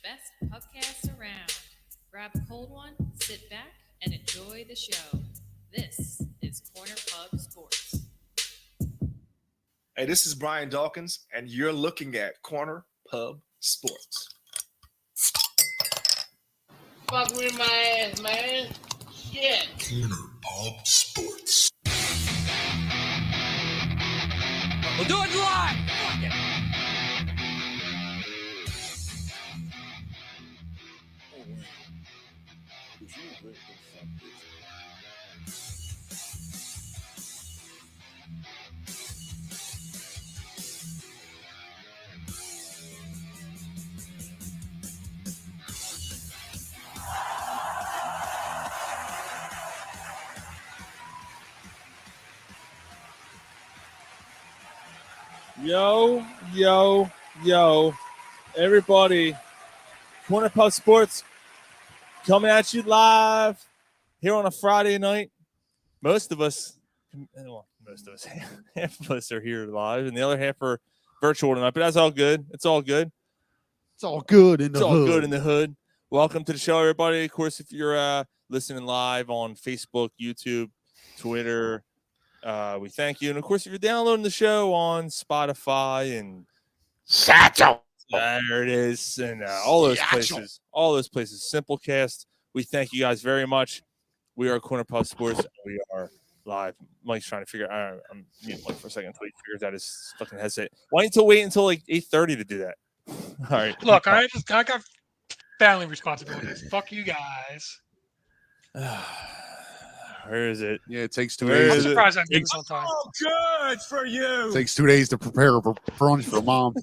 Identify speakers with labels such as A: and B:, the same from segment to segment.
A: best pubcast around. Grab a cold one, sit back, and enjoy the show. This is Corner Pub Sports.
B: Hey, this is Brian Dawkins, and you're looking at Corner Pub Sports.
C: Fuck with my ass, man. Shit.
D: Corner Pub Sports.
E: We'll do it live. Fuck it.
F: Yo, everybody. Corner Pub Sports coming at you live here on a Friday night. Most of us, half of us are here live, and the other half are virtual tonight, but that's all good. It's all good.
G: It's all good in the
F: It's all
G: hood.
F: good in the hood. Welcome to the show, everybody. Of course, if you're listening live on Facebook, YouTube, Twitter, we thank you. And of course, if you're downloading the show on Spotify and
D: Satchel.
F: there it is, and all those places, Simplecast, we thank you guys very much. We are Corner Pub Sports. We are live. Mike's trying to figure out. I'm muting Mike for a second until he figures out his fucking headset. Why don't you wait until like 8:30 to do that? All right.
H: Look, I got family responsibilities. Fuck you guys.
F: Where is it?
G: Yeah, it takes 2
F: Where
G: days.
H: I'm
F: is it?
H: surprised I'm getting some time.
E: Oh, good for you.
G: It takes 2 days to prepare for brunch for mom.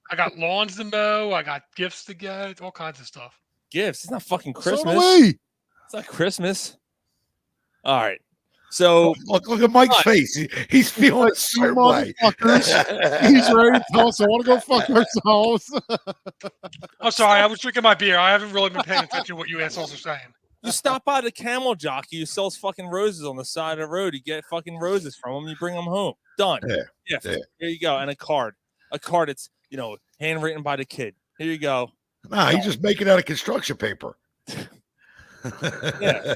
H: I got lawns to mow. I got gifts to get. All kinds of stuff.
F: Gifts. It's not fucking
G: So
F: Christmas.
G: do we.
F: It's not Christmas. All right. So
D: Look at Mike's face. He's feeling a certain way.
G: Motherfuckers. He's ready to tell us I want to go fuck ourselves.
H: I'm sorry. I was drinking my beer. I haven't really been paying attention to what you assholes are saying.
F: you stop by the Camel Jockey who sells fucking roses on the side of the road. You get fucking roses from him. You bring them home. Done.
D: Yeah.
F: There you go. And a card. A card that's, handwritten by the kid. Here you go.
D: Nah, he's just making out of construction paper.
F: Yeah.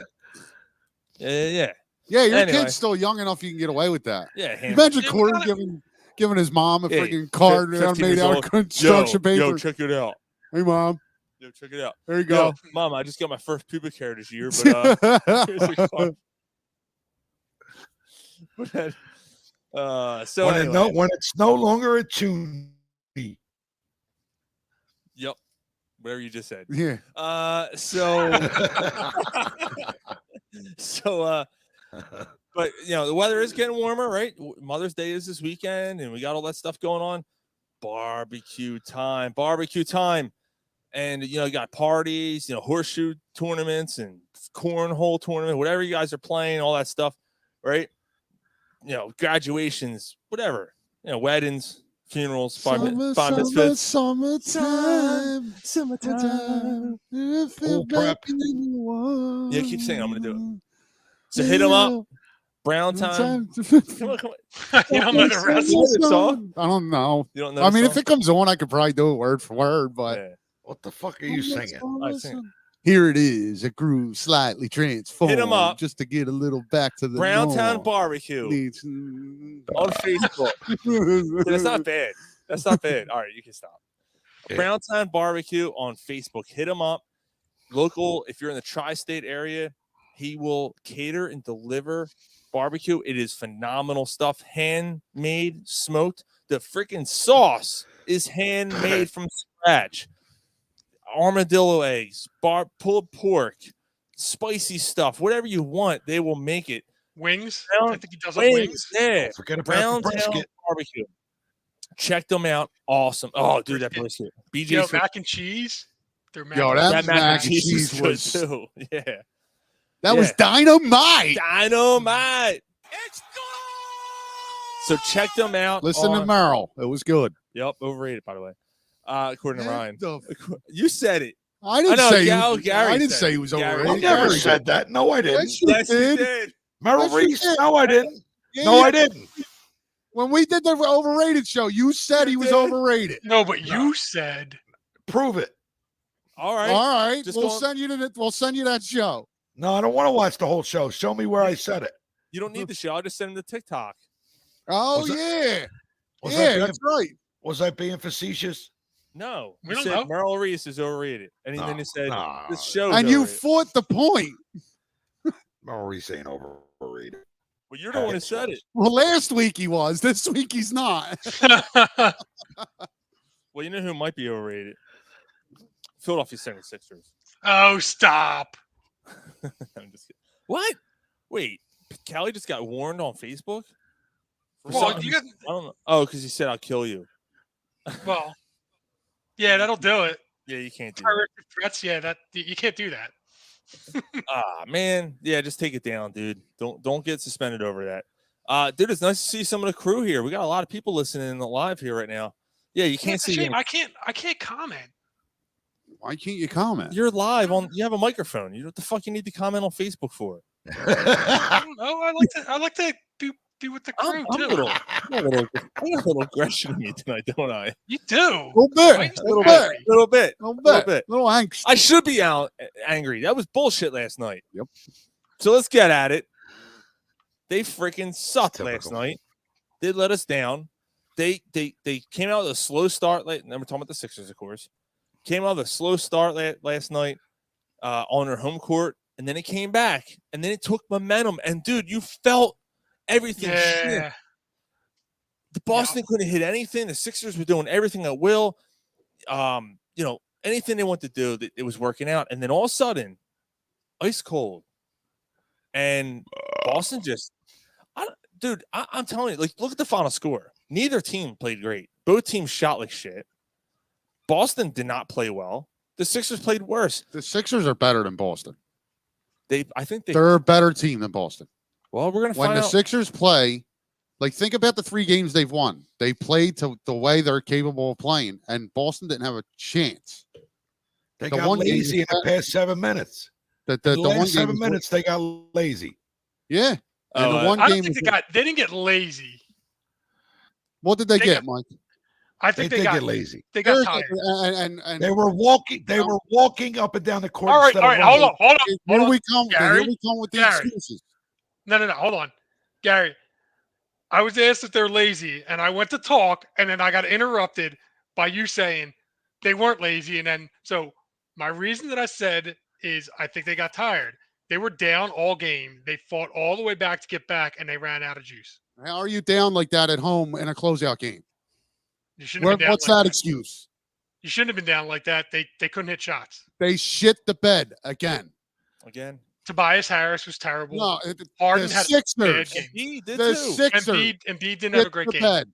F: Yeah.
G: Yeah, your
F: Anyway.
G: kid's still young enough you can get away with that.
F: Yeah.
G: Imagine
H: Yeah,
G: Corey
H: we
G: giving his mom a
F: Yeah,
G: freaking card
F: 15
G: made
F: years
G: out
F: old.
G: of construction paper.
F: Yo, check it out.
G: Hey, mom.
F: Yo, check it out.
G: There you
F: Yo,
G: go.
F: Mom, I just got my first pubic hair this year, but here's a card. So
D: when,
F: anyway.
D: when it's no longer a tune.
F: Yep. Whatever you just said.
G: Yeah.
F: But the weather is getting warmer, right? Mother's Day is this weekend, and we got all that stuff going on. Barbecue time, and you got parties, horseshoe tournaments and cornhole tournament, whatever you guys are playing, all that stuff, right? Graduations, whatever, weddings, funerals, bar mitzvahs.
G: Summertime.
D: Pool prep.
F: Yeah, keep saying I'm gonna do it. So hit them up. Brown time. Come on.
H: You don't know the rest.
F: You know the song?
G: I don't know.
F: You don't know.
G: I
F: the
G: mean,
F: song?
G: if it comes on, I could probably do it word for word, but
F: Yeah.
D: What the fuck are you singing?
F: I sing.
G: here it is. A groove slightly transformed.
F: Hit 'em up.
G: Just to get a little back to the
F: Browntown
G: norm.
F: Barbecue
G: Needs-
F: on Facebook. That's not bad. That's not bad. All right, you can stop.
D: Yeah.
F: Browntown Barbecue on Facebook. Hit him up. Local, if you're in the tri-state area, he will cater and deliver barbecue. It is phenomenal stuff. Handmade, smoked. The freaking sauce is handmade from scratch. Armadillo eggs, pulled pork, spicy stuff, whatever you want, they will make it.
H: Wings.
F: Brown-
H: I think he does have wings.
F: Yeah.
D: Forget about the
F: Browntown
D: brisket.
F: Barbecue. Check them out. Awesome. Oh, dude, that
H: Brisket.
F: brisket.
H: Yo,
F: BJ's
H: mac and cheese. Their mac
G: Yo,
H: and
G: that
F: that mac and cheese
G: cheese
F: is good
G: was-
F: too. Yeah.
G: That was dynamite.
F: Dynamite. So check them out.
G: Listen to
F: on-
G: Merrill. It was good.
F: Yep, overrated, by the way. According to Ryan.
G: The-
F: You said it.
G: I didn't
F: I know,
G: say
F: Gary
G: I didn't
F: said
G: say
F: it.
G: he was
F: Gary
G: overrated.
D: I never
G: Gary
D: said that. No, I didn't.
G: Yes, you
F: Yes, you
G: did.
F: did.
D: Merrill
G: Yes, you
D: Reese.
G: did.
D: No, I didn't.
G: Yeah,
D: No,
G: yeah.
D: I didn't.
G: When we did the overrated show, you said he was
F: did.
G: overrated.
H: No, but you said
D: Prove it.
F: All right.
G: All right,
F: Just
G: we'll
F: go on-
G: send you that show.
D: No, I don't want to watch the whole show. Show me where I said it.
F: You don't need the show. I'll just send him the TikTok.
G: Oh
D: Was
G: yeah,
D: Was
G: yeah,
D: I
G: that's right.
D: Was I being facetious?
F: No.
H: We
F: You
H: don't
F: said
H: know.
F: Merrill Reese is overrated. And then you said
D: no.
F: this show.
G: And you fought the point.
D: Maurice ain't overrated.
F: Well, you're the one who said it.
G: Well, last week he was. This week he's not.
F: Well, you know who might be overrated? Philadelphia 76ers.
H: Oh, stop.
F: I'm just kidding. What? Wait, Callie just got warned on Facebook? For
H: Well,
F: something-
H: you got,
F: I don't know. Oh, because he said I'll kill you.
H: well, yeah, that'll do it.
F: Yeah, you can't do that.
H: Terroristic threats, yeah, that you can't do that.
F: Ah, man. Yeah, just take it down, dude. Don't get suspended over that. Dude, it's nice to see some of the crew here. We got a lot of people listening in the live here right now. Yeah, you
H: Yeah,
F: can't
H: it's a
F: see.
H: shame. I can't comment.
G: Why can't you comment?
F: You're live on. You have a microphone. You know what the fuck you need to comment on Facebook for?
H: I don't know. I like to be with the crew
F: I'm
H: too.
F: a little aggression in me tonight, don't I?
H: You do.
G: A little bit.
H: Why are you
G: A little
H: so
G: bit.
H: angry?
F: A little bit.
G: A little
F: Little
G: bit.
F: bit.
G: Little angst.
F: I should be out angry. That was bullshit last night.
G: Yep.
F: So let's get at it. They freaking sucked last
D: Typical.
F: night. They let us down. They came out with a slow start. And we're talking about the Sixers, of course. Came out with a slow start last night on their home court, and then it came back, and then it took momentum. And dude, you felt everything shift.
H: Yeah.
F: The Boston couldn't hit anything. The Sixers were doing everything at will. Anything they wanted to do, it was working out. And then all of a sudden, ice cold. And Boston just, I'm telling you, like, look at the final score. Neither team played great. Both teams shot like shit. Boston did not play well. The Sixers played worse.
G: The Sixers are better than Boston.
F: I think they.
G: They're a better team than Boston.
F: Well, we're gonna
G: When
F: find
G: the
F: out.
G: Sixers play, like think about the 3 games they've won. They played to the way they're capable of playing, and Boston didn't have a chance.
D: They
G: The
D: got
G: one game
D: lazy in the past 7 minutes.
G: The
D: The
G: one
D: last
G: game
D: 7 minutes, they got lazy.
G: Yeah. And
F: Oh,
G: the one
H: I don't
G: game
H: think they didn't get lazy.
G: what did they
H: they
G: get,
H: got-
G: Mike?
H: I
D: They
H: think
D: did
H: they got
D: get lazy.
H: they got
G: They're-
H: tired.
G: and
D: They were walking. They were walking up and down the court.
H: All right,
D: instead
H: all
D: of
H: right, hold
D: running.
H: on, hold on,
G: here
H: hold on.
G: we come.
H: Gary,
G: Here we come with the
H: Gary.
G: excuses.
H: No, hold on. Gary, I was asked if they're lazy, and I went to talk, and then I got interrupted by you saying they weren't lazy. And then, so my reason that I said is I think they got tired. They were down all game. They fought all the way back to get back, and they ran out of juice.
G: How are you down like that at home in a closeout game?
H: You shouldn't have been down
G: What's
H: like
G: that excuse?
H: You shouldn't have been down like that. They couldn't hit shots.
G: They shit the bed again.
F: Again.
H: Tobias Harris was terrible.
G: No,
H: Harden
G: the
H: had a bad
G: Sixers.
H: game.
F: He did
G: The
F: too.
G: Sixers.
H: Embiid didn't have a
G: shit
H: great
G: the
H: game.
G: bed.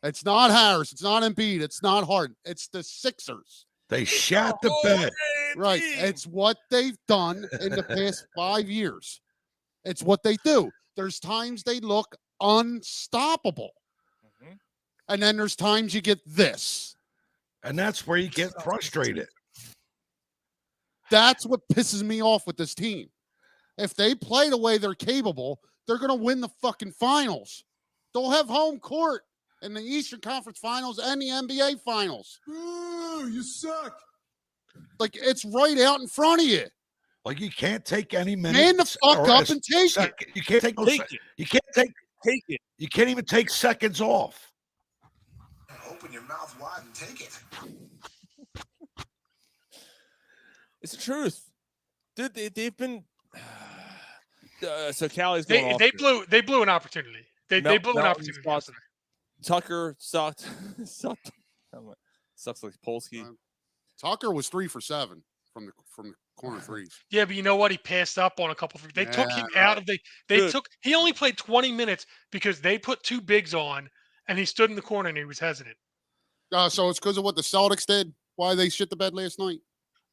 G: It's not Harris. It's not Embiid. It's not Harden. It's the Sixers.
D: They shat the bed.
G: Right. It's what they've done in the past 5 years. It's what they do. There's times they look unstoppable.
F: Mhm.
G: And then there's times you get this.
D: And that's where you get frustrated.
G: That's what pisses me off with this team. If they play the way they're capable, they're going to win the fucking finals. They'll have home court in the Eastern Conference Finals and the NBA Finals.
E: Ooh, you suck.
G: Like, it's right out in front of you.
D: Like you can't take any minutes.
G: Man the fuck
D: or
G: up
D: a
G: and take it.
D: second. You can't take. No
F: Take
D: sec-
F: it.
D: You can't take.
F: Take it.
D: You can't even take seconds off.
E: Open your mouth wide and take it.
F: It's the truth, dude. They've been. So Callie's going off.
H: They blew an opportunity. They blew an
F: Melton's
H: opportunity.
F: spots.
H: yesterday.
F: Tucker sucked. Sucks like Polsky.
G: Tucker was 3 for 7 from the corner threes.
H: Yeah, but you know what? He passed up on a couple of. They took him
G: Yeah,
H: out of the.
F: Dude.
H: He only played 20 minutes because they put 2 bigs on, and he stood in the corner and he was hesitant.
G: So it's because of what the Celtics did? Why they shit the bed last night?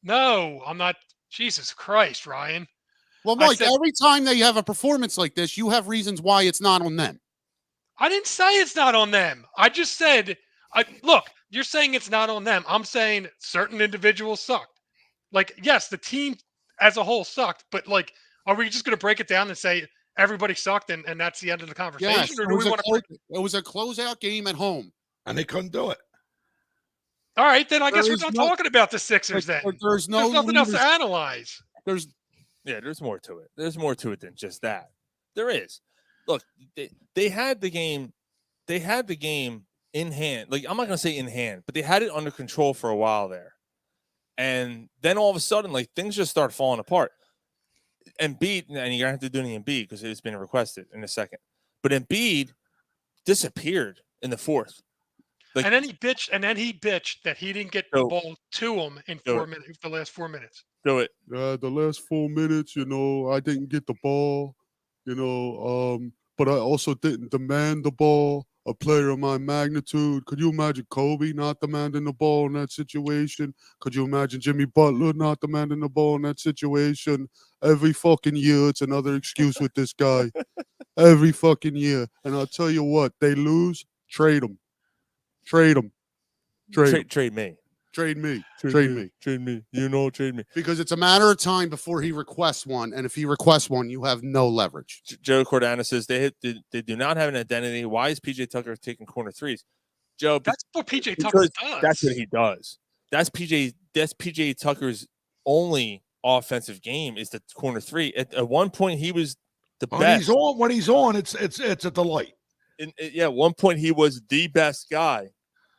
H: No, I'm not. Jesus Christ, Ryan.
G: Well,
H: I
G: Mike,
H: said-
G: every time they have a performance like this, you have reasons why it's not on them.
H: I didn't say it's not on them. I just said, look, you're saying it's not on them. I'm saying certain individuals sucked. Like, yes, the team as a whole sucked, but like, are we just going to break it down and say everybody sucked and that's the end of the conversation?
G: Yes,
H: Or do we want to?
G: it was a closeout game at home.
D: And they couldn't do it.
H: All right, then I guess
G: There
H: we're
G: is
H: not
G: no-
H: talking about the Sixers then.
G: There's no
H: There's nothing else to
G: leaders-
H: analyze.
G: There's
F: Yeah, there's more to it. There's more to it than just that. There is. Look, they had the game. They had the game in hand. Like, I'm not gonna say in hand, but they had it under control for a while there. And then all of a sudden, like, things just start falling apart. Embiid, and you're gonna have to do an Embiid because it's been requested in a second. But Embiid disappeared in the fourth. Like,
H: And then he bitched that he didn't get the
F: So-
H: ball to him in
F: So-
H: 4 minutes, the last 4 minutes.
F: do it.
G: the last 4 minutes, I didn't get the ball, but I also didn't demand the ball. A player of my magnitude. Could you imagine Kobe not demanding the ball in that situation? Could you imagine Jimmy Butler not demanding the ball in that situation? Every fucking year, it's another excuse with this guy. Every fucking year. And I'll tell you what, they lose, trade him. Trade him. Trade him.
F: Trade me.
G: Trade me. Trade me.
F: Trade me. Trade me.
G: Because it's a matter of time before he requests one. And if he requests one, you have no leverage.
F: Joe Cordana says they do not have an identity. Why is PJ Tucker taking corner threes? Joe,
H: That's what PJ Tucker
F: because
H: does.
F: that's what he does. That's PJ Tucker's only offensive game is the corner three. At one point, he was the best.
D: When he's on, it's a delight.
F: At one point, he was the best guy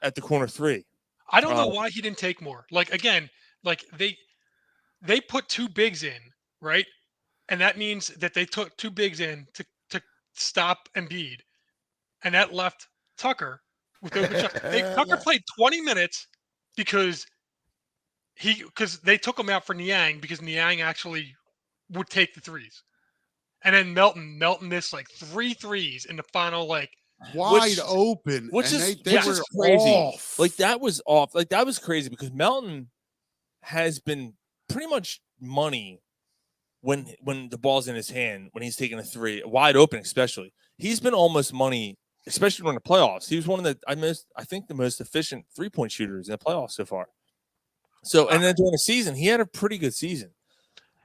F: at the corner three.
H: I don't know why he didn't take more. Like, again, like they put two bigs in, right? And that means that they took two bigs in to stop Embiid. And that left Tucker with open shots. Tucker played 20 minutes because they took him out for Niang because Niang actually would take the threes. And then Melton missed like 3 threes in the final, like,
G: Wide open.
F: Which
G: and
F: is
G: they
F: which
G: were
F: is crazy.
G: off.
F: Like, that was off. Like, that was crazy because Melton has been pretty much money when the ball's in his hand, when he's taking a three, wide open especially. He's been almost money, especially during the playoffs. He was one of the most efficient 3-point shooters in the playoffs so far. So, and then during the season, he had a pretty good season.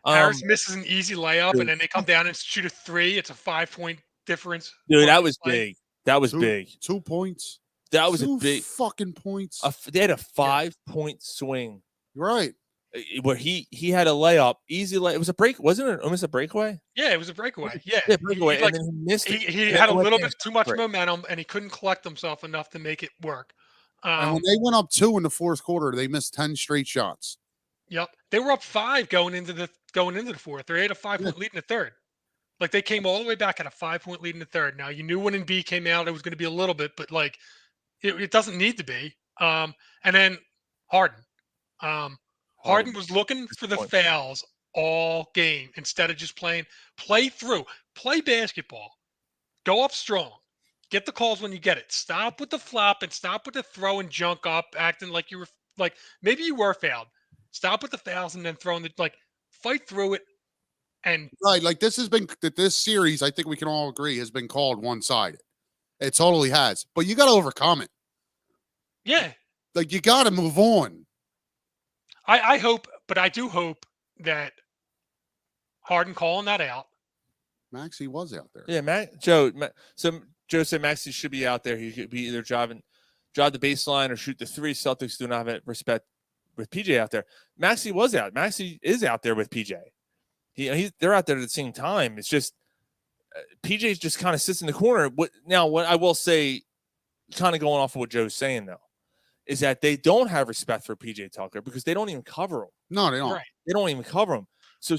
H: Harris misses an easy layup,
F: dude.
H: and then they come down and shoot a 3. It's a 5-point difference.
F: Dude, that was
H: Play.
F: big. That was
G: Two-
F: big.
G: 2 points.
F: That was
G: Two
F: a big
G: fucking points.
F: They had a 5-point swing
G: Right.
F: where he had a layup, easy lay. It was a break, wasn't it? Almost a breakaway.
H: Yeah, it was a breakaway. Yeah,
F: Yeah, breakaway,
H: He, like,
F: and then he missed it.
H: he
F: And
H: had a
F: it went
H: little
F: in.
H: bit too much
F: Right.
H: momentum, and he couldn't collect himself enough to make it work.
G: And when they went up 2 in the fourth quarter, they missed 10 straight shots.
H: Yep, they were up 5 going into the fourth. They had a 5-point lead in the third. Like, they came all the way back at a 5-point lead in the third. Now, you knew when Embiid came out, it was going to be a little bit, but like it doesn't need to be. And then Harden. Harden was looking for the fouls all game instead of just play basketball, go up strong, get the calls when you get it. Stop with the flop and stop with the throw and junk up, acting like you were like maybe you were fouled. Stop with the fouls and then throwing the fight through it. And
G: Right. Like this series, I think we can all agree, has been called one-sided. It totally has. But you got to overcome it.
H: yeah,
G: Like you got to move on.
H: I hope, but I do hope that Harden calling that out.
G: Maxey was out there.
F: Yeah, so Joe said Maxey should be out there. He could be either drive the baseline or shoot the 3. Celtics do not have respect with PJ out there. Maxey was out. Maxey is out there with PJ. They're out there at the same time. It's just PJ just kind of sits in the corner. What I will say, kind of going off of what Joe's saying though, is that they don't have respect for PJ Tucker because they don't even cover him.
G: No, they don't.
H: Right.
F: They don't even cover him. So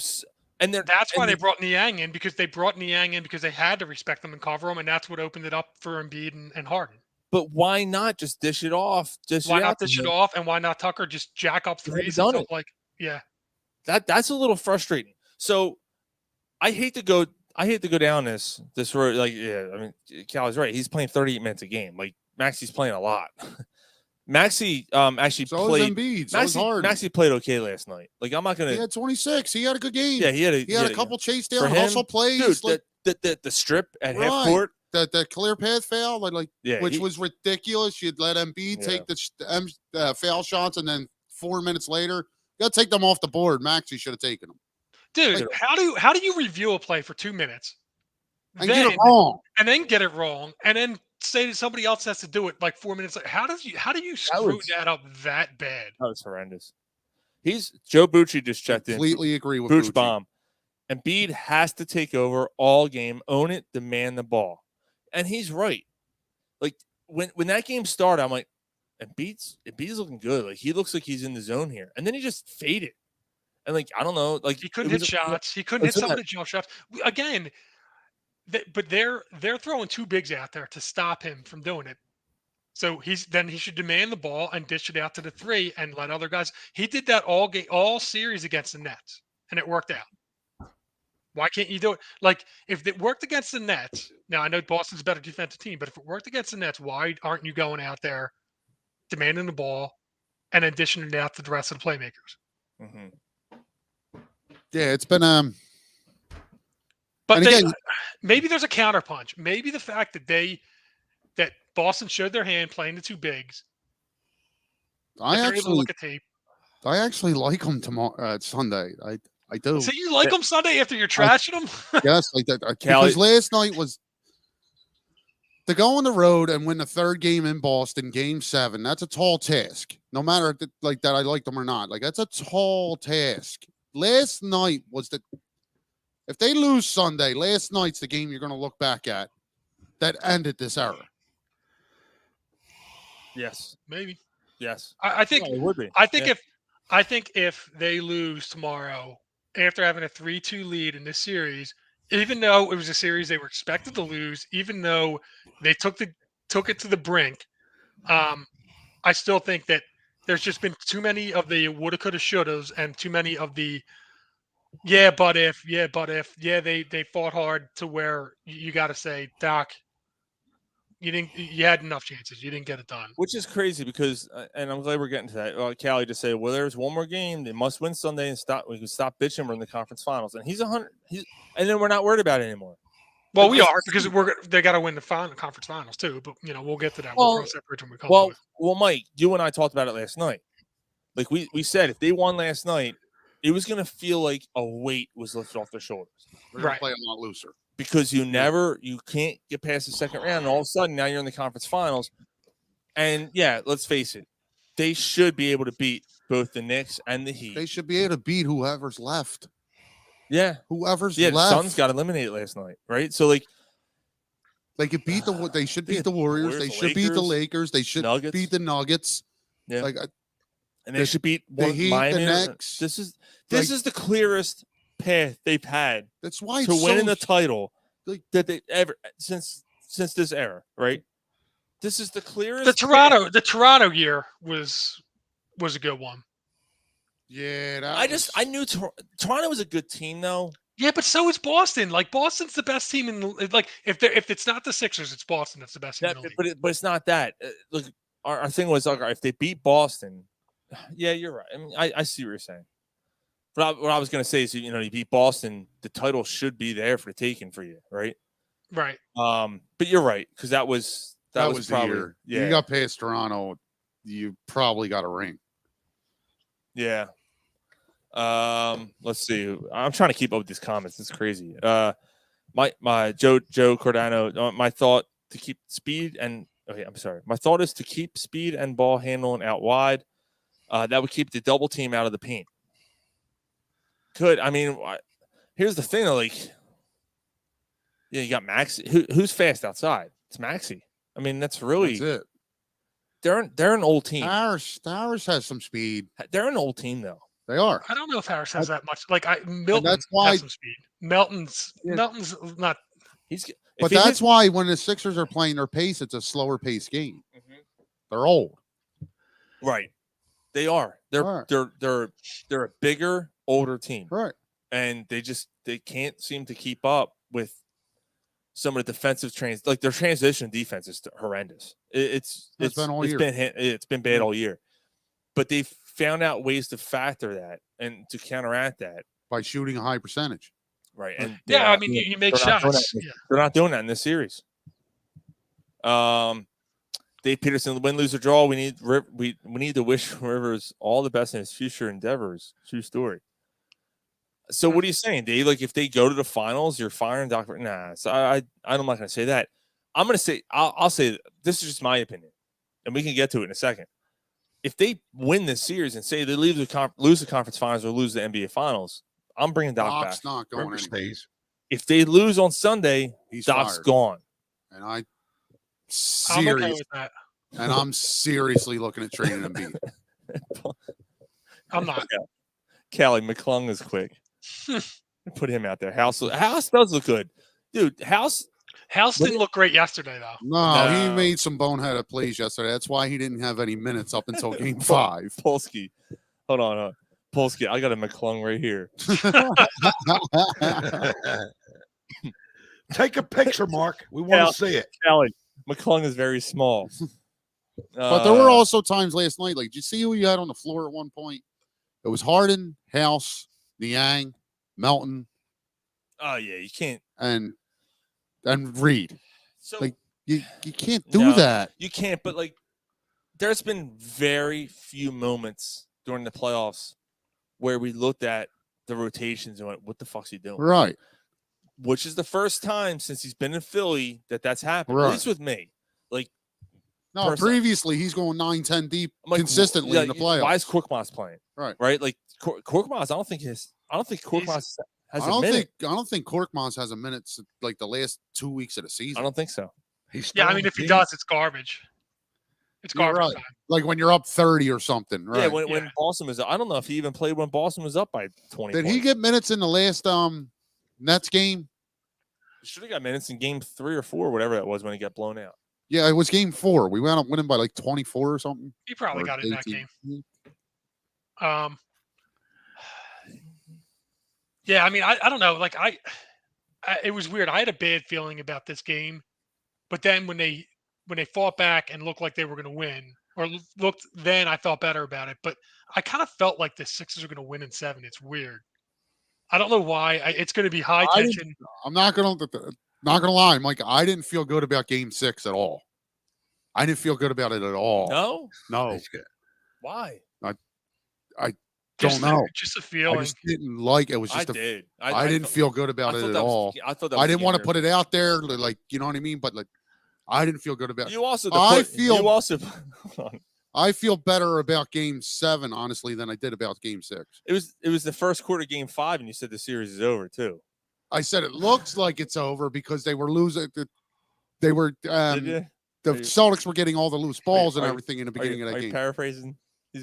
H: That's why they brought Niang in, because they brought Niang in because they had to respect them and cover them, and that's what opened it up for Embiid and Harden.
F: But why not just dish it off?
H: Why not dish it off, and why not Tucker just jack up threes?
F: done it.
H: Yeah.
F: That's a little frustrating. So I hate to go down this road. Like, yeah, I mean, Callie's right. He's playing 38 minutes a game. Like Maxey's playing a lot. Maxey actually
G: So
F: played.
G: was Embiid. So was Harden.
F: Maxey played okay last night. Like, I'm not gonna.
G: He had 26. He had a good game.
F: Yeah, he had
G: a couple chase
F: for
G: down
F: him,
G: hustle plays.
F: Dude, the strip at half court.
G: That clear path foul, which was ridiculous. You'd let Embiid take the foul shots, and then 4 minutes later, you got to take them off the board. Maxey should have taken them.
H: Dude, how do you review a play for 2 minutes
G: And get it wrong.
H: and then get it wrong, and then say that somebody else has to do it like 4 minutes. How do you screw
F: was-
H: that up that bad?
F: That was horrendous. Joe Bucci just checked in.
G: Completely agree with
F: Booch
G: Bucci.
F: bomb. Embiid has to take over all game, own it, demand the ball. And he's right. Like when that game started, I'm like, Embiid's looking good. Like he looks like he's in the zone here. And then he just faded. And like, I don't know, like
H: He couldn't
F: it
H: hit
F: was-
H: shots. He couldn't hit
F: it's in
H: some of
F: that-
H: the jump shots. Again, but they're throwing two bigs out there to stop him from doing it. So he should demand the ball and dish it out to the three and let other guys. He did that all series against the Nets, and it worked out. Why can't you do it? Like if it worked against the Nets, now I know Boston's a better defensive team, but if it worked against the Nets, why aren't you going out there demanding the ball and then dishing it out to the rest of the playmakers?
F: Mhm.
G: Yeah, it's been
H: But
G: And
H: they,
G: again-
H: maybe there's a counterpunch. Maybe the fact that Boston showed their hand playing the two bigs.
G: I
H: If they're able to
G: actually
H: look at tape.
G: like them tomorrow Sunday. I do.
H: So you like them Sunday after you're trashing them?
G: Yes, like that
F: Callie-
G: because last night was to go on the road and win the third game in Boston, Game 7. That's a tall task. No matter like that, I like them or not. Like that's a tall task. Last night was if they lose Sunday, last night's the game you're going to look back at that ended this era.
F: Yes.
H: Maybe.
F: Yes.
H: I think
F: Yeah, it would be.
H: I think
F: Yeah.
H: if they lose tomorrow after having a 3-2 lead in this series, even though it was a series they were expected to lose, even though they took it to the brink, I still think that there's just been too many of the woulda, coulda, shouldas, and too many of the but if they fought hard to where you got to say, Doc, you had enough chances, you didn't get it done.
F: Which is crazy because, and I'm glad we're getting to that. Callie just say, well, there's one more game. They must win Sunday and stop. We can stop bitching. We're in the conference finals, and he's 100. And then we're not worried about it anymore.
H: Well,
F: Like,
H: we
F: this-
H: are because they got to win the conference finals too. But we'll get to that.
F: Well-
H: We'll cross that bridge when we come
F: Well,
H: to it.
F: well, Mike, you and I talked about it last night. Like we said, if they won last night, it was going to feel like a weight was lifted off their shoulders
G: They're going
H: Right.
G: to play a lot looser.
F: because you can't get past the second round. And all of a sudden, now you're in the conference finals. And yeah, let's face it, they should be able to beat both the Knicks and the Heat.
G: They should be able to beat whoever's left.
F: Yeah.
G: Whoever's
F: Yeah, the
G: left.
F: Suns got eliminated last night, right? So like
G: They could beat they should
F: Yeah,
G: beat the Warriors.
F: Warriors,
G: They
F: the
G: should beat the
F: Lakers,
G: Lakers. They should
F: Nuggets.
G: beat the Nuggets.
F: Yeah.
G: Like
F: and they
G: the-
F: should beat
G: the Heat, the
F: Miami.
G: Knicks,
F: This is
G: like-
F: the clearest path they've had
G: that's why
F: to
G: it's
F: winning
G: so,
F: the title
G: like-
F: that they ever since this era, right? This is the clearest.
H: The Toronto year was a good one.
G: Yeah,
F: I knew Toronto was a good team though.
H: Yeah, but so is Boston. Like Boston's the best team in like if it's not the Sixers, it's Boston. That's the best team in the league.
F: But it's not that. Look, our thing was like if they beat Boston, yeah, you're right. I mean, I see what you're saying. But what I was going to say is, you beat Boston, the title should be there for the taking for you, right?
H: Right.
F: But you're right because that was
G: the
F: probably
G: year.
F: yeah,
G: You got past Toronto, you probably got a ring.
F: yeah. Let's see. I'm trying to keep up with these comments. It's crazy. My Joe Cordano. My thought to keep speed and okay. I'm sorry. My thought is to keep speed and ball handling out wide. That would keep the double team out of the paint. Here's the thing. Like, yeah, you got Maxi. Who's fast outside? It's Maxi. I mean, that's really
G: That's it.
F: they're an old team.
G: Harris has some speed.
F: They're an old team though.
G: They are.
H: I don't know if Harris has that much. Like Milton
G: that's why-
H: has some speed. Melton's not.
F: He's
G: But that's why when the Sixers are playing their pace, it's a slower pace game.
F: Mhm.
G: They're old.
F: right. They are. They're
G: Right.
F: they're a bigger, older team,
G: Right.
F: and they can't seem to keep up with some of the defensive like their transition defense is horrendous. It's
G: been all year.
F: It's been bad all year, but they've found out ways to factor that and to counteract that.
G: By shooting a high percentage.
F: Right. And
H: Yeah,
F: they're
H: I
F: not
H: mean,
F: doing-
H: you make
F: they're not doing
H: shots.
F: that.
H: Yeah.
F: They're not doing that in this series. Dave Peterson, win, lose, or draw. We need to wish Rivers all the best in his future endeavors. True story. So what are you saying, Dave? Like if they go to the finals, you're firing Doc? Nah. So I'm not going to say that. I'm going to say I'll say this is just my opinion, and we can get to it in a second. If they win this series and say they lose the conference finals or lose the NBA finals, I'm bringing Doc
G: Doc's
F: back.
G: not going
D: Remember
G: anywhere.
D: stays.
F: If they lose on Sunday,
G: He's
F: Doc's
G: fired.
F: gone.
G: And I'm
H: I'm okay
G: serious.
H: with that.
G: And I'm seriously looking at trading Embiid.
H: I'm not.
F: Callie McClung is quick. Put him out there. House does look good, dude. House
H: Didn't look great yesterday, though.
G: No, he
F: No.
G: made some boneheaded plays yesterday. That's why he didn't have any minutes up until game 5.
F: Polsky. Hold on. Polsky, I got a McClung right here.
D: Take a picture, Mark. We want
F: Yeah.
D: to see it.
F: Callie, McClung is very small.
G: But there were also times last night, like, did you see who you had on the floor at one point? It was Harden, House, Niang, Melton,
F: Oh yeah, you can't.
G: and Reed.
F: So
G: Like, You can't do
F: No.
G: that.
F: you can't. But like, there's been very few moments during the playoffs where we looked at the rotations and went, "What the fuck's he doing?"
G: Right.
F: Which is the first time since he's been in Philly that's happened.
G: Right.
F: At least with me. Like,
G: No,
F: Person-
G: previously he's going 9-10 deep
F: I'm like,
G: consistently
F: yeah,
G: in the playoffs.
F: Why is Korkmaz playing?
G: Right.
F: Right. Like Korkmaz, I don't think Korkmaz has
G: I
F: a
G: don't
F: minute.
G: think Korkmaz has a minute like the last 2 weeks of the season.
F: I don't think so.
D: He's
H: Yeah,
D: still
H: I
D: on
H: mean,
D: the
H: if he
D: team.
H: does, it's garbage. It's
G: You're
H: garbage
G: right.
H: time.
G: Like when you're up 30 or something, right?
F: Yeah, when
H: Yeah.
F: Boston was, I don't know if he even played when Boston was up by 20.
G: Did he get minutes in the last Nets game?
F: Should have got minutes in game 3 or 4, whatever that was when he got blown out.
G: Yeah, it was game 4. We wound up winning by like 24 or something.
H: He probably
G: Or
H: got it in that
G: 18.
H: game. Yeah, I mean, I don't know. Like I, it was weird. I had a bad feeling about this game, but then when they fought back and looked like they were going to win, or looked, then I felt better about it. But I kind of felt like the Sixers are going to win in 7. It's weird. I don't know why. It's going to be high
G: I didn't-
H: tension.
G: I'm not gonna lie, Mike. I didn't feel good about game 6 at all. I didn't feel good about it at all.
F: No?
G: No,
D: He's good.
F: Why?
H: Just,
G: don't know.
H: Just a
G: I
H: feeling.
G: just didn't like it. Was
F: I
G: just
F: did.
G: I didn't feel good about
F: I
G: it
F: thought
G: at
F: that was-
G: all.
F: I thought that
G: I
F: was
G: didn't want to
F: the
G: put it out there, like, you know what I mean. But like, I didn't feel good about it.
F: You also,
G: I feel-
F: you also, hold on.
G: I feel better about game 7, honestly, than I did about game 6.
F: It was the first quarter, game 5, and you said the series is over too.
G: I said it looks like it's over because they were losing. They were
F: Did you?
G: the
F: Are you-
G: Celtics were getting all the loose balls and
F: are you-
G: everything in the
F: Are
G: beginning
F: you,
G: of
F: are
G: that
F: you
G: game.
F: paraphrasing?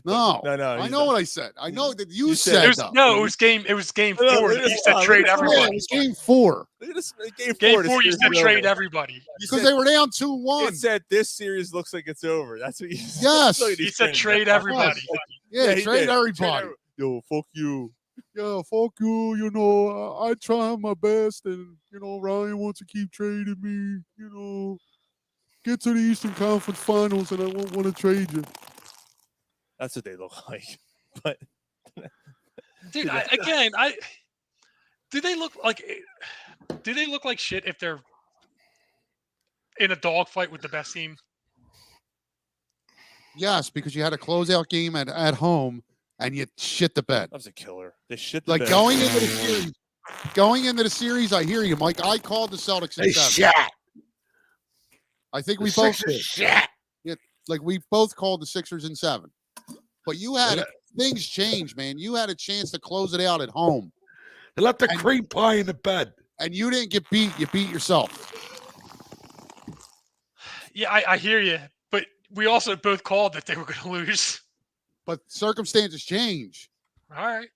G: No,
F: no.
G: I
F: he's
G: know
F: not.
G: what I said. I know that you
F: You
G: said.
F: said-
H: It was,
G: though.
H: no, it was game 4
F: look
H: that
F: at
H: you
F: this
H: said
F: one,
H: trade
F: look at this
G: Yeah,
F: one.
G: it
H: everybody.
G: was game 4
F: Look at this game
H: Game
F: 4. the
H: 4, you
F: series
H: said
F: is
H: trade
F: over.
H: everybody.
F: You
G: because
F: said-
G: they were down 2-1.
F: It said this series looks like it's over. That's what you said.
G: Yes.
F: Look at
H: He
F: these
H: said
F: trends.
H: trade everybody.
G: Yeah,
F: he
G: trade
F: did.
G: everybody.
F: Yo, fuck you.
G: Yeah, fuck you. You know, I try my best, and you know, Ryan wants to keep trading me. You know, get to the Eastern Conference Finals, and I won't want to trade you.
F: That's what they look like. But
H: Dude, do they look like shit if they're in a dogfight with the best team?
G: Yes, because you had a closeout game at home, and you shit the bed.
F: that was a killer. They shit the
G: Like
F: bed.
G: going into the series. Going into the series, I hear you, Mike. I called the Celtics in
D: They
G: 7.
D: shat.
G: I think
D: The
G: we both
D: Sixers
G: did.
D: shat.
G: Like we both called the Sixers in 7. But you had
D: Yeah.
G: things change, man. You had a chance to close it out at home,
D: They left the
G: And-
D: cream pie in the bed.
G: and you didn't get beat. You beat yourself.
H: Yeah, I hear you, but we also both called that they were going to lose.
G: But circumstances change.
H: All right.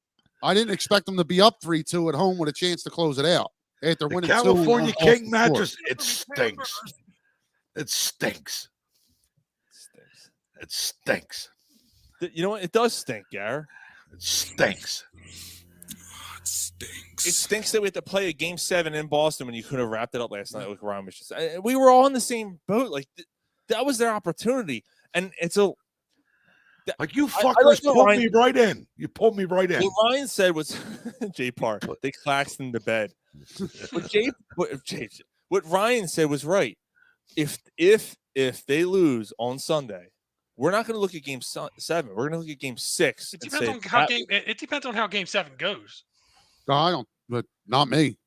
G: I didn't expect them to be up 3-2 at home with a chance to close it out after
D: The
G: winning
D: California
G: 2
D: King
G: off the floor.
D: mattress, it stinks. It stinks.
F: Stinks.
D: It stinks.
F: You know what? It does stink, Gar.
D: It stinks.
F: It stinks that we had to play a game 7 in Boston when you could have wrapped it up last night with Ryan was just. We were all in the same boat. Like that was their opportunity, and it's a.
D: Like you
F: I
D: fuckers
F: like the
D: pulled
F: line-
D: me right in. You pulled me right in.
F: What Ryan said was Jay Park. They Claxton to bed. What Ryan said was right. If they lose on Sunday, we're not going to look at game 7. We're going to look at game 6.
H: It
F: and
H: depends
F: say
H: on how
F: that-
H: game. It depends on how game 7 goes.
G: No, I don't. But not me.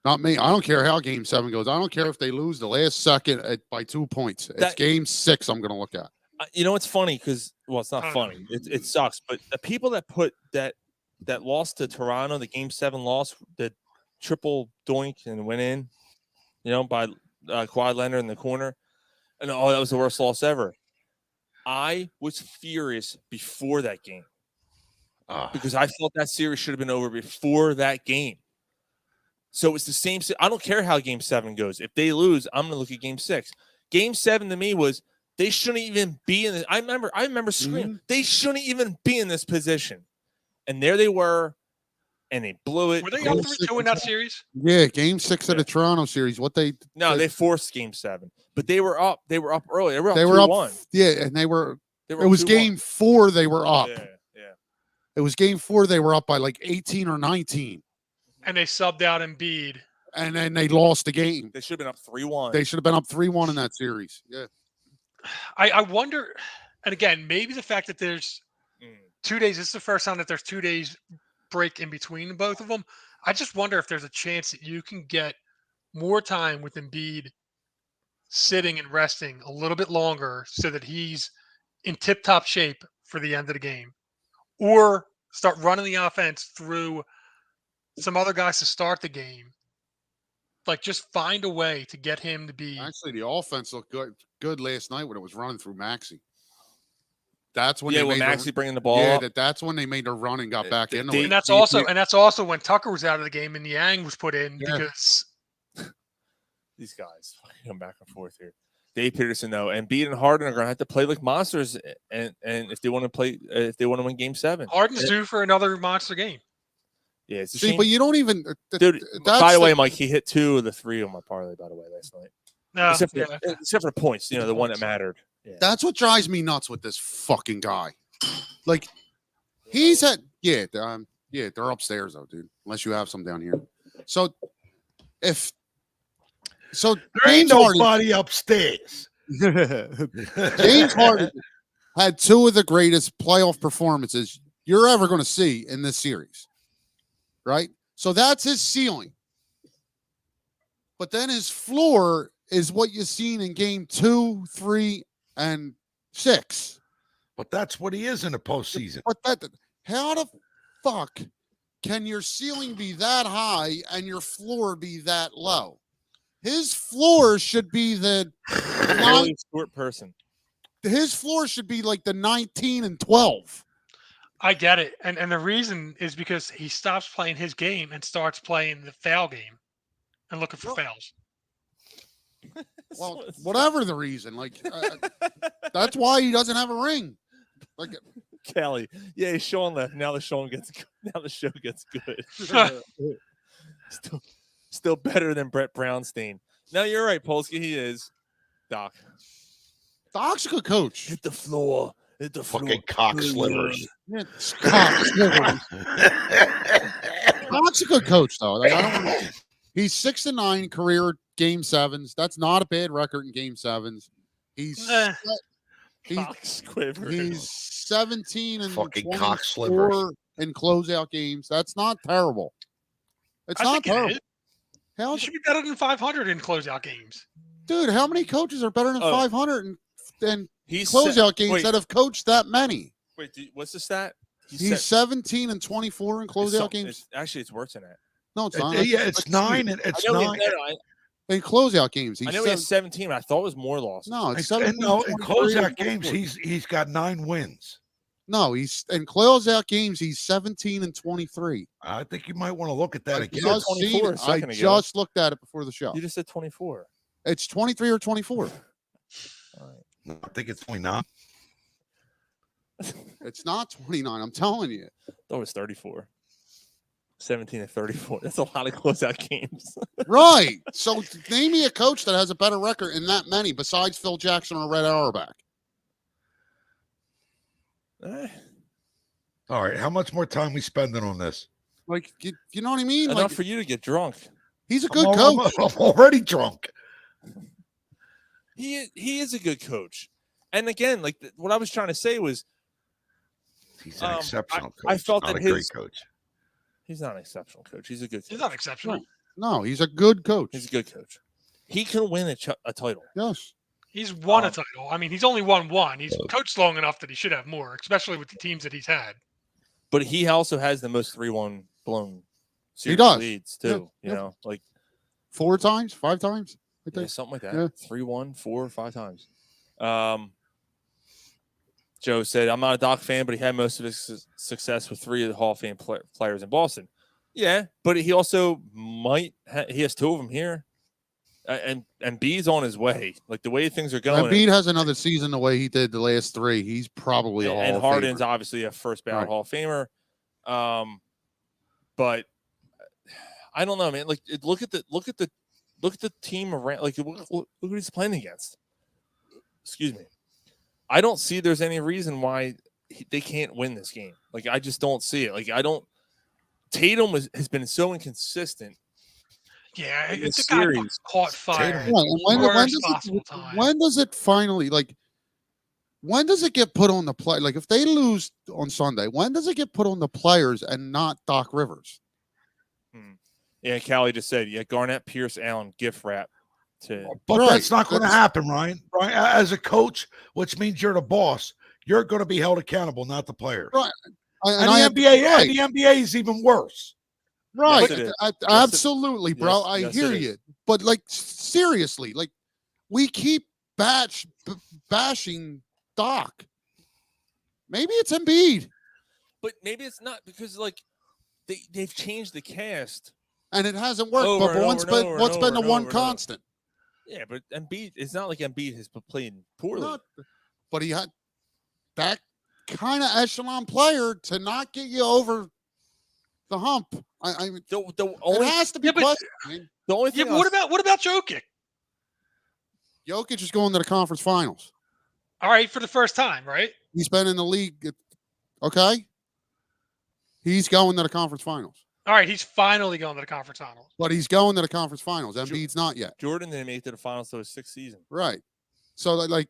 G: Not me. I don't care how Game 7 goes. I don't care if they lose the last second by 2 points. It's Game 6 I'm going to look at.
F: You know, it's funny because, well, it's not
H: I don't
F: funny. It sucks. But the people that put that loss to Toronto, the Game 7 loss, the triple doink and went in, you know, by Kawhi Leonard in the corner, and that was the worst loss ever. I was furious before that game because I felt that series should have been over before that game. So it's the same. I don't care how Game 7 goes. If they lose, I'm going to look at Game 6. Game 7 to me was they shouldn't even be in this. I remember screaming, they shouldn't even be in this position. And there they were, and they blew it.
H: Were they up 3-2 in that series?
G: Yeah, Game 6 of the Toronto series.
F: They forced Game 7, but they were up. They were up early. They were up.
G: They were up.
F: 2-1.
G: Yeah, and they were.
F: They
G: It was
F: 2-1.
G: Game 4. They were up.
F: Yeah.
G: It was Game 4. They were up by like 18 or 19,
H: And they subbed out Embiid.
G: and then they lost the game.
F: They should have been up 3-1.
G: They should have been up 3-1 in that series. Yeah.
H: I wonder, and again, maybe the fact that there's 2 days. This is the first time that there's 2 days break in between both of them. I just wonder if there's a chance that you can get more time with Embiid sitting and resting a little bit longer so that he's in tip-top shape for the end of the game, or start running the offense through some other guys to start the game. Like, just find a way to get him to be.
G: Actually, the offense looked good last night when it was running through Maxey. That's when
F: when Maxey bringing the ball.
G: Yeah,
F: up.
G: that's when they made their run and got back into
F: they-
G: it.
H: And that's also when Tucker was out of the game and Yang was put in because
F: These guys come back and forth here. Dave Peterson, though, and Embiid and Harden are going to have to play like monsters, and if they want to play, if they want to win Game 7,
H: Harden's due for another monster game.
F: yeah, it's a
G: See,
F: shame.
G: but you don't even.
F: Dude,
G: that's
F: by the way, Mike, he hit 2 of the 3 on my parlay. By the way, last night,
H: No,
F: except for,
H: yeah.
F: except for the points, the one that mattered. Yeah.
G: That's what drives me nuts with this fucking guy. Like, he's at they're upstairs though, dude. Unless you have some down here. So
D: There ain't
G: James Harden,
D: nobody upstairs.
G: James Harden had 2 of the greatest playoff performances you're ever going to see in this series, right? So that's his ceiling. But then his floor is what you've seen in Game 2, 3, and 6.
D: But that's what he is in the postseason.
G: But how the fuck can your ceiling be that high and your floor be that low? His floor should be
F: Really short person.
G: his floor should be like the 19 and 12.
H: I get it. And the reason is because he stops playing his game and starts playing the foul game and looking for fouls.
G: Well, whatever the reason, like that's why he doesn't have a ring. Like
F: Kelly, yeah, Sean left. Now the show gets good. Still better than Brett Brownstein. No, you're right, Polsky. He is. Doc.
G: Doc's a good coach.
F: Hit the floor. Hit the floor.
D: Fucking cock slivers.
G: Yeah, Doc's a good coach, though. Like, he's 6-9 career Game 7s. That's not a bad record in Game 7s. He's
F: Cock squiver.
G: he's 17 and
D: Fucking cock slivers.
G: 24 in closeout games. That's not terrible. It's
H: I
G: not
H: think it
G: terrible.
H: is.
G: Hell,
H: He should be better than 500 in closeout games.
G: dude, how many coaches are better than 500 and
F: He's
G: closeout games
F: wait,
G: that have coached that many?
F: wait, what's the stat?
G: He's 17 and 24 in closeout games.
F: Actually, it's worse than that.
G: No, it's not.
D: Yeah, it's 9 and it's
F: I know
D: 9.
G: In closeout games.
F: I know he has 17. But I thought it was more losses.
G: No, it's
D: And
G: 17.
D: no, in
G: 23,
D: closeout
G: and
D: games,
G: 24.
D: he's got 9 wins.
G: No, he's in closeout games. He's 17 and 23.
D: I think you might want to look at that
G: I
D: again.
G: just,
F: 24 a
G: I
F: second ago.
G: just looked at it before the show.
F: You just said 24.
G: It's 23 or 24.
F: All right.
D: I think it's only 9.
G: It's not 29. I'm telling you.
F: I thought it was 34. 17 and 34. That's a lot of closeout games.
G: Right. So name me a coach that has a better record in that many besides Phil Jackson or Red Auerbach.
D: All right, how much more time we spending on this?
G: Like, you know what I mean?
F: Enough
G: Like,
F: for you to get drunk.
G: he's a good
D: I'm
G: coach.
D: already drunk.
F: He is a good coach. And again, like what I was trying to say was
D: He's an exceptional coach.
F: I felt
D: not
F: that
D: a great
F: his-
D: coach.
F: He's not an exceptional coach. He's a good coach.
H: He's not exceptional.
G: No, he's a good coach.
F: He's a good coach. He can win a title.
G: Yes.
H: He's won a title. I mean, he's only won one. He's coached long enough that he should have more, especially with the teams that he's had.
F: But he also has the most 3-1 blown series
G: does.
F: leads too.
G: Yeah,
F: You
G: yeah.
F: know, like
G: 4 times, 5 times. I
F: yeah,
G: think.
F: something like that.
G: Yeah.
F: 3-1, 4 or 5 times. Joe said, "I'm not a Doc fan, but he had most of his success with 3 of the Hall of Fame players in Boston." Yeah, but he also he has 2 of them here, and B's on his way. Like the way things are going.
G: Embiid has another season the way he did the last 3. He's probably a Hall
F: and
G: of
F: Harden's
G: Famer.
F: obviously a first ballot
G: Right.
F: Hall of Famer. But I don't know, man. Like look at the team around. Like look who he's playing against. Excuse me. I don't see there's any reason why they can't win this game. Like I just don't see it. Like I don't. Tatum has been so inconsistent.
H: Yeah,
F: In
H: it's
F: the
H: the guy
F: series,
H: caught fire.
G: Right, and when does it finally, like, when does it get put on the play? Like, if they lose on Sunday, when does it get put on the players and not Doc Rivers?
F: Yeah, Callie just said, yeah, Garnett, Pierce, Allen, gift wrap.
I: But
G: Right.
I: that's not going to happen, Ryan. Ryan, as a coach, which means you're the boss, you're going to be held accountable, not the players.
G: Right.
I: And
G: I
I: the NBA,
G: right.
I: and the NBA is even worse.
G: Right.
F: Yes, it is.
G: Absolutely, bro.
F: yes,
G: I
F: yes,
G: hear
F: it is.
G: you. But, like, seriously, like, we keep bashing Doc. Maybe it's Embiid.
F: But maybe it's not because like they've changed the cast.
G: And it hasn't worked.
F: Over
G: But
F: and
G: what's
F: over
G: been
F: and over
G: what's
F: and
G: been the
F: over
G: one
F: and over and over.
G: constant?
F: Yeah, but Embiid, it's not like Embiid has played poorly.
G: Not, but he had that kind of echelon player to not get you over the hump. I mean,
F: The
G: it
F: only
G: has to be
H: Yeah, but-
G: questioned. I mean,
F: the only
H: Yeah,
F: thing
H: but what about Jokic?
G: Jokic is going to the conference finals.
H: All right, for the first time, right?
G: He's been in the league. Okay. He's going to the conference finals.
H: All right, he's finally going to the conference finals.
G: But he's going to the conference finals. Embiid's not yet.
F: Jordan didn't make it to the finals till his 6th season.
G: Right. So like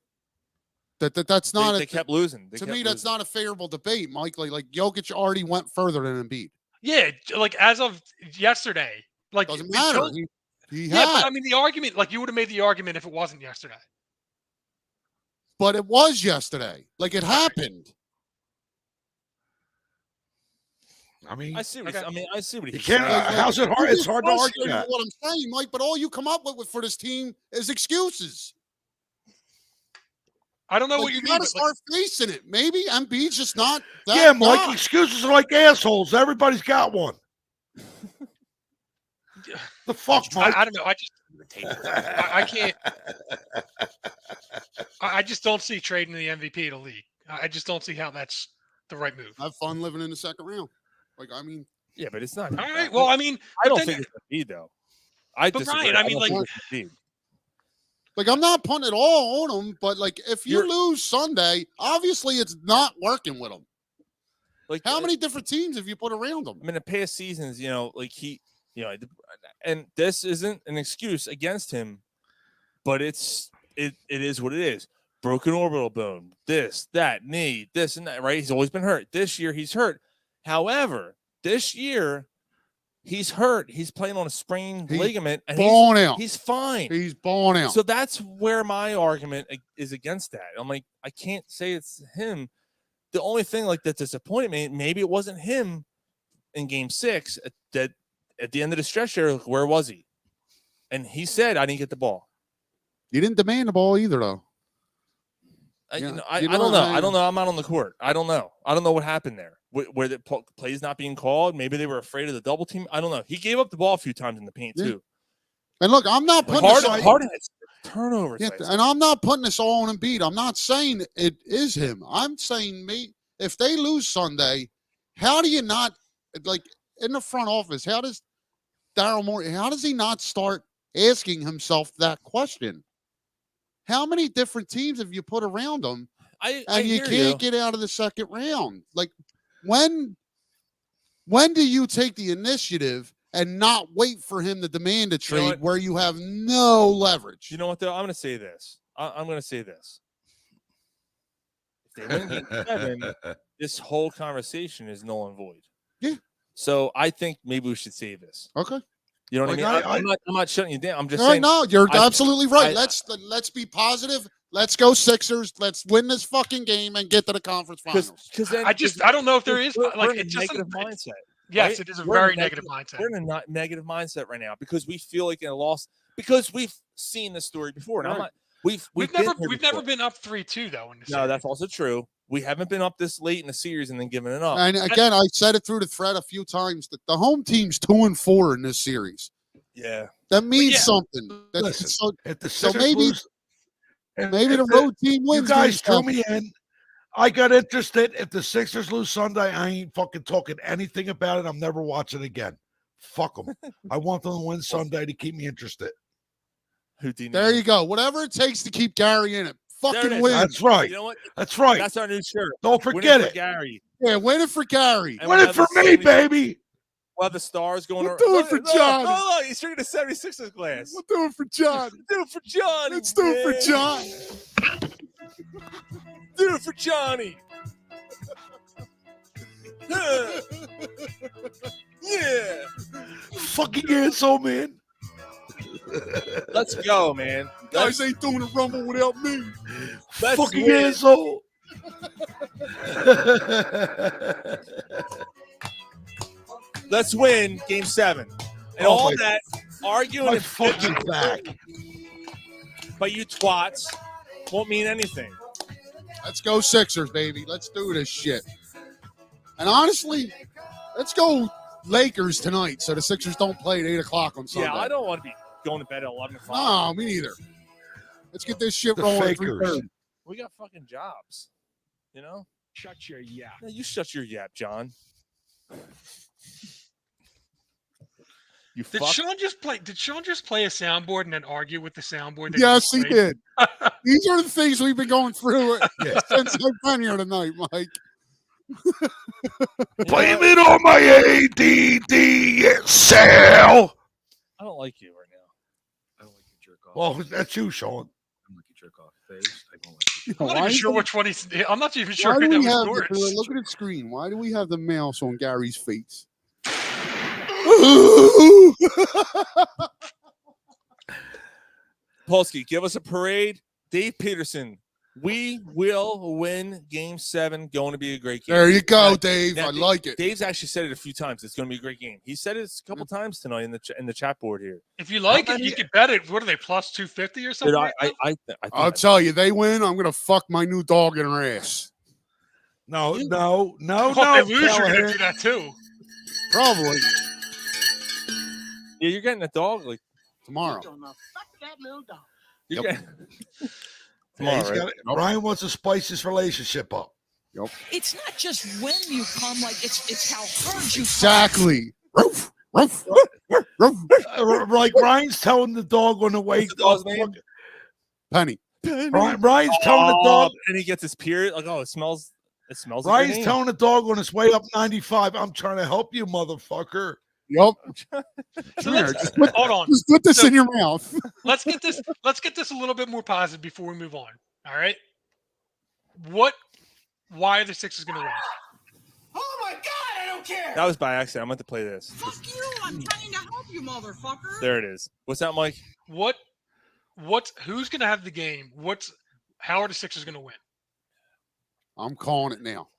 G: that's not
F: They kept losing.
G: to me, that's not a favorable debate, Mike. Like Jokic already went further than Embiid.
H: Yeah, like as of yesterday, like
G: Doesn't
H: because-
G: matter. He
H: Yeah,
G: had,
H: but I mean the argument, like you would have made the argument if it wasn't yesterday.
G: but it was yesterday. Like it happened.
I: I mean,
F: I see what
H: Okay.
F: I see what
I: you
F: he's
I: can't.
F: saying.
I: How's it hard?
G: You
I: It's
G: get
I: hard to argue
G: frustrated
I: that.
G: with what I'm saying, Mike. But all you come up with for this team is excuses.
H: I don't know
G: Like,
H: what you
G: you
H: mean.
G: gotta
H: But
G: start facing it. Maybe Embiid's just not that
I: Yeah, Mike.
G: guy.
I: Excuses are like assholes. Everybody's got one. The fuck, Mike?
H: I don't know. I can't. I just don't see trading the MVP of the league. I just don't see how that's the right move.
G: Have fun living in the second round. Like I mean,
F: Yeah, but it's not.
H: All right. Well, I mean,
F: I don't
H: then-
F: think it's Embiid though. I
H: But
F: disagree.
H: Ryan, I mean,
F: don't
H: like-
F: think it's Embiid.
G: like I'm not putting it all on him, but like if you
F: You're-
G: lose Sunday, obviously it's not working with him.
F: Like
G: How many different teams have you put around him?
F: I mean, the past seasons, like and this isn't an excuse against him, but it is what it is. Broken orbital bone, this, that, knee, this and that, right? He's always been hurt. This year he's hurt. However, this year he's hurt. He's playing on a sprained
G: He's
F: ligament and
G: Balling out.
F: he's fine.
G: He's balling out.
F: So that's where my argument is against that. I'm like, I can't say it's him. The only thing like that disappointed me, maybe it wasn't him in game 6 at the end of the stretch there. Where was he? And he said, I didn't get the ball.
G: You didn't demand the ball either, though.
F: I
G: Yeah,
F: don't know. I don't know. I'm not on the court. I don't know. I don't know what happened there. Where the play's not being called. Maybe they were afraid of the double team. I don't know. He gave up the ball a few times in the paint
G: Yeah.
F: too.
G: And look, I'm not putting this all-
F: Harden had turnovers.
G: yeah,
F: last
G: and I'm not putting this all on Embiid. I'm not saying it is him. I'm saying if they lose Sunday, how do you not like in the front office? How does Daryl Morey? How does he not start asking himself that question? How many different teams have you put around him,
F: I
G: and you
F: hear
G: can't get out of the second round? Like when do you take the initiative and not wait for him to demand a
F: You know
G: trade
F: what?
G: where you have no leverage?
F: You know what though? I'm going to say this. I'm going to say this. If they win game 7, this whole conversation is null and void.
G: Yeah.
F: So I think maybe we should save this.
G: Okay.
F: You know what
I: Like,
F: I mean? I'm not shutting you down. I'm just
G: All right,
F: saying.
G: no, you're
F: I-
G: absolutely right.
F: I-
G: Let's be positive. Let's go Sixers. Let's win this fucking game and get to the conference finals.
F: Because then
H: I don't know if there is
F: we're
H: like
F: in a
H: it's just
F: negative
H: a,
F: mindset.
H: yes,
F: right?
H: it is a
F: We're in
H: very
F: a
H: negative mindset.
F: We're in a negative mindset right now because we feel like in a loss because we've seen this story before. And I'm
G: Right.
F: not. We've
H: We've
F: been
H: never
F: here
H: we've
F: before.
H: never been up 3-2 though in the
F: No,
H: series.
F: that's also true. We haven't been up this late in the series and then giving it up.
G: And again, I said it through the thread a few times that the home team's 2-4 in this series.
F: Yeah.
G: That means
H: yeah.
G: something. That's
I: Listen,
G: so
I: If the
G: so
I: Sixers
G: maybe-
I: lose, if-
G: maybe
I: if
G: the road team
I: You
G: wins.
I: guys
G: game
I: threw me in. I got interested. If the Sixers lose Sunday, I ain't fucking talking anything about it. I'm never watching again. Fuck them. I want them to win Sunday to keep me interested.
F: Houdini.
G: There you go. Whatever it takes to keep Gary in it.
F: There it
G: Fucking
F: is.
G: win.
I: That's right.
F: You know what?
I: That's right.
F: That's our new shirt.
I: Don't
F: Win
I: forget
F: for
I: it.
F: Gary.
G: Yeah, win it for Gary.
F: And
I: Win
F: we'll
I: it
F: have
I: for
F: the
I: me,
F: 70
I: baby.
F: We'll have the stars going
G: We'll
F: around.
G: do it for Johnny.
F: Oh, he's drinking a 76ers glass.
G: We'll do it for John.
F: Do it for Johnny.
G: Let's do it for
F: man.
G: John.
F: Do it for Johnny. Yeah.
I: Fucking asshole, man.
F: Let's go, man.
G: Guys ain't doing a rumble without me.
F: Let's
I: Fucking
F: win.
I: asshole.
F: Let's win game 7. And
I: Oh,
F: all
I: my-
F: that arguing
I: My
F: and
I: fucking
F: bitching
I: back.
F: by you twats won't mean anything.
G: Let's go Sixers, baby. Let's do this shit. And honestly, let's go Lakers tonight so the Sixers don't play at 8 o'clock on Sunday.
F: Yeah, I don't want to be going to bed at 11 o'clock.
G: No, me neither. Let's get this shit
I: The
G: rolling at
I: fakers.
G: 3:30.
F: We got fucking jobs. You know?
I: Shut your yap.
F: No, you shut your yap, John. You
H: Did
F: fuck.
H: Sean just play a soundboard and then argue with the soundboard? that
G: Yes, he
H: played?
G: did. These are the things we've been going through
I: Yeah.
G: since I've been here tonight, Mike.
I: Blame it on my ADD cell.
F: I don't like you right now.
E: I don't like you jerk off.
I: Well, that's you, Sean.
E: I'm like you jerk off face. I don't like you.
H: I'm not
G: Why
H: even sure
G: do-
H: which one he's. I'm not even sure
G: Why do
H: that
G: we
H: was
G: have
H: yours.
G: look at the screen? Why do we have the mouse on Gary's face?
F: Polsky, give us a parade. Dave Peterson, we will win game 7. Going to be a great game.
G: There you go,
F: Now-
G: Dave.
F: now,
G: I like it.
F: Dave's actually said it a few times. It's going to be a great game. He said it a couple times tonight in the chat board here.
H: If you like it, you could bet it. What are they plus 250 or something?
F: Dude,
H: right now?
F: I think
G: I'll tell you, they win. I'm gonna fuck my new dog in her ass.
I: No,
F: You-
I: no, no,
H: Well,
I: no.
H: if they lose, you're gonna
I: Callahan.
H: do that too.
G: Probably
F: yeah, you're getting a dog like
G: tomorrow.
F: you're
G: Yep.
F: getting
I: Yeah,
F: tomorrow,
I: he's
F: right?
I: got it. Ryan wants to spice his relationship up.
J: It's not just when you come, like it's how hard you come.
G: Exactly. Roof, roof, roof.
I: Like Ryan's telling the dog on the way.
F: What's the dog's name?
G: Penny.
I: Ryan's telling the dog.
F: and he gets his period. Like, oh, it smells. It smells.
I: Ryan's
F: like
I: telling the dog on his way up 95. I'm trying to help you, motherfucker.
G: Yup.
H: So
G: Come here,
H: let's,
G: just put-
H: hold on.
G: Just put this
H: So-
G: in your mouth.
H: Let's get this. Let's get this a little bit more positive before we move on. All right. Why are the Sixers going to win?
E: Oh my God, I don't care.
F: That was by accident. I meant to play this.
J: Fuck you! I'm trying to help you, motherfucker.
F: There it is. What's that, Mike?
H: Who's going to have the game? How are the Sixers going to win?
G: I'm calling it now.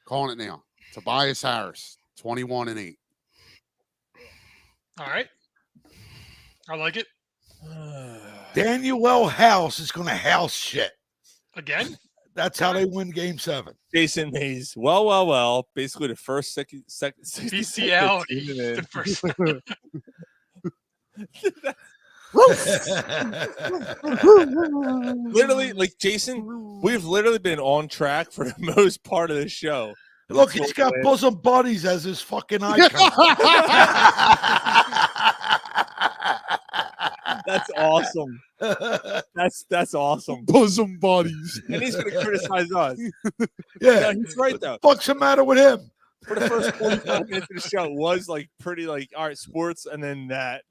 G: Calling it now. Tobias Harris, 21-8.
H: All right. I like it.
I: Daniel House is going to house shit.
H: Again?
I: That's how they win game 7.
F: Jason Mays. Well. Basically, the first second
H: BCL. The first.
F: Literally, like Jason, we've literally been on track for the most part of the show.
I: Look, he's got bosom buddies as his fucking icon.
F: That's awesome. That's awesome.
G: Bosom buddies.
F: And he's gonna criticize us.
I: Yeah,
F: No, he's right though.
I: What's the matter with him?
F: For the first 45 minutes of the show was like pretty like all right, sports, and then that.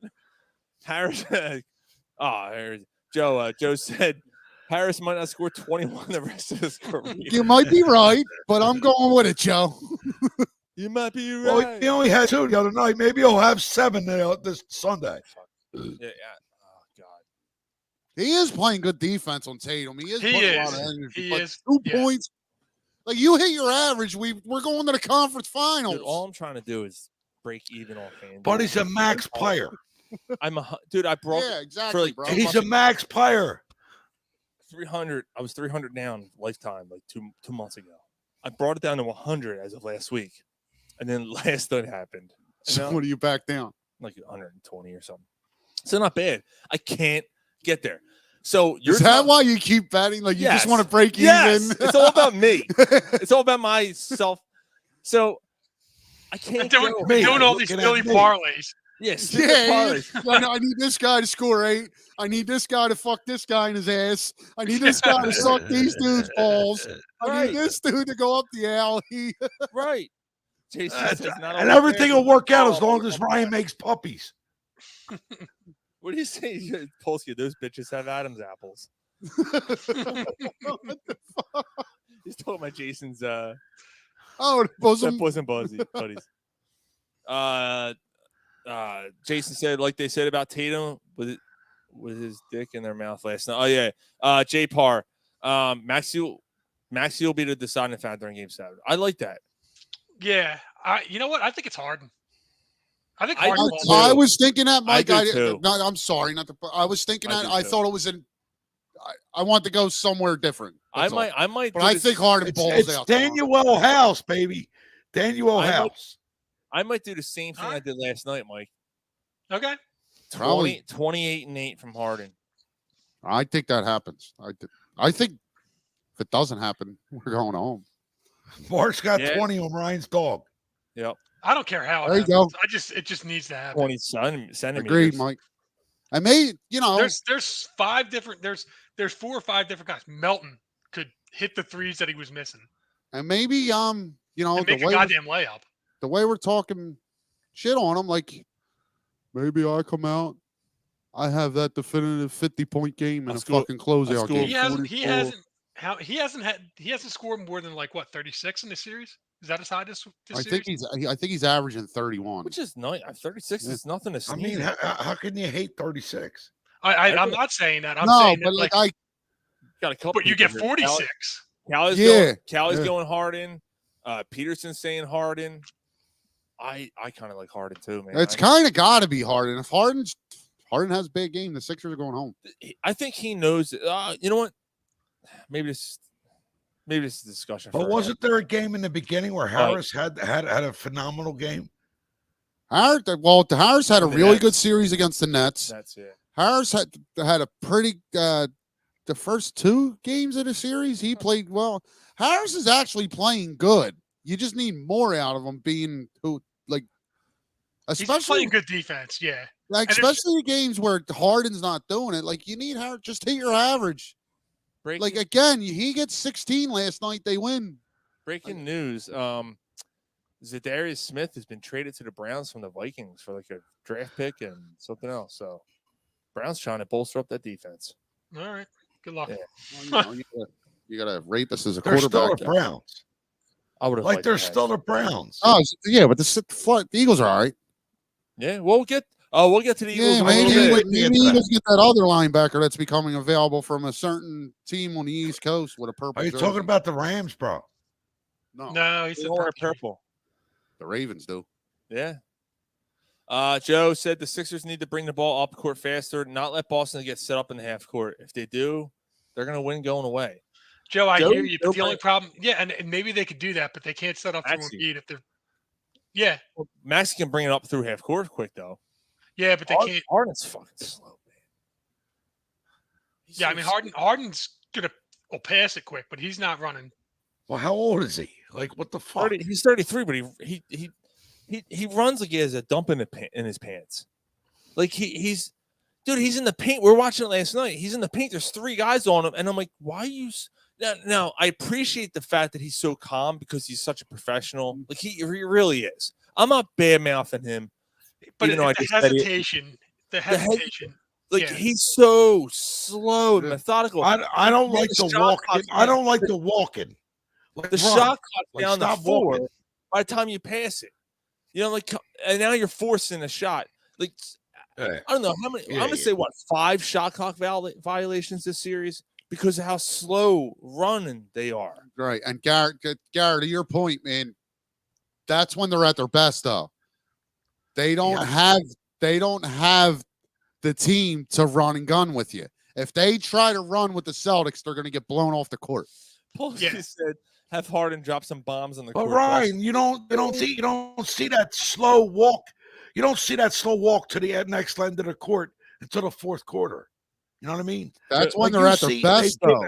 F: Harris, Joe said Harris might not score 21 the rest of his career.
G: You might be right, but I'm going with it, Joe.
F: You might be right.
I: Well, he only had 2 the other night. Maybe he'll have 7 this Sunday.
F: Yeah. Oh God.
G: He is playing good defense on Tatum. He is
H: He
G: putting a lot
H: is.
G: of energy.
H: He
G: but
H: is.
G: 2
H: Yeah.
G: points. Like you hit your average. We're going to the conference finals.
F: Dude, all I'm trying to do is break even on FanDuel.
I: But he's a max player.
F: Dude. I broke
G: yeah, exactly,
F: like
G: bro.
I: He's a max player.
F: 300. I was 300 down lifetime like two months ago. I brought it down to 100 as of last week, and then last night happened. And
G: So
F: now
G: what do you back down?
F: like 120 or something. So not bad. I can't get there. So you're
G: Is that why you keep betting? Like you
F: Yes.
G: just want to break
F: Yes,
G: even?
F: it's all about me. It's all about myself. So I can't
H: And doing,
F: go.
I: Me.
H: doing all these
I: Looking at
H: silly
I: me.
H: parlays.
F: Yes,
G: Yeah, I need this guy to score 8. I need this guy to fuck this guy in his ass. I need this guy to suck these dudes' balls. I
F: Right.
G: need this dude to go up the alley.
F: right. Jason says not
I: And
F: all
I: everything
F: fair.
I: will work out as
F: Oh,
I: long as Ryan makes puppies.
F: What do you say, Polsky? Those bitches have Adam's apples. He's talking about Jason's
G: Oh, the bosom.
F: bosom buddies. Jason said, like they said about Tatum with his dick in their mouth last night. Oh yeah. J Parr. Maxey will be the deciding factor in Game 7. I like that.
H: Yeah. You know what? I think it's Harden. I think
F: I
H: Harden.
F: do
H: will-
F: too.
G: I was thinking that, Mike.
F: do too.
G: No, I'm sorry, not to. I was thinking
F: I
G: that.
F: do
G: I
F: too.
G: thought it was in. I want to go somewhere different. That's all.
F: I might.
G: But
F: do
G: I
F: this-
G: think Harden balls
I: It's
G: out.
I: Daniel House, baby. Daniel
F: I might-
I: House.
F: I might do the same thing I
H: Alright.
F: did last night, Mike.
H: Okay.
F: 28-8 from Harden.
G: I think that happens. I think if it doesn't happen, we're going home.
I: Mark's got
F: Yeah.
I: 20 on Ryan's dog.
H: I don't care how.
G: There you
H: It
G: go.
H: happens. It just needs to happen.
F: 20 centimeters.
G: Agreed, Mike. I may,
H: There's 5 different. There's 4 or 5 different guys. Melton could hit the threes that he was missing
G: and maybe
H: and make a goddamn layup.
G: the way we're talking shit on him, like maybe I come out, I have that definitive 50-point game and a fucking closeout
F: school-
G: game.
H: He hasn't scored more than like what 36 in the series. Is that his highest? This
G: I
H: series?
G: think he's averaging 31.
F: Which is nice. 36 is nothing to
I: I
F: sneeze
I: mean,
F: at.
I: how can you hate 36?
H: I'm not saying that. I'm
G: no,
H: saying
G: but
H: that,
G: like
F: Got a couple.
H: but you get
F: people here.
H: 46.
F: Callie's
G: Yeah.
F: Callie's
G: Yeah.
F: going Harden. Peterson's saying Harden. I kind of like Harden too, man.
G: it's kind of got to be Harden. If Harden has a big game, the Sixers are going home.
F: I think he knows. You know what? Maybe this is a discussion.
I: But
F: for
I: wasn't there a game in the beginning where
F: Right.
I: Harris had a phenomenal game?
G: Harris had a
F: The
G: really
F: Nets.
G: good series against the Nets.
F: That's it.
G: Harris had a pretty the first 2 games of the series. He played well. Harris is actually playing good. You just need more out of him being
H: He's
G: especially
H: playing good defense. Yeah.
G: like
H: and it's-
G: especially the games where Harden's not doing it. Like you need Harris just hit your average.
F: Breaking,
G: Like again, he gets 16 last night. They win.
F: breaking news. Zadarius Smith has been traded to the Browns from the Vikings for like a draft pick and something else. So Browns trying to bolster up that defense.
H: All right. Good luck.
F: Yeah.
G: You got a rapist as a
I: They're still
G: quarterback.
I: the Browns.
F: I would have
I: Like they're still the Browns.
G: Oh yeah, but the Eagles are all right.
F: Yeah, we'll get to the Eagles
G: Yeah,
F: in a
G: maybe
F: little bit.
G: the Eagles get that other linebacker that's becoming available from a certain team on the East Coast with a purple.
I: Are you
G: jersey.
I: talking about the Rams, bro?
H: No, he
F: They
H: said
F: all wear
H: purple.
F: purple.
G: The Ravens do.
F: Yeah. Joe said the Sixers need to bring the ball up court faster, not let Boston get set up in the half court. If they do, they're going to win going away.
H: Joe, I
F: Joe-
H: hear you. But
F: Joe
H: the only
F: Brand-
H: problem, and maybe they could do that, but they can't set up through
F: Maxey.
H: Embiid if they're. Yeah,
F: Maxey can bring it up through half court quick, though.
H: yeah, but they can't.
F: Harden's fucking slow, man. He's
H: Yeah, I
F: so
H: mean
F: slow.
H: Harden's will pass it quick, but he's not running.
I: Well, how old is he? Like, what the fuck?
F: He's 33, but he runs like he has a dump in his pants. Like he's in the paint. We were watching it last night. He's in the paint. There's 3 guys on him, and I'm like, why are you? Now I appreciate the fact that he's so calm because he's such a professional. Like he really is. I'm not bad mouthing him,
H: But
F: even though I
H: the
F: just said it.
H: hesitation,
F: Like
H: yeah.
F: he's so slow and methodical.
I: I don't
F: Yeah,
I: like
F: the
I: the
F: shot
I: walk.
F: clock's
I: I don't
F: down.
I: like the walking. Like,
F: The
I: run.
F: shot clock
I: Like,
F: down the
I: stop
F: floor.
I: walking.
F: by the time you pass it. You know, like, and now you're forcing a shot. Like,
I: Yeah.
F: I don't know how many.
I: Yeah,
F: I'm gonna
I: yeah.
F: say what 5 shot clock violations this series because of how slow running they are.
G: Right. And Garrett, to your point, man, that's when they're at their best, though. They don't have the team to run and gun with you. If they try to run with the Celtics, they're going to get blown off the court.
F: Polsky said, "Have Harden drop some bombs on the
I: But
F: court."
I: Ryan, you don't see that slow walk. You don't see that slow walk to the next end of the court until the fourth quarter. You know what I mean?
G: That's when
I: Like
G: they're
I: you
G: at their
I: see,
G: best,
I: they did
G: though.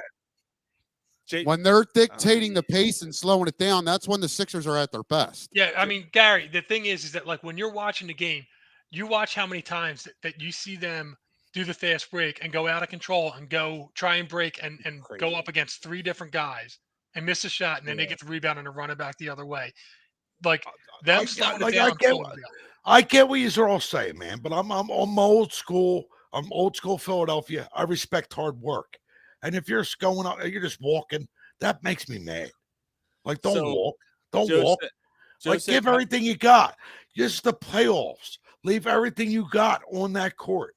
F: Jay,
G: When they're dictating the pace and slowing it down, that's when the Sixers are at their best.
H: Yeah, I mean, Gary, the thing is that like when you're watching the game, you watch how many times that you see them do the fast break and go out of control and go try and break and go up against 3 different guys and miss a shot, and then they get the rebound and run it back the other way. Like them slowing it down.
I: I get what you're all saying, man. But I'm old school. I'm old school Philadelphia. I respect hard work. And if you're going up, you're just walking. That makes me mad. Like, don't walk. Don't walk. Like, give everything you got. Just the playoffs. Leave everything you got on that court.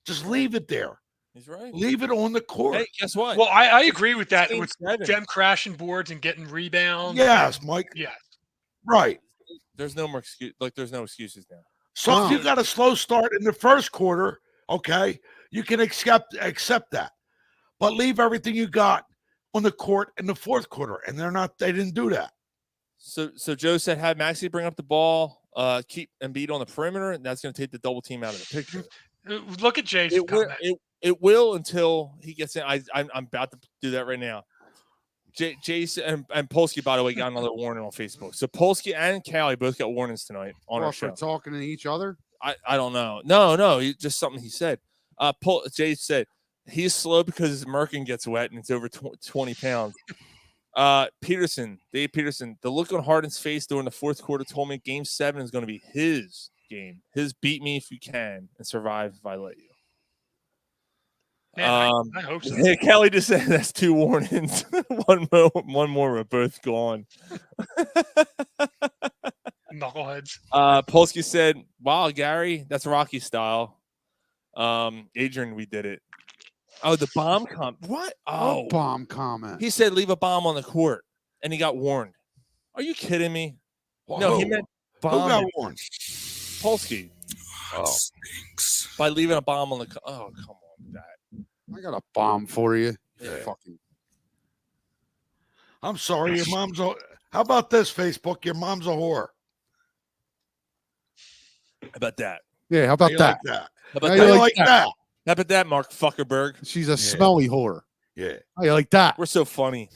I: Just leave it there.
F: He's right.
I: Leave it on the court.
F: Hey, guess what?
H: Well, I agree with that.
F: Game
H: With
F: 7.
H: them crashing boards and getting rebounds.
I: Yes, Mike.
H: Yeah.
I: Right.
F: There's no more excuse. Like, there's no excuses now.
I: So if you got a slow start in the first quarter, okay, you can accept that. But leave everything you got on the court in the fourth quarter, and they didn't do that.
F: So Joe said, have Maxey bring up the ball, keep Embiid on the perimeter, and that's going to take the double team out of the picture.
H: Look at Jay's comment.
F: It will until he gets in. I'm about to do that right now. Jason and Polsky, by the way, got another warning on Facebook. So Polsky and Callie both got warnings tonight on our show.
G: For talking to each other?
F: I don't know. No, just something he said. Jay said he's slow because his merkin gets wet and it's over 20 pounds. Dave Peterson, the look on Harden's face during the fourth quarter told me Game 7 is going to be his game. His beat me if you can and survive if I let you.
H: Man, I hope so.
F: Kelly just said that's 2 warnings. one more, we're both gone.
H: Knuckleheads.
F: Polsky said, "Wow, Gary, that's Rocky style." Adrian, we did it. Oh, the bomb comment. What? Oh,
G: What bomb comment.
F: he said leave a bomb on the court, and he got warned. Are you kidding me?
I: Well,
F: No, he
I: who?
F: meant
I: Who
F: bomb.
I: got warned?
F: Polsky by leaving a bomb on the. Oh, come on, with that.
G: I got a bomb for you.
F: Yeah.
G: Fucking.
I: I'm sorry, your mom's a. How about this, Facebook? Your mom's a whore.
F: How about that?
G: Yeah, how about
I: You
G: that?
I: Like that?
F: How about
G: How
F: that?
G: you
I: You
G: like
I: like
G: that?
I: that?
F: How about that, Mark Fuckerberg?
G: She's a smelly whore.
I: Yeah.
G: How you like that?
F: We're so funny.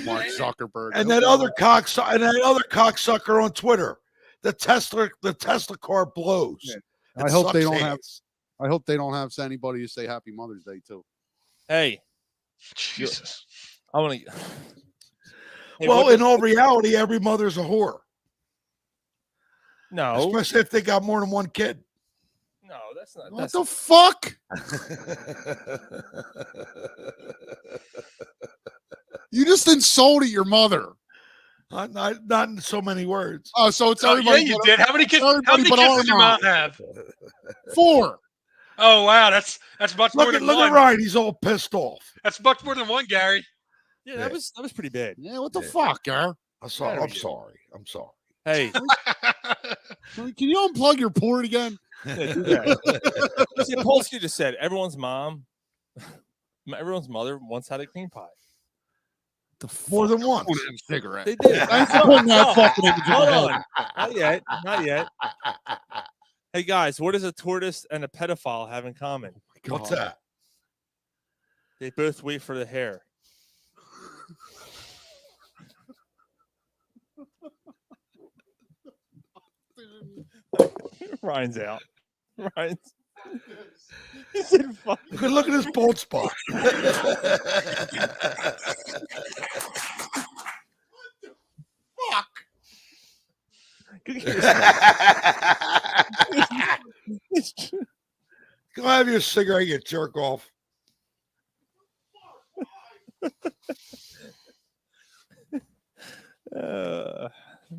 G: Mark Zuckerberg.
I: And that other cocksucker on Twitter, the Tesla car blows.
G: Yeah.
I: It
G: I hope they
I: sucks
G: don't have.
I: ass.
G: I hope they don't have anybody to say Happy Mother's Day too.
F: Hey,
H: Jesus.
F: I want to. Hey,
I: Well,
F: what
I: in all reality, every mother's a whore,
F: no,
I: especially if they got more than one kid.
F: no, that's not.
G: What
F: That's
G: the fuck? You just insulted your mother.
I: Not in so many words.
G: Oh, so it's
H: Oh, yeah,
G: everybody.
H: you
G: but-
H: did. How many kids? How
G: everybody
H: many
G: but
H: kids
G: our
H: does your
G: mom.
H: mom have?
G: 4.
H: Oh wow, that's much more
I: Look
H: than
I: at
H: one.
I: Ryan. He's all pissed off.
H: That's much more than one, Gary.
F: yeah, that was pretty bad.
G: Yeah, what the fuck, Gar?
I: I'm sorry. I'm sorry. I'm sorry.
F: Hey,
G: Can you unplug your port again?
F: yeah, do that. See, Polsky just said everyone's mother once had a cream pie.
I: More than one.
G: Cigarette.
F: They did.
G: Thanks for putting that fucking image in
F: Hold
G: my
F: on.
G: head.
F: Not yet. Not yet. Hey guys, what does a tortoise and a pedophile have in common?
I: What's that?
F: They both wait for the hair. Ryan's out. Ryan's. He said, "Fuck."
I: Good look at this bald spot.
G: Fuck.
I: Go have your cigarette, you jerk off.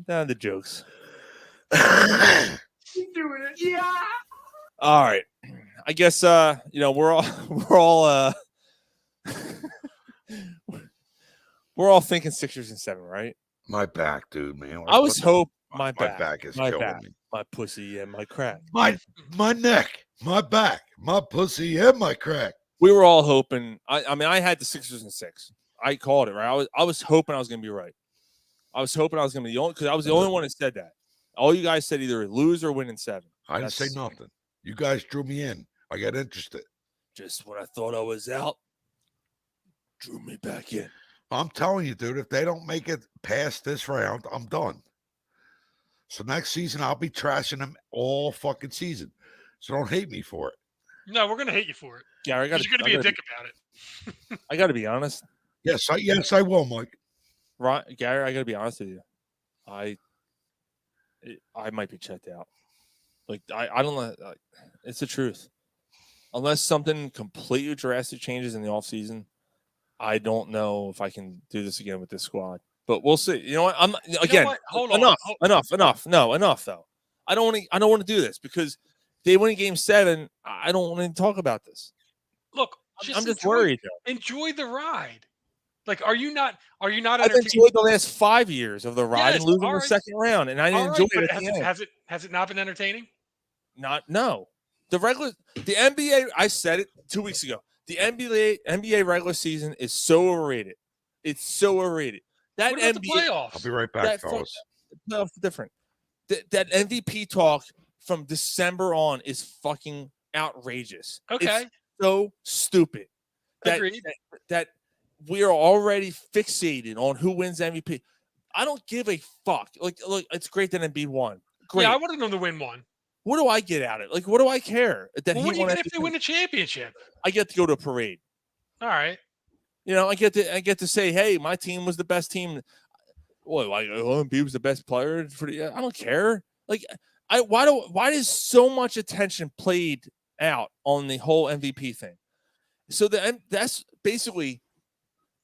F: The jokes.
E: You doing it? Yeah.
F: All right. I guess we're all thinking Sixers and 7, right?
I: My back, dude, man.
F: I was hope my
I: my
F: back,
I: back is
F: my
I: killing
F: back,
I: me.
F: my pussy and my crack.
I: My neck, my back, my pussy, and my crack.
F: We were all hoping. I mean, I had the Sixers and 6. I called it right. I was hoping I was going to be right. I was hoping I was going to be the only, because I was the only one that said that. All you guys said either lose or win in 7.
I: I didn't say nothing. You guys drew me in. I got interested.
F: Just when I thought I was out, drew me back in.
I: I'm telling you, dude, if they don't make it past this round, I'm done. So next season, I'll be trashing them all fucking season. So don't hate me for it.
H: No, we're gonna hate you for it.
F: Gary,
H: You're gonna be a dick about it.
F: I got to be honest.
I: Yes, I will, Mike.
F: Right, Gary, I got to be honest with you. I might be checked out. Like I don't know. It's the truth. Unless something completely drastic changes in the offseason, I don't know if I can do this again with this squad. But we'll see. You know what? I'm again.
H: what? Hold on.
F: Enough. No, enough though. I don't want to do this because they win Game 7. I don't want to talk about this.
H: Look,
F: I'm just worried though.
H: Enjoy the ride. Like, are you not?
F: I've
H: entertained?
F: enjoyed the last 5 years of the ride
H: Yes,
F: and losing
H: all
F: the
H: right.
F: second round, and I didn't
H: All right,
F: enjoy
H: but
F: it at the end.
H: has it not been entertaining?
F: No. The NBA. I said it 2 weeks ago. The NBA regular season is so overrated. It's so overrated. That
H: What about the
F: NBA
H: playoffs?
I: I'll be right back, fellas.
F: playoffs are different. That MVP talk from December on is fucking outrageous.
H: Okay.
F: It's so stupid.
H: Agreed.
F: That we are already fixated on who wins MVP. I don't give a fuck. Like, look, it's great that Embiid won. Great.
H: Yeah, I wanted them to win one.
F: What do I get out of it? Like, what do I care that
H: Well,
F: he
H: what do you
F: won?
H: get if they win a championship?
F: I get to go to a parade.
H: All right.
F: You know, I get to say, hey, my team was the best team. Well, like Embiid was the best player for the. I don't care. Like, why is so much attention played out on the whole MVP thing? So that's basically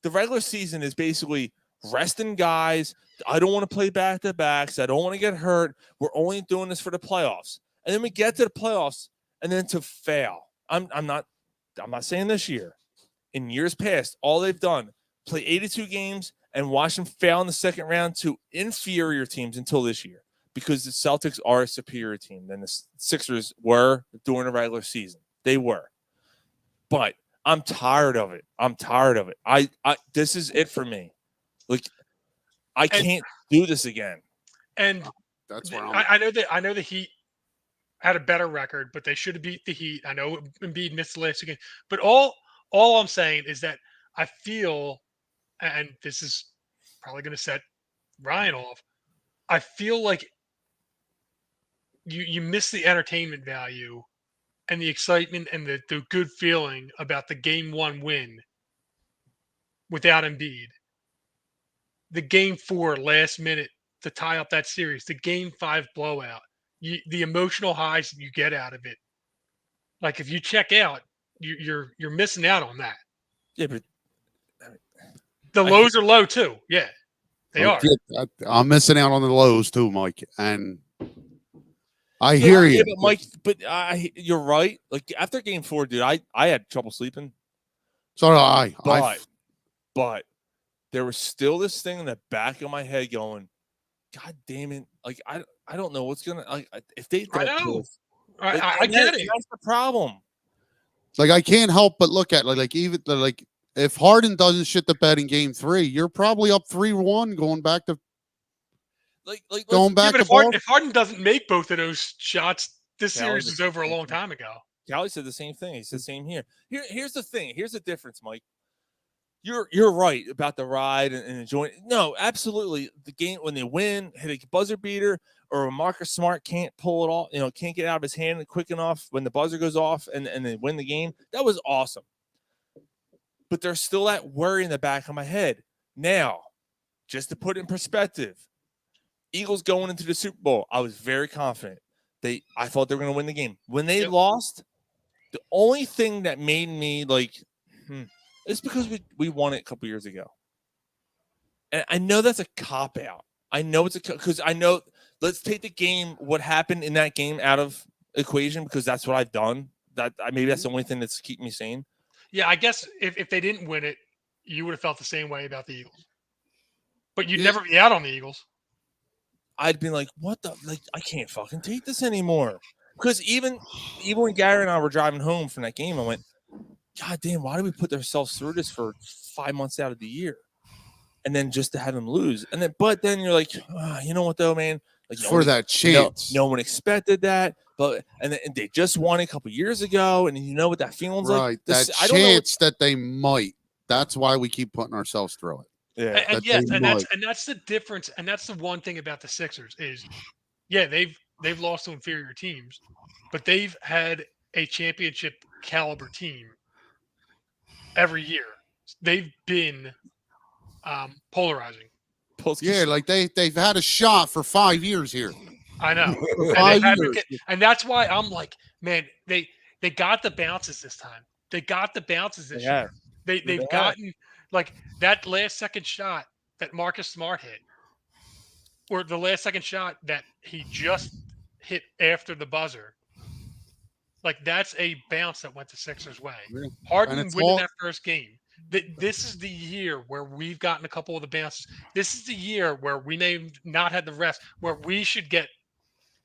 F: the regular season is basically resting guys. I don't want to play back to backs. I don't want to get hurt. We're only doing this for the playoffs. And then we get to the playoffs, and then to fail. I'm not saying this year. In years past, all they've done play 82 games and watch them fail in the second round to inferior teams until this year, because the Celtics are a superior team than the Sixers were during the regular season. They were, but I'm tired of it. I this is it for me. Like, I can't do this again.
H: And
G: That's where
H: I know the Heat had a better record, but they should have beat the Heat. I know Embiid missed the last two games, but all I'm saying is that I feel, and this is probably going to set Ryan off, I feel like you miss the entertainment value and the excitement and the good feeling about the Game 1 win without Embiid. The Game 4 last minute to tie up that series, the Game 5 blowout, the emotional highs that you get out of it. Like, if you check out, you're missing out on that.
F: Yeah, but
H: The lows are low too. Yeah, they are.
G: I'm missing out on the lows too, Mike. And I hear you.
F: But Mike, you're right. Like, after Game 4, dude, I had trouble sleeping.
G: So do I.
F: But there was still this thing in the back of my head going, God damn it! Like, I don't know what's gonna, like, if they don't
H: I know.
F: do this,
H: I get it.
F: That's the problem.
G: Like, I can't help but look at even if Harden doesn't shit the bed in Game 3, you're probably up 3-1 going back to
F: going
H: Yeah, but if Harden doesn't make both of those shots, this series is over a long time ago.
F: Callie said the same thing. He said the same here. Here's the thing. Here's the difference, Mike. You're right about the ride and enjoying. No, absolutely. The game, when they win, hit a buzzer beater, or Marcus Smart can't pull it off, can't get out of his hand quick enough when the buzzer goes off and they win the game. That was awesome. But there's still that worry in the back of my head. Now, just to put it in perspective, Eagles going into the Super Bowl, I was very confident. I thought they were going to win the game. When they lost, the only thing that made me it's because we won it a couple years ago. And I know that's a cop-out. I know it's because I know. Let's take the game. What happened in that game out of equation because that's what I've done. Maybe that's the only thing that's keeping me sane.
H: Yeah, I guess if they didn't win it, you would have felt the same way about the Eagles. But you'd never be out on the Eagles.
F: I'd be like, what the? Like, I can't fucking take this anymore. Because even when Gary and I were driving home from that game, I went, God damn, why did we put ourselves through this for 5 months out of the year? And then just to have them lose. But then you're like, you know what though, man? Like
G: that chance.
F: No one expected that. But and they just won a couple years ago, and you know what that feeling's like?
G: Right. That chance that they might. That's why we keep putting ourselves through it.
F: Yeah.
H: And yes, and that's the difference. And that's the one thing about the Sixers is, yeah, they've lost to inferior teams, but they've had a championship caliber team every year. They've been polarizing.
G: Yeah, like they've had a shot for 5 years here.
H: I know.
G: 5 years.
H: And that's why I'm like, man, they got the bounces this time. They got the bounces this year. They've gotten like that last second shot that Marcus Smart hit, or the last second shot that he just hit after the buzzer. Like that's a bounce that went the Sixers' way.
G: Yeah.
H: Harden winning that first game. This is the year where we've gotten a couple of the bounces. This is the year where we not had the refs, where we should get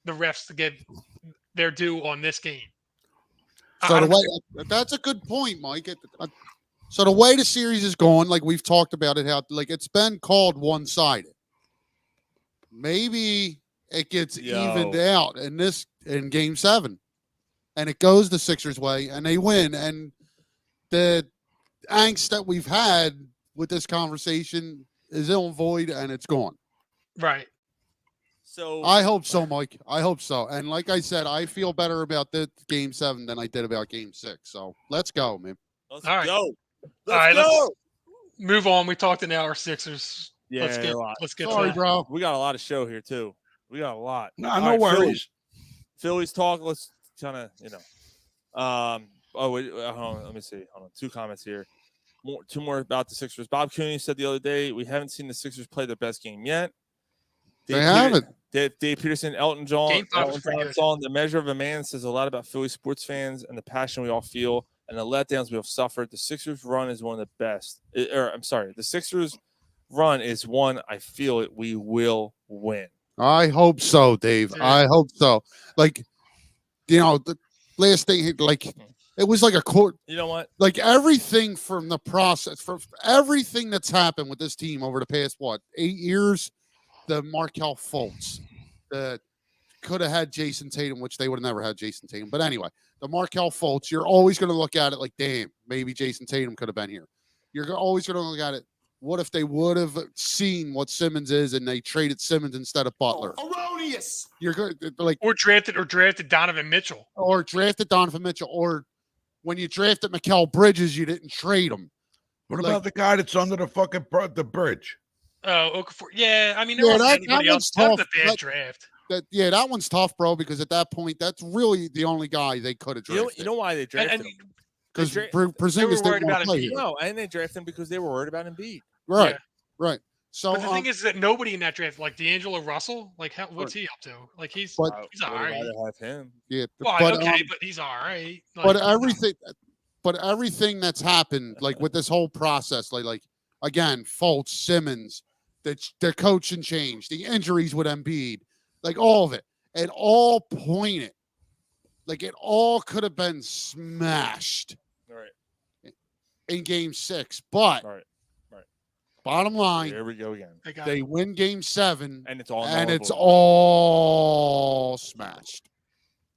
H: the refs to get their due on this game.
G: So that's a good point, Mike. So the way the series is going, like we've talked about it, how like it's been called one-sided. Maybe it gets evened out in Game 7, and it goes the Sixers' way, and they win. And the angst that we've had with this conversation is ill and void, and it's gone.
H: Right.
F: So
G: I hope so, Mike. I hope so. And like I said, I feel better about the Game 7 than I did about Game 6. So let's go, man.
F: Let's
H: All right.
F: go.
H: Let's move on. We talked an hour Sixers.
F: Yeah,
H: let's get
G: Sorry,
H: to
G: bro.
F: We got a lot of show here too. We got a lot.
I: No worries.
F: Phillies talk. Let's kind of, Oh wait, hold on. Let me see. Hold on. 2 comments here. Two more about the Sixers. Bob Cooney said the other day, we haven't seen the Sixers play their best game yet.
G: They haven't.
F: Dave Peterson, Elton John
H: Game 5 was pretty good.
F: song, The Measure of a Man says a lot about Philly sports fans and the passion we all feel and the letdowns we have suffered. The Sixers run is one of the best. The Sixers run is one I feel it we will win.
G: I hope so, Dave.
H: Yeah.
G: I hope so. Like, the last thing, like, it was like a court.
F: You know what?
G: Like everything from the process, for everything that's happened with this team over the past 8 years, the Markelle Fultz, that could have had Jason Tatum, which they would have never had Jason Tatum. But anyway, the Markelle Fultz, you're always going to look at it like, damn, maybe Jason Tatum could have been here. You're always going to look at it. What if they would have seen what Simmons is and they traded Simmons instead of Butler?
E: Erroneous.
G: You're good, like,
H: or drafted Donovan Mitchell.
G: or drafted Donovan Mitchell, or when you drafted Mikal Bridges, you didn't trade him.
I: What
G: Like-
I: about the guy that's under the fucking the bridge?
H: Oh, Okafor. Yeah, I mean, there
G: Yeah,
H: wasn't
G: that
H: anybody else.
G: one's
H: That was
G: tough.
H: a bad
G: That-
H: draft.
G: That one's tough, bro, because at that point, that's really the only guy they could have
F: You know
G: drafted.
F: why they drafted
H: And
F: him?
G: Because
F: they
H: were
G: Porzingis
H: worried
G: didn't
H: about
G: want to play
H: Embiid.
G: here.
F: No, and they drafted him because they were worried about Embiid.
G: Right,
H: Yeah.
G: right. So,
H: But the thing is that nobody in that draft, like D'Angelo Russell, like what's he up to? Like he's
G: But-
H: he's all right.
F: Rather have him.
G: yeah,
H: Well,
G: but,
H: okay, but he's all right. Like,
G: but everything that's happened, like with this whole process, like again, Fultz, Simmons, the coaching change, the injuries with Embiid, like all of it, it all pointed, like it all could have been smashed
F: All right.
G: in Game 6. But
F: All right.
G: bottom line,
F: Here we go again.
G: they win Game 7,
F: And it's all
G: and it's
F: null
G: all smashed.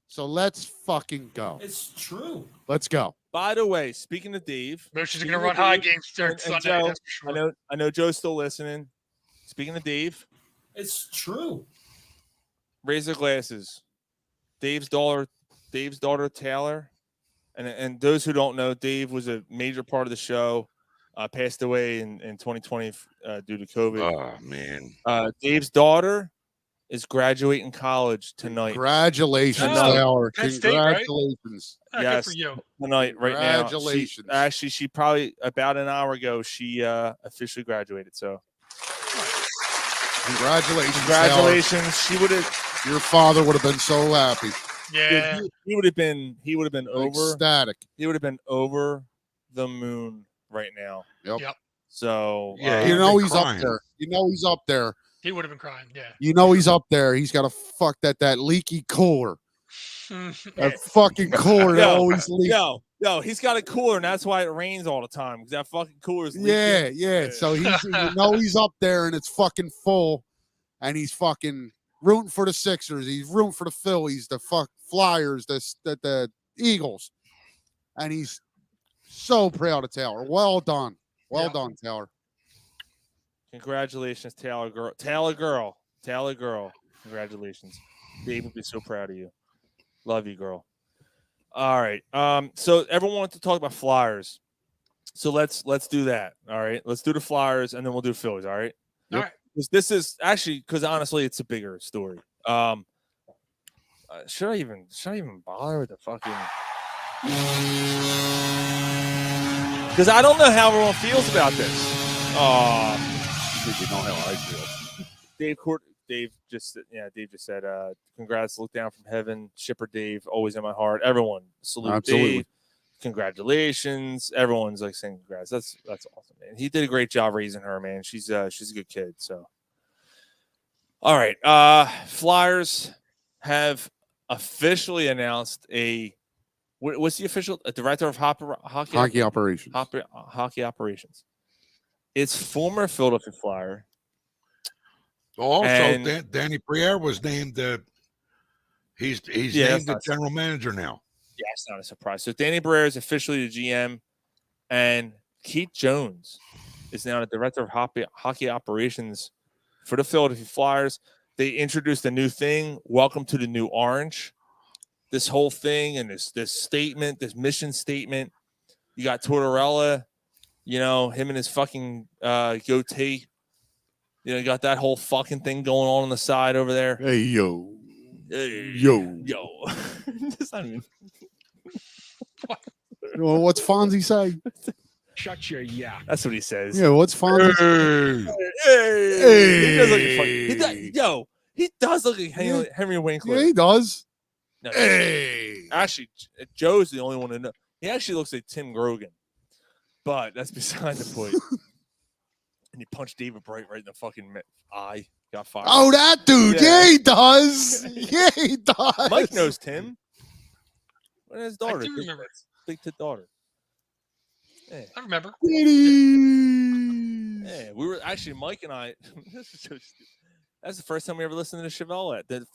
G: So let's fucking go.
E: It's true.
G: Let's go.
F: By the way, speaking of Dave,
H: Motions are going to run high games during
F: and
H: Sunday.
F: Joe,
H: That's for sure.
F: I know Joe's still listening. Speaking of Dave,
E: It's true.
F: raise their glasses. Dave's daughter Taylor, and those who don't know, Dave was a major part of the show. Passed away in 2020 due to COVID.
I: Oh man.
F: Dave's daughter is graduating college tonight.
G: Congratulations,
H: Oh,
G: Taylor.
H: Penn State, right?
G: Congratulations.
H: Good
F: Yes.
H: for you.
F: Tonight, right now.
G: Congratulations.
F: She probably about an hour ago she officially graduated. So
G: Congratulations.
F: Congratulations. She would have.
G: Taylor. Your father would have been so happy.
H: Yeah.
F: He would have been. He would have been over.
G: Ecstatic.
F: He would have been over the moon right now.
H: Yep.
F: So
I: Yeah,
G: You
I: He'd
G: know
I: be
G: he's
I: crying.
G: up there. You know he's up there.
H: He would have been crying. Yeah.
G: You know he's up there. He's got to fuck that leaky cooler. That fucking cooler that always leaks.
F: Yo, he's got a cooler, and that's why it rains all the time. Because that fucking cooler is leaking.
G: Yeah. So he's, you know he's up there and it's fucking full, and he's fucking rooting for the Sixers. He's rooting for the Phillies, the Flyers, the Eagles, and he's so proud of Taylor. Well done, done, Taylor.
F: Congratulations, Taylor girl. Taylor girl. Congratulations. Dave would be so proud of you. Love you, girl. All right. So everyone wanted to talk about Flyers. So let's do that. All right. Let's do the Flyers and then we'll do Phillies. All right.
H: All right.
F: This is actually because honestly, it's a bigger story. Should I even bother with the fucking? Because I don't know how everyone feels about this.
G: You know how I feel.
F: Dave just said, congrats, look down from heaven, Shipper Dave, always in my heart. Everyone salute
G: Absolutely.
F: Dave. Congratulations. Everyone's like saying congrats. That's awesome, man. He did a great job raising her, man. She's a good kid. So all right. Flyers have officially announced what's the official director of hockey
G: operations.
F: Hockey operations. It's former Philadelphia Flyer.
I: Also,
F: And-
I: Danny Briere was named. He's
F: Yeah,
I: named the
F: that's
I: general manager now.
F: Yeah, it's not a surprise. So Danny Briere is officially the GM, and Keith Jones is now the director of hockey operations for the Philadelphia Flyers. They introduced a new thing. Welcome to the new orange. This whole thing and this statement, this mission statement. You got Tortorella, him and his fucking goatee. You got that whole fucking thing going on the side over there.
G: Hey yo.
F: Yo. That's not even.
G: Well, what's Fonzie say?
E: Shut your yeah.
F: That's what he says.
G: Yeah, what's Fonzie?
F: He does look funny. He does look like Henry Winkler.
G: Yeah, he does.
F: No,
G: Hey.
F: actually, Joe's the only one to know. He actually looks like Tim Grogan, but that's beside the point. And he punched David Bright right in the fucking eye. Got fired.
G: Oh, that dude.
F: Yeah.
G: Yeah, he does. Yeah, he does.
F: Mike knows Tim. What his daughter?
H: I do remember.
F: Big tit daughter. Yeah.
H: I remember.
F: Yeah, we were actually Mike and I. This is so stupid. That's the first time we ever listened to Chevelle at that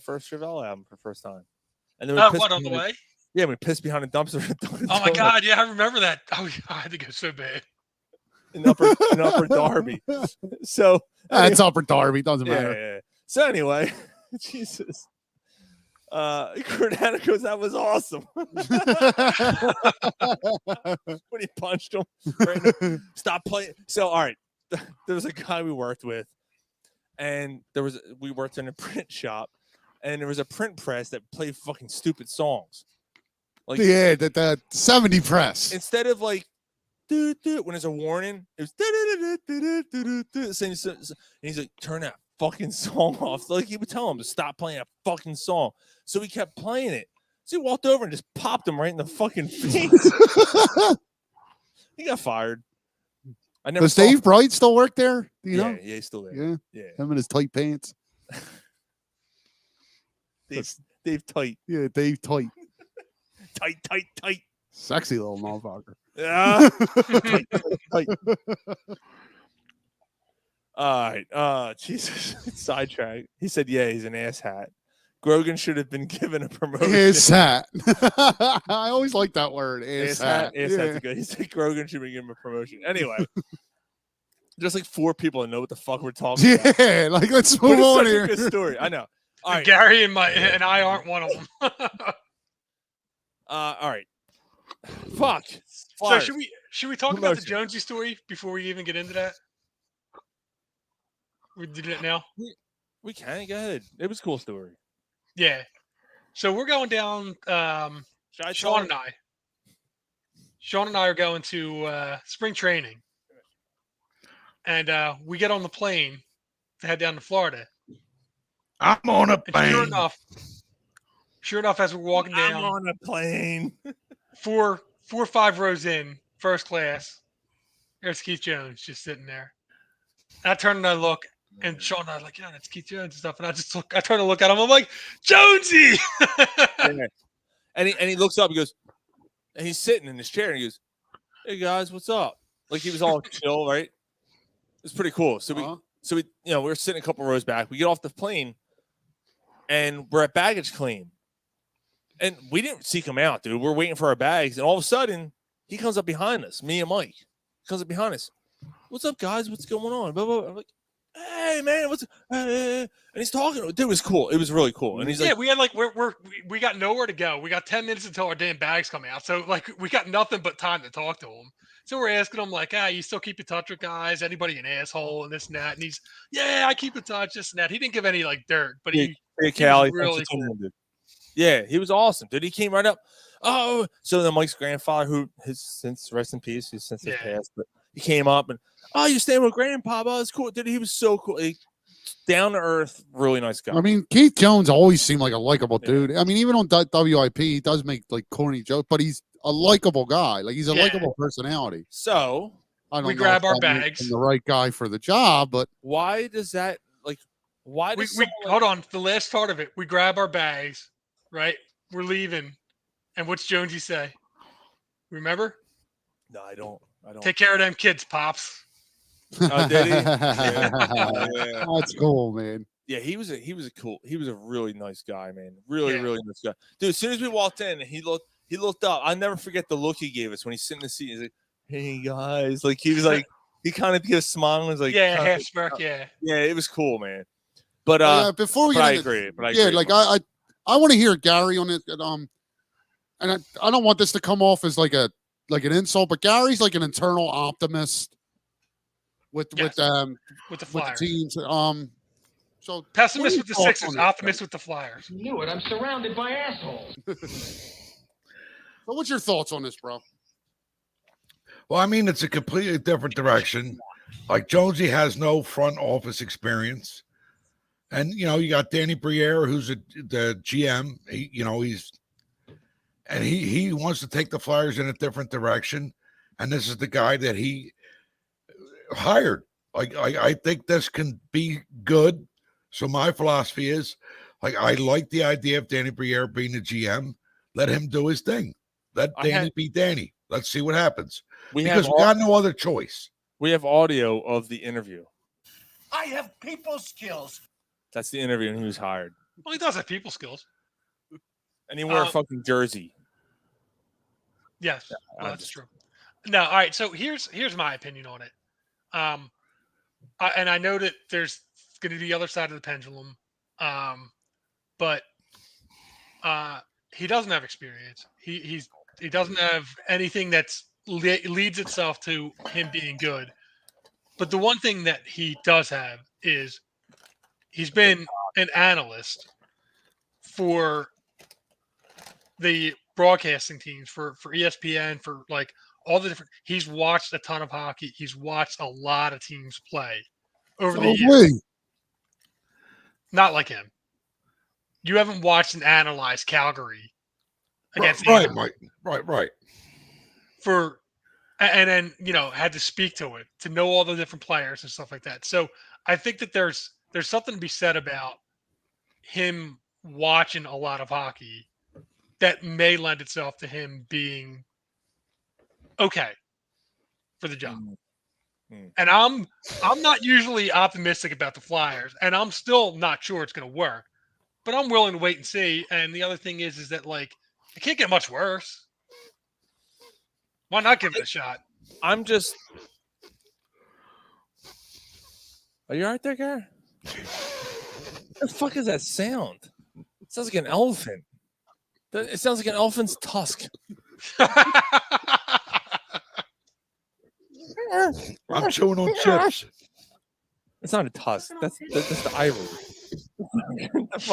F: first Chevelle album for the first time. And then we pissed
H: What on the
F: behind
H: way?
F: Yeah, we pissed behind a dumpster.
H: Oh my God! Yeah, I remember that. Oh, I had to go so bad.
F: In upper Darby. So
G: It's Upper Darby. Doesn't
F: yeah,
G: matter.
F: yeah. So anyway, Jesus. Gordana goes, that was awesome. When he punched him. Stop playing. So all right. There was a guy we worked with, and we worked in a print shop, and there was a print press that played fucking stupid songs. Like
G: Yeah, the 70 press.
F: instead of like when there's a warning, it was and he's like, turn that fucking song off. Like he would tell him to stop playing a fucking song. So he kept playing it. So he walked over and just popped him right in the fucking face. He got fired. I never
G: Does
F: saw
G: Dave Bright still work there? Do you
F: yeah,
G: know?
F: yeah, he's still there.
G: Yeah.
F: Yeah.
G: Him in his tight pants.
F: Dave tight.
G: Yeah, Dave tight.
F: Tight.
G: Sexy little motherfucker.
F: Yeah. tight. All right. Jesus. Sidetrack. He said, yeah, he's an ass hat. Grogan should have been given a promotion.
G: Ass hat. I always like that word. Ass
F: Ass hat.
G: hat.
F: Ass hat's good. He said Grogan should be given a promotion. Anyway. Just like 4 people that know what the fuck we're talking about.
G: Yeah, like let's
F: But
G: move
F: it's
G: on
F: such
G: here.
F: a good story. I know. All right.
H: Gary and I aren't one of them.
F: All right. Fuck.
H: So
F: Flyers.
H: should we talk about the
F: Promotion.
H: Jonesy story before we even get into that? We did it now.
F: We can go ahead. It was a cool story.
H: Yeah. So we're going down.
F: Should I
H: Sean
F: tell
H: and I are going to spring training, and we get on the plane, to head down to Florida.
I: I'm on a
H: And
I: plane.
H: sure enough, as we're walking
F: I'm
H: down,
F: on a plane.
H: four or five rows in, first class, there's Keith Jones just sitting there. And I turn and I look, and Sean and I are like, yeah, that's Keith Jones and stuff. And I turn to look at him. I'm like, Jonesy.
F: Yeah. And he looks up. He goes, and he's sitting in his chair. And he goes, "Hey guys, what's up?" Like he was all chill, right? It's pretty cool. So we we're sitting a couple rows back. We get off the plane, and we're at baggage claim, and we didn't seek him out, dude. We're waiting for our bags, and all of a sudden, he comes up behind us. Me and Mike comes up behind us. What's up, guys? What's going on? Blah, blah, blah. I'm like, hey man, what's and he's talking. Dude, it was cool. It was really cool. And he's like,
H: we had we got nowhere to go. We got 10 minutes until our damn bags come out. So like we got nothing but time to talk to him. So we're asking him like, you still keep in touch with guys? Anybody an asshole and this and that? And he's, yeah, I keep in touch, this and that. He didn't give any like dirt, but he
F: Callie,
H: was really cool.
F: Yeah, he was awesome, dude. He came right up. Oh, so then Mike's grandfather, who has since rest in peace, he's since his passed, but he came up and you're staying with Grandpa. Oh, it's cool, dude. He was so cool. Down to earth, really nice guy.
G: I mean, Keith Jones always seemed like a likable dude. I mean, even on WIP, he does make like corny jokes, but he's a likable guy. Like he's a likable personality.
F: So
G: I don't
H: we
G: know
H: grab
G: if
H: our
G: that makes
H: bags.
G: him the right guy for the job, but
F: why does that like? Why does
H: hold on? The last part of it, we grab our bags, right? We're leaving, and what's Jonesy say? Remember?
F: No, I don't.
H: Take care of them kids, pops.
F: Oh, did he?
G: yeah. That's cool, man.
F: Yeah, he was a really nice guy, man. Really nice guy. Dude, as soon as we walked in, he looked up. I'll never forget the look he gave us when he's sitting in the seat. He's like, "Hey guys," like he was like, he kind of gave a smile and was like,
H: half smirk, yeah,
F: it was cool, man. But
G: before we
F: but
G: get
F: I
G: into-
F: agree. But I
G: yeah,
F: agree.
G: like I want to hear Gary on it. And I don't want this to come off as like an insult, but Gary's like an internal optimist with
H: the Flyers.
G: with the teams. So
H: Pessimist
G: what
H: with
G: are
H: the
G: your thoughts
H: Sixers,
G: on this,
H: optimist with the Flyers.
C: You knew it. I'm surrounded by assholes.
G: So what's your thoughts on this, bro?
I: Well, I mean, it's a completely different direction. Like Jonesy has no front office experience, and you got Danny Briere, who's the GM. He wants to take the Flyers in a different direction, and this is the guy that he hired. Like I think this can be good. So my philosophy is, like, I like the idea of Danny Briere being the GM. Let him do his thing. Let Danny be Danny. Let's see what happens. Because we got no other choice.
F: We have audio of the interview.
C: I have people skills.
F: That's the interview, and he was hired.
H: Well, he does have people skills.
F: And he wore a fucking jersey.
H: Yes, that's true. No, all right. So here's my opinion on it. And I know that there's going to be the other side of the pendulum, but he doesn't have experience. He doesn't have anything that's leads itself to him being good. But the one thing that he does have is he's been an analyst for the broadcasting teams for ESPN, for like all the different. He's watched a ton of hockey. He's watched a lot of teams play over the years. Not like him. You haven't watched and analyzed Calgary against
I: right, right.
H: And then had to speak to it, to know all the different players and stuff like that. So I think that there's something to be said about him watching a lot of hockey that may lend itself to him being okay for the job. And I'm not usually optimistic about the Flyers, and I'm still not sure it's going to work, but I'm willing to wait and see. And the other thing is that like it can't get much worse. Why not give it a shot?
F: I'm just. Are you all right there, Gary? What the fuck is that sound? It sounds like an elephant. It sounds like an elephant's tusk.
I: I'm chewing on chips.
F: It's not a tusk. That's the ivory.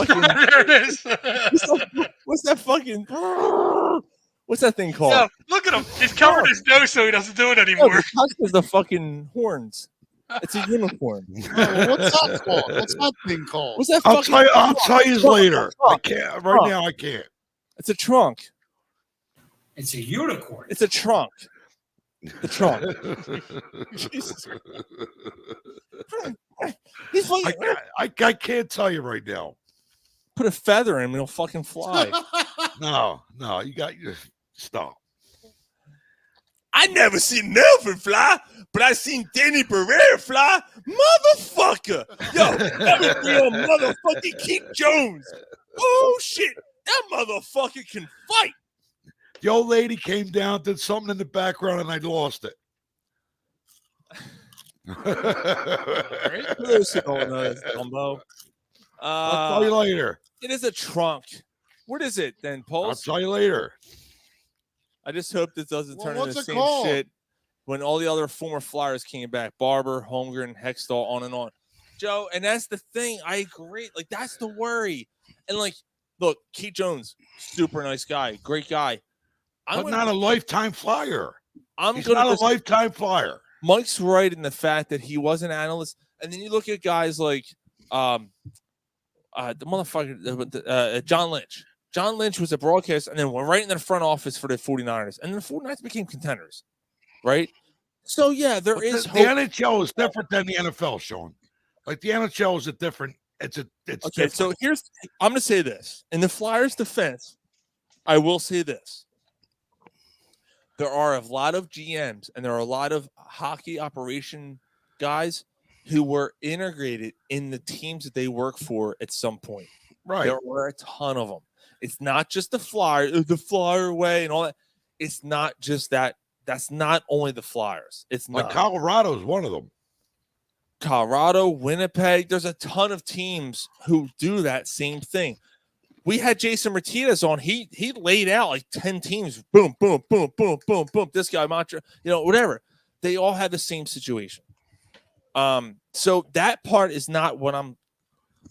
H: There it is.
F: What's that fucking? What's that thing called?
H: Yeah, look at him. He's covering his nose so he doesn't do it
F: No,
H: anymore.
F: the tusk is the fucking horns. It's a unicorn.
G: Well, what's that called? What's that thing called?
F: What's that
I: I'll
F: fucking?
I: tell you
F: Trunk,
I: later. I
F: trunk,
I: can't right
F: trunk.
I: now. I can't.
F: It's a trunk.
K: It's a unicorn.
F: It's a trunk. The trunk. Jesus. He's like,
I: I can't tell you right now.
F: put a feather in him, he'll fucking fly.
I: No, you got your stop.
F: I never seen Nelson fly, but I seen Danny Barrera fly. Motherfucker. Yo, that was real motherfucking Keith Jones. Oh, shit. That motherfucker can fight.
I: The old lady came down, did something in the background, and I lost it.
F: Those who don't know this, Dumbo.
I: I'll tell you later.
F: It is a trunk. What is it then, Paul?
I: I'll tell you later.
F: I just hope this doesn't
G: Well,
F: turn into
G: what's
F: the
G: it
F: same
G: called?
F: shit when all the other former Flyers came back. Barber, Holmgren, Hextall, on and on. Joe, and that's the thing. I agree. Like, that's the worry. And, like, look, Keith Jones, super nice guy, great guy.
I: But not a lifetime flyer.
F: He's
I: not a lifetime flyer.
F: Mike's right in the fact that he was an analyst. And then you look at guys like the motherfucker, John Lynch. John Lynch was a broadcaster and then went right in the front office for the 49ers. And then the 49ers became contenders, right? So, yeah, there
I: But
F: is
I: the
F: hope.
I: NHL is different than the NFL, Sean. Like, the NHL is it's
F: Okay,
I: different.
F: so I'm going to say this. In the Flyers' defense, I will say this. There are a lot of GMs and there are a lot of hockey operation guys who were integrated in the teams that they work for at some point.
I: Right.
F: There were a ton of them. It's not just the Flyer way and all that. It's not just that. That's not only the Flyers. It's
I: Like
F: not.
I: Colorado is one of them.
F: Colorado, Winnipeg. There's a ton of teams who do that same thing. We had Jason Martinez on. He laid out like 10 teams. Boom, boom, boom, boom, boom, boom. This guy, Mantra, whatever. They all had the same situation. So that part is not what I'm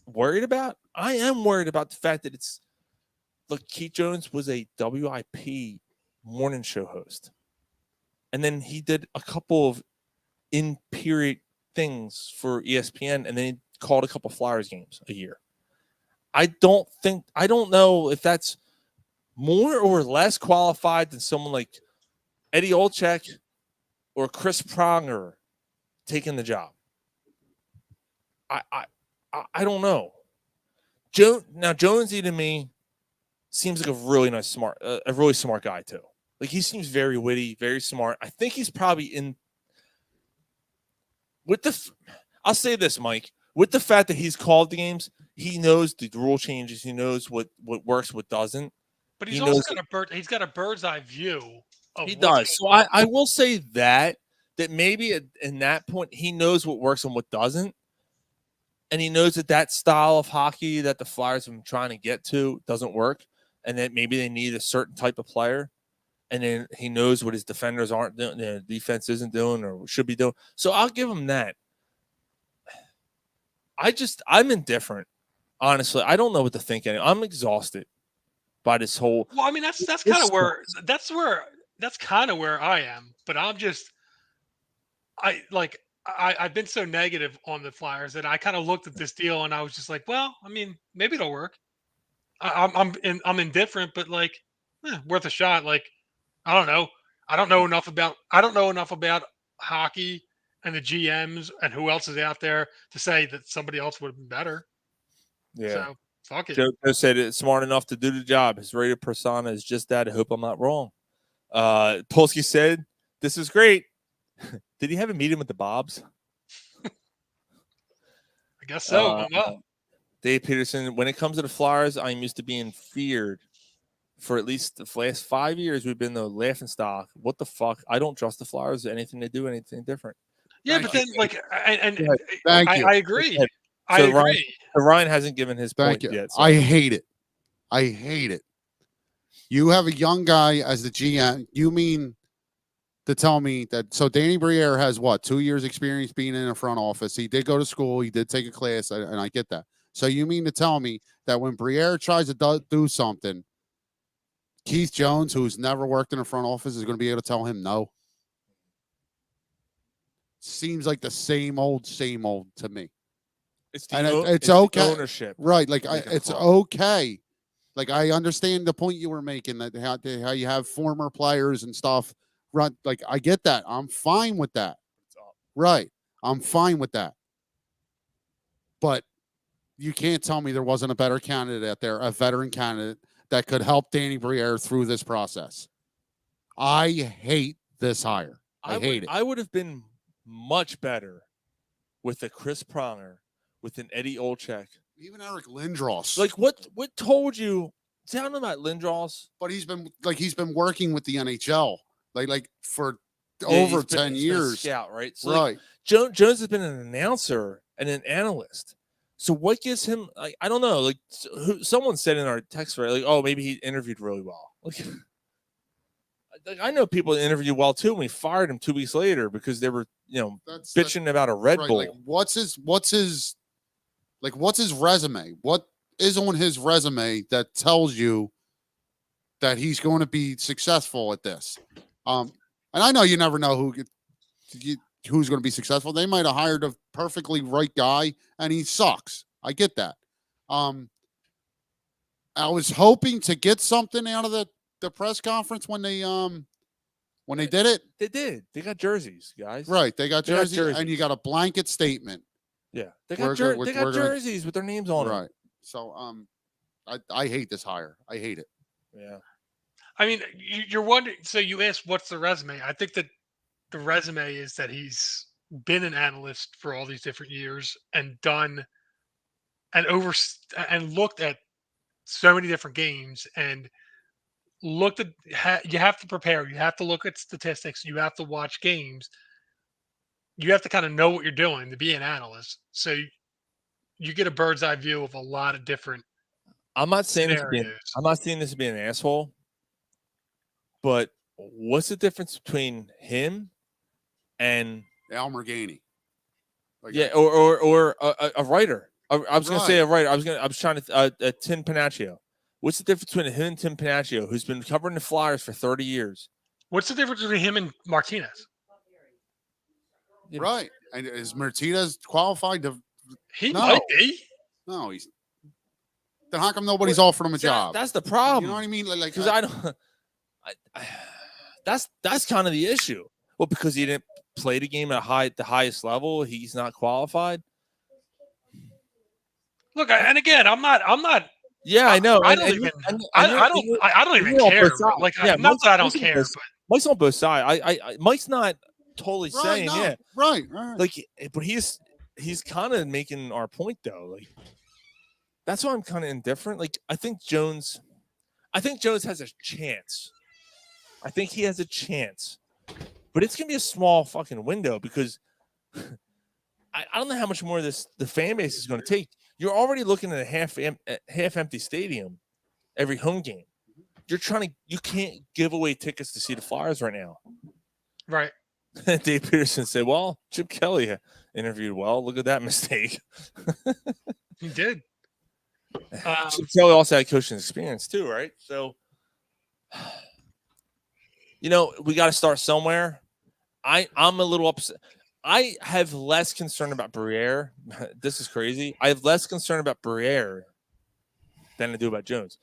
F: worried about. I am worried about the fact that look, Keith Jones was a WIP morning show host. And then he did a couple of in-period things for ESPN, and then he called a couple Flyers games a year. I don't know if that's more or less qualified than someone like Eddie Olczyk or Chris Pronger taking the job. I don't know. Jonesy to me seems like a really smart guy too. Like, he seems very witty, very smart. I think he's probably I'll say this, Mike, with the fact that he's called the games, he knows the rule changes. He knows what works, what doesn't.
H: But he's also got a bird's eye view.
F: He does. So I will say that maybe in that point, he knows what works and what doesn't. And he knows that style of hockey that the Flyers have been trying to get to doesn't work. And that maybe they need a certain type of player. And then he knows what his defenders aren't doing, the defense isn't doing or should be doing. So I'll give him that. I'm indifferent. Honestly, I don't know what to think anymore. I'm exhausted by this whole.
H: Well, I mean, that's kind of where I am. But I've been so negative on the Flyers that I kind of looked at this deal and I was just like, well, I mean, maybe it'll work. I'm indifferent, but worth a shot. Like, I don't know. I don't know enough about hockey and the GMs and who else is out there to say that somebody else would have been better.
F: Yeah.
H: So fuck it.
F: Joe said it's smart enough to do the job. His rated persona is just that. I hope I'm not wrong. Polsky said, "This is great." Did he have a meeting with the Bobs?
H: I guess so.
F: Dave Peterson, when it comes to the Flyers, I'm used to being feared. For at least the last 5 years, we've been the laughing stock. What the fuck? I don't trust the Flyers. Anything they do, anything different.
H: Yeah, but then
G: Thank you.
H: I agree.
F: So
H: I agree.
F: Ryan hasn't given his
G: Thank
F: point
G: you.
F: yet. So.
G: I hate it. You have a young guy as the GM. You mean to tell me that? So Danny Briere has 2 years experience being in a front office. He did go to school. He did take a class, and I get that. So you mean to tell me that when Briere tries to do something, Keith Jones, who's never worked in a front office, is going to be able to tell him no? seems like the same old to me.
F: It's
G: And
F: it's
G: it's okay.
F: the ownership.
G: Right. Like
F: making
G: it's
F: the call.
G: okay. Like I understand the point you were making that how you have former players and stuff. Right. Like I get that. I'm fine with that. Right. I'm fine with that. But you can't tell me there wasn't a better candidate out there, a veteran candidate that could help Danny Briere through this process. I hate this hire. I hate it.
F: I would have been much better with a Chris Pronger, with an Eddie Olczyk.
G: Even Eric Lindros.
F: Like what told you? Tell them about Lindros.
G: But he's been working with the NHL like for
F: Yeah,
G: over
F: he's been-
G: 10
F: he's been a
G: years.
F: scout, right? So
G: Right.
F: Jones has been an announcer and an analyst. So what gives him? Like, I don't know. Like someone said in our text thread, like, oh, maybe he interviewed really well. Like, I know people that interview well too. And we fired him 2 weeks later because they were,
G: That's
F: bitching about a Red
G: right.
F: Bull.
G: Like what's his resume? What is on his resume that tells you that he's going to be successful at this? And I know you never know who's going to be successful. They might have hired a perfectly right guy and he sucks. I get that. I was hoping to get something out of the press conference when they did it.
F: They did. They got jerseys, guys.
G: Right. They got
F: They got
G: jerseys, and you got a blanket statement.
F: Yeah, they
G: We're
F: got
G: gonna-
F: they got
G: we're gonna-
F: jerseys with their names on them.
G: Right. So I hate this hire. I hate it.
F: Yeah.
H: I mean, you're wondering. So you asked, what's the resume? I think that the resume is that he's been an analyst for all these different years and done and looked at so many different games and looked at. You have to prepare. You have to look at statistics. You have to watch games. You have to kind of know what you're doing to be an analyst. So you get a bird's eye view of a lot of different.
F: I'm not saying this
H: scenarios.
F: I'm not saying this to be an asshole, but what's the difference between him and
G: Al Morganti? Like,
F: yeah, or a writer? I was going to say
G: Right.
F: a writer. I was trying to Tim Panaccio. What's the difference between him and Tim Panaccio, who's been covering the Flyers for 30 years?
H: What's the difference between him and Martinez?
G: Right. And is Martinez qualified to?
H: He
G: No.
H: might be.
G: No, he's. Then how come nobody's offered him a job?
F: That's the problem.
G: You know what I mean? Like,
F: Because I don't. That's kind of the issue. Well, because he didn't play the game at the highest level, he's not qualified.
H: Look, and again, I'm not.
F: Yeah, I know.
H: I don't even. I don't even
F: you're on
H: care.
F: both sides.
H: Like,
F: Yeah,
H: not that I don't
F: Mike's on
H: care,
F: both-
H: but
F: Mike's on both sides. Mike's not totally
G: right,
F: saying
G: no,
F: yeah,
G: right.
F: like, but he's kind of making our point though. Like, that's why I'm kind of indifferent. Like, I think Jones has a chance. I think he has a chance, but it's gonna be a small fucking window because I don't know how much more the fan base is going to take. You're already looking at a half empty stadium every home game. You can't give away tickets to see the Flyers right now.
H: right.
F: Dave Peterson said, "Well, Chip Kelly interviewed well. Look at that mistake."
H: He did.
F: Chip Kelly also had coaching experience too, right? So, we got to start somewhere. I'm a little upset. I have less concern about Briere. This is crazy. I have less concern about Briere than I do about Jones.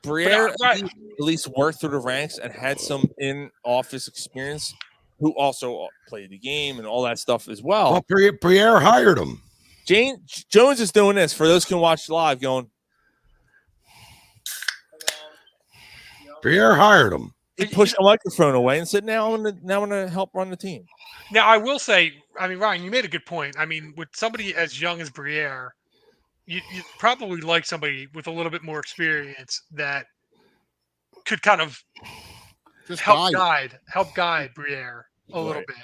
F: Briere
H: right.
F: at least worked through the ranks and had some in-office experience, who also played the game and all that stuff as well.
I: Well, Briere hired him.
F: Jones is doing this for those who can watch live, going,
I: Briere hired him.
F: he pushed the microphone away and said, "Now I'm gonna help run the team."
H: Now, I will say, I mean, Ryan, you made a good point. I mean, with somebody as young as Briere, you probably like somebody with a little bit more experience that could kind of
G: Just
H: help
G: guide.
H: guide Briere a little
F: Right.
H: bit.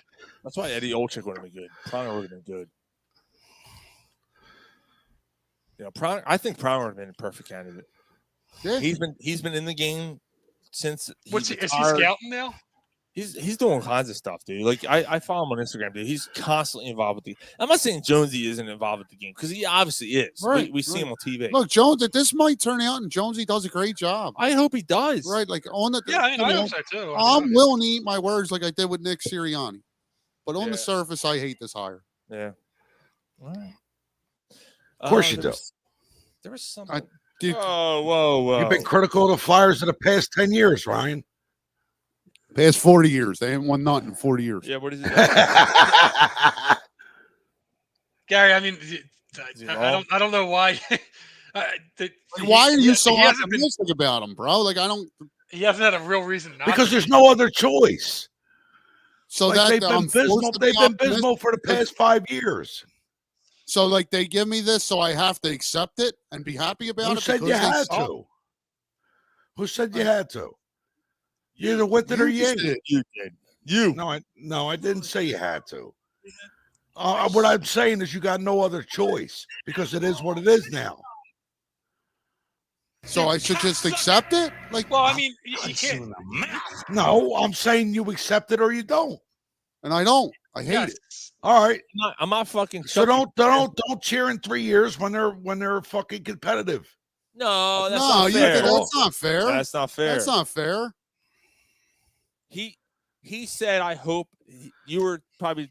F: That's why Eddie Olczyk would have been good. Pronger would have been good. I think Pronger would have been a perfect candidate.
G: Yeah.
F: He's been in the game since.
H: Is he
F: retired.
H: scouting now?
F: He's doing all kinds of stuff, dude. Like I follow him on Instagram, dude. He's constantly involved with the. I'm not saying Jonesy isn't involved with the game because he obviously is.
G: Right,
F: We see him on TV.
G: Look, Jones, this might turn out, and Jonesy does a great job.
F: I hope he does.
G: Right, like on the.
H: Yeah, I
G: you know,
H: hope so too.
G: I'm willing to eat my words like I did with Nick Sirianni, But on
F: Yeah.
G: the surface, I hate this hire.
F: Yeah. All right.
I: Of course you do.
F: There was something.
G: Dude,
F: Whoa.
I: You've been critical of the Flyers in the past 10 years, Ryan.
G: past 40 years. They haven't won nothing in 40 years.
F: Yeah, what is it?
H: Gary, I mean,
F: Is he
H: I don't know why.
G: Why are you so
H: he hasn't been-
G: optimistic about him, bro? Like, I don't.
H: He hasn't had a real reason not
I: Because
H: to.
I: there's no other choice.
G: So
I: Like,
G: that
I: they've been
G: I'm
I: abysmal.
G: forced to
I: They've
G: be
I: been abysmal
G: optimistic
I: for the
G: because-
I: past 5 years.
G: So, like, they give me this, so I have to accept it and be happy about
I: Who
G: it.
I: said you
G: because they
I: had
G: suck?
I: to? Who said you had to? You either with it or you ain't.
F: You did. You.
I: No, I didn't say you had to. What I'm saying is you got no other choice because it is what it is now.
G: So I should just accept it? Like,
H: Well, I mean, you can't.
I: No, I'm saying you accept it or you don't.
G: and I don't. I hate
H: Yes.
G: it.
I: All right.
F: I'm not fucking.
I: So
F: chucking-
I: don't cheer in 3 years when they're fucking competitive.
F: No, that's
G: No,
F: not fair.
G: that's not fair.
F: That's not fair.
G: That's not fair.
F: He said, I hope you were probably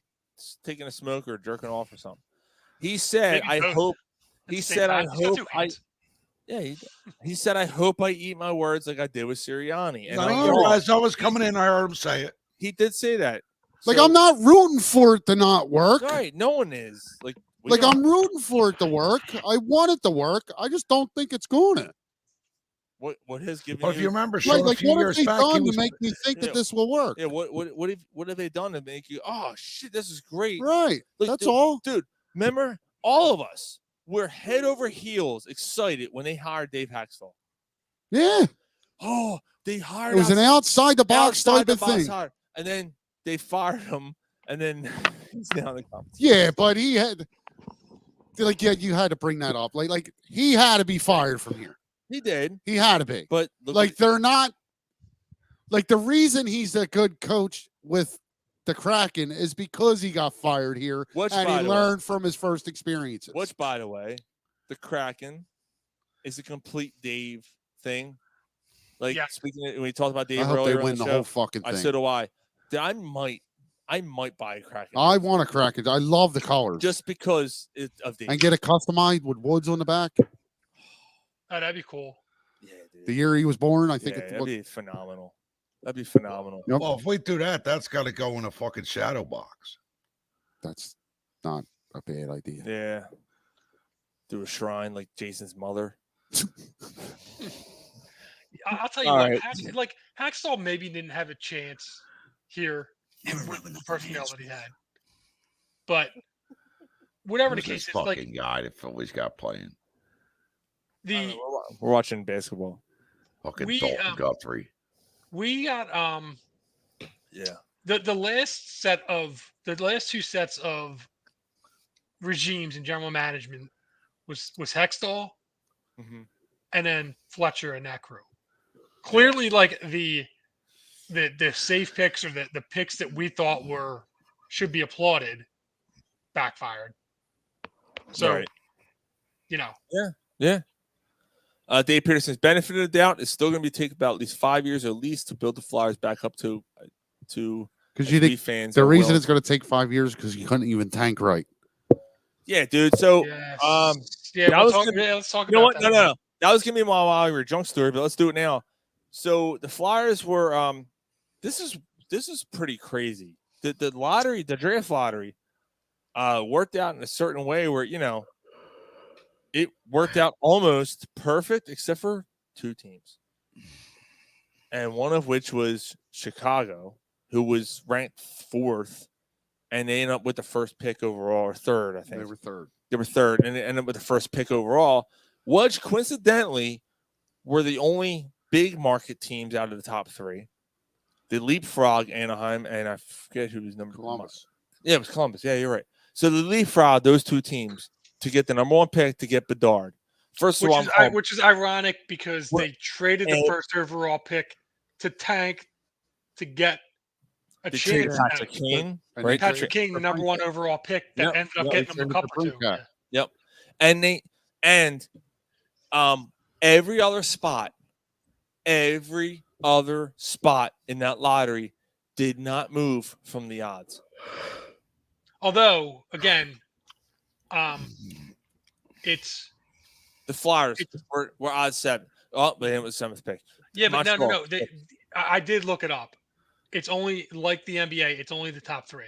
F: taking a smoke or jerking off or something. He said,
H: Maybe
F: I
H: both.
F: hope.
H: At
F: He
H: the same
F: said, I
H: time. He's got
F: hope
H: two
F: I.
H: hands.
F: Yeah, he said, I hope I eat my words like I did with Sirianni. And
I: No, as I was coming in, I heard him say it.
F: he did say that.
G: Like,
F: So-
G: I'm not rooting for it to not work.
F: Right. No one is. Like
G: Like, I'm rooting for it to work. I want it to work. I just don't think it's going to.
F: What has given
I: But if you remember,
G: Like,
I: Sean, a
G: like
I: few
G: what have
I: years
G: they
I: back, he
G: done to
I: was
G: make me think
F: Yeah.
G: that this will work?
F: Yeah, what have they done to make you? Oh shit, this is great.
G: Right.
F: Like,
G: That's
F: dude,
G: all.
F: dude. Remember, all of us were head over heels excited when they hired Dave Haxtell.
G: Yeah.
F: Oh, they hired.
G: It was an outside the box
F: outside
G: type
F: the
G: of
F: box
G: thing.
F: hire. And then they fired him, and then he's now in the competition.
G: Yeah, but he had like you had to bring that up. Like he had to be fired from here.
F: He did,
G: He had to be.
F: but look
G: Like
F: what-
G: they're not like the reason he's a good coach with the Kraken is because he got fired here
F: Which,
G: and
F: by
G: he
F: the way-
G: learned from his first experiences.
F: which, by the way, the Kraken is a complete Dave thing. Like
H: Yeah.
F: speaking, when we talked about Dave
G: I hope
F: earlier
G: they
F: on
G: win
F: the
G: the
F: show,
G: whole fucking
F: I
G: thing.
F: so do I. Dude, I might buy a Kraken
G: I want a Kraken. I love the colors.
F: just because of Dave.
G: And get it customized with woods on the back.
H: Oh, that'd be cool.
F: Yeah, dude.
G: The year he was born, I think
F: Yeah,
G: it
F: that'd
G: was.
F: be phenomenal. That'd be phenomenal.
G: Yep.
I: Well, if we do that, that's got to go in a fucking shadow box.
G: That's not a bad idea.
F: Yeah. Do a shrine like Jason's mother.
H: I'll tell you
F: All
H: what,
F: right.
H: Hacksaw maybe didn't have a chance here with the personnel that he had. But whatever the
I: Who's this
H: case is, like
I: fucking guy that Philly's got playing?
H: the
F: We're watching basketball.
I: Fucking
H: We,
I: Dalton Guthrie.
H: we got
F: Yeah.
H: the last two sets of regimes in general management was Hextall
F: Mm-hmm.
H: and then Fletcher and that crew. Clearly, like the safe picks or the picks that we thought should be applauded backfired. So
F: Right.
H: you know,
F: Yeah. Dave Peterson's benefit of the doubt is still going to be take about at least 5 years at least to build the Flyers back up to
G: Because you
F: be
G: think
F: fans.
G: the
F: are
G: reason
F: will.
G: it's going to take 5 years because you couldn't even tank right.
F: Yeah, dude. So
H: yes.
F: that
H: we'll
F: was
H: talk,
F: gonna-
H: let's talk
F: you know
H: about
F: what?
H: that.
F: No. That was gonna be my while we were junk story, but let's do it now. So the Flyers were this is pretty crazy. The lottery, the draft lottery, worked out in a certain way where it worked out almost perfect except for two teams. And one of which was Chicago, who was ranked 4th, and they ended up with the first pick overall, or 3rd, I think.
G: They were third.
F: They were 3rd, and they ended up with the first pick overall, which coincidentally were the only big market teams out of the top 3. They leapfrog Anaheim, and I forget who was number
G: Columbus.
F: Yeah, it was Columbus. Yeah, you're right. So they leapfrog those two teams to get the number 1 pick to get Bedard. First of all,
H: Which is ironic because
F: Well,
H: they traded the
F: and-
H: first overall pick to tank to get a
F: they traded
H: chance
F: Patrick
H: at
F: King,
G: And
F: right?
H: Patrick King, the number 1 overall pick that
F: Yep,
H: ended up
G: yep,
H: getting
G: they
H: them a
G: traded
H: cup
G: the
H: or two.
G: Brink guy.
F: Yep. And every other spot in that lottery did not move from the odds.
H: Although, again, it's
F: The Flyers
H: It's-
F: were odds 7. Oh, but it was 7th pick.
H: yeah, but no.
F: Montreal.
H: I did look it up. It's only like the NBA. It's only the top 3.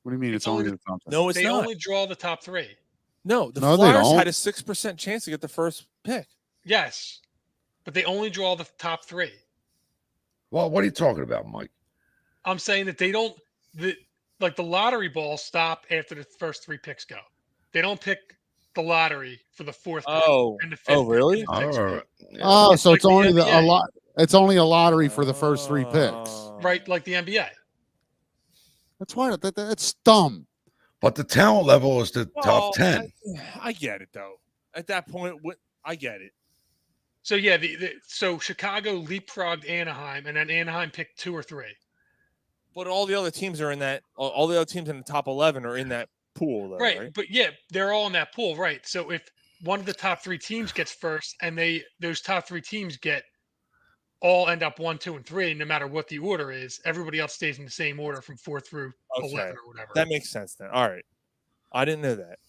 G: What do you mean? It's,
H: It's
G: only
H: only
G: the top?
F: No, it's
H: They
F: not.
H: only draw the top 3.
F: No, the
G: No, they
F: Flyers
G: don't.
F: had a 6% chance to get the first pick.
H: Yes, but they only draw the top 3.
I: Well, what are you talking about, Mike?
H: I'm saying that they don't. Like the lottery balls stop after the first 3 picks go. They don't pick the lottery for the 4th pick
F: Oh,
H: and the 5th pick
F: really?
H: and the 6th
I: All
H: pick.
I: right.
G: Oh,
H: It's
G: so
H: like
G: it's
H: the
G: only a
H: NBA.
G: lot. It's only a lottery for the first 3 picks.
H: Right, like the NBA.
G: That's why that's dumb.
I: But the talent level is the
F: Well,
I: top 10.
F: I get it though. At that point, I get it.
H: So yeah, so Chicago leapfrogged Anaheim, and then Anaheim picked 2 or 3.
F: But all the other teams are in that. All the other teams in the top 11 are in that pool, though,
H: Right,
F: right?
H: but yeah, they're all in that pool, right? So if one of the top 3 teams gets first, and those top 3 teams all end up 1, 2, and 3, no matter what the order is, everybody else stays in the same order from 4 through 11 or whatever.
F: That makes sense then. All right, I didn't know that.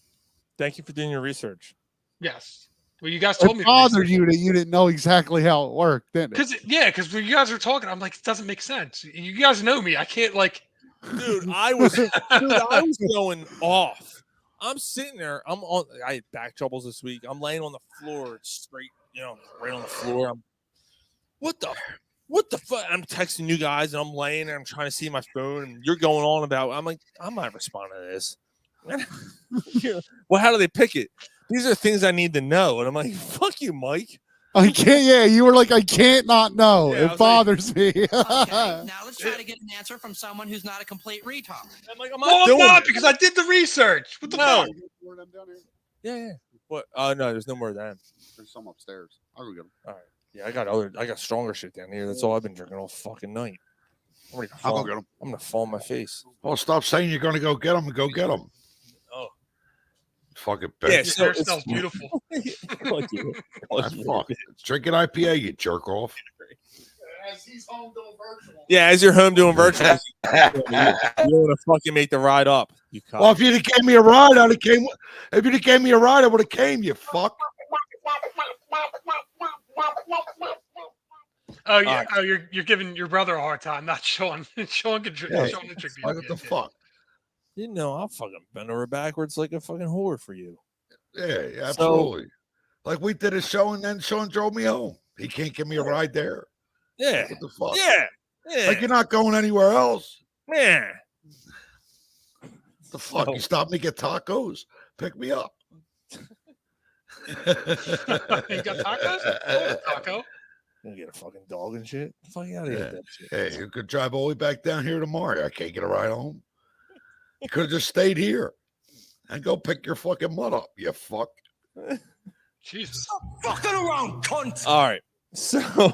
F: Thank you for doing your research.
H: Yes. Well, you guys told me.
G: It bothered you that you didn't know exactly how it worked, didn't it?
H: Because when you guys were talking, I'm like, it doesn't make sense. You guys know me. I can't
F: Dude, I was going off. I'm sitting there. I had back troubles this week. I'm laying on the floor straight, right on the floor. What the fuck? I'm texting you guys and I'm laying there. I'm trying to see my phone and you're going on about. I'm like, I'm not responding to this. Well, how do they pick it? These are things I need to know. And I'm like, fuck you, Mike.
G: I can't. Yeah, you were like, I can't not know.
F: Yeah, I
G: It
F: was
G: bothers me.
J: Okay, now let's try to get an answer from someone who's not a complete retard.
F: I'm like, I'm
H: well,
F: not
H: I'm
F: doing
H: not
F: it.
H: because I did the research. What the
F: No.
H: fuck?
F: Yeah. What? No, there's no more of that.
G: There's some upstairs. I'll go get them.
F: All right. Yeah, I got stronger shit down here. That's all I've been drinking all fucking night. I'm ready to
G: I'll
F: fall.
G: go get them.
F: I'm gonna fall on my face.
I: Well, stop saying you're going to go get them and go get them.
F: Oh.
I: Fucking
F: Yeah,
I: bitch.
H: Your
F: so
H: hair
F: it's-
H: smells beautiful.
F: Fuck you.
I: That's fuck. It's drinking IPA, you jerk off.
G: As he's home doing virtual.
F: Yeah, as you're home doing virtual, you don't want to fucking make the ride up. You cock.
I: Well, if you'd have gave me a ride, I'd have came. If you'd have gave me a ride, I would have came. You fuck.
H: Oh yeah. Oh, you're giving your brother a hard time, not Sean. Sean can drink.
I: Yeah.
H: Sean can drink
I: Like,
H: beer.
I: what the fuck?
F: You know, I'll fucking bend over backwards like a fucking whore for you.
I: Yeah, absolutely. Like we did a show and then Sean drove me home. He can't give me a ride there.
F: Yeah.
I: What the fuck?
F: Yeah.
I: Like you're not going anywhere else.
F: Yeah.
I: The fuck? You stop me, get tacos, pick me up.
H: You got tacos? Oh, taco.
F: You get a fucking dog and shit. Fuck out of here
I: Yeah.
F: with that shit.
I: Hey, you could drive all the way back down here tomorrow. I can't get a ride home. You could have just stayed here and go pick your fucking mud up, you fuck.
H: Jesus.
K: Fucking around, cunt.
F: All right. So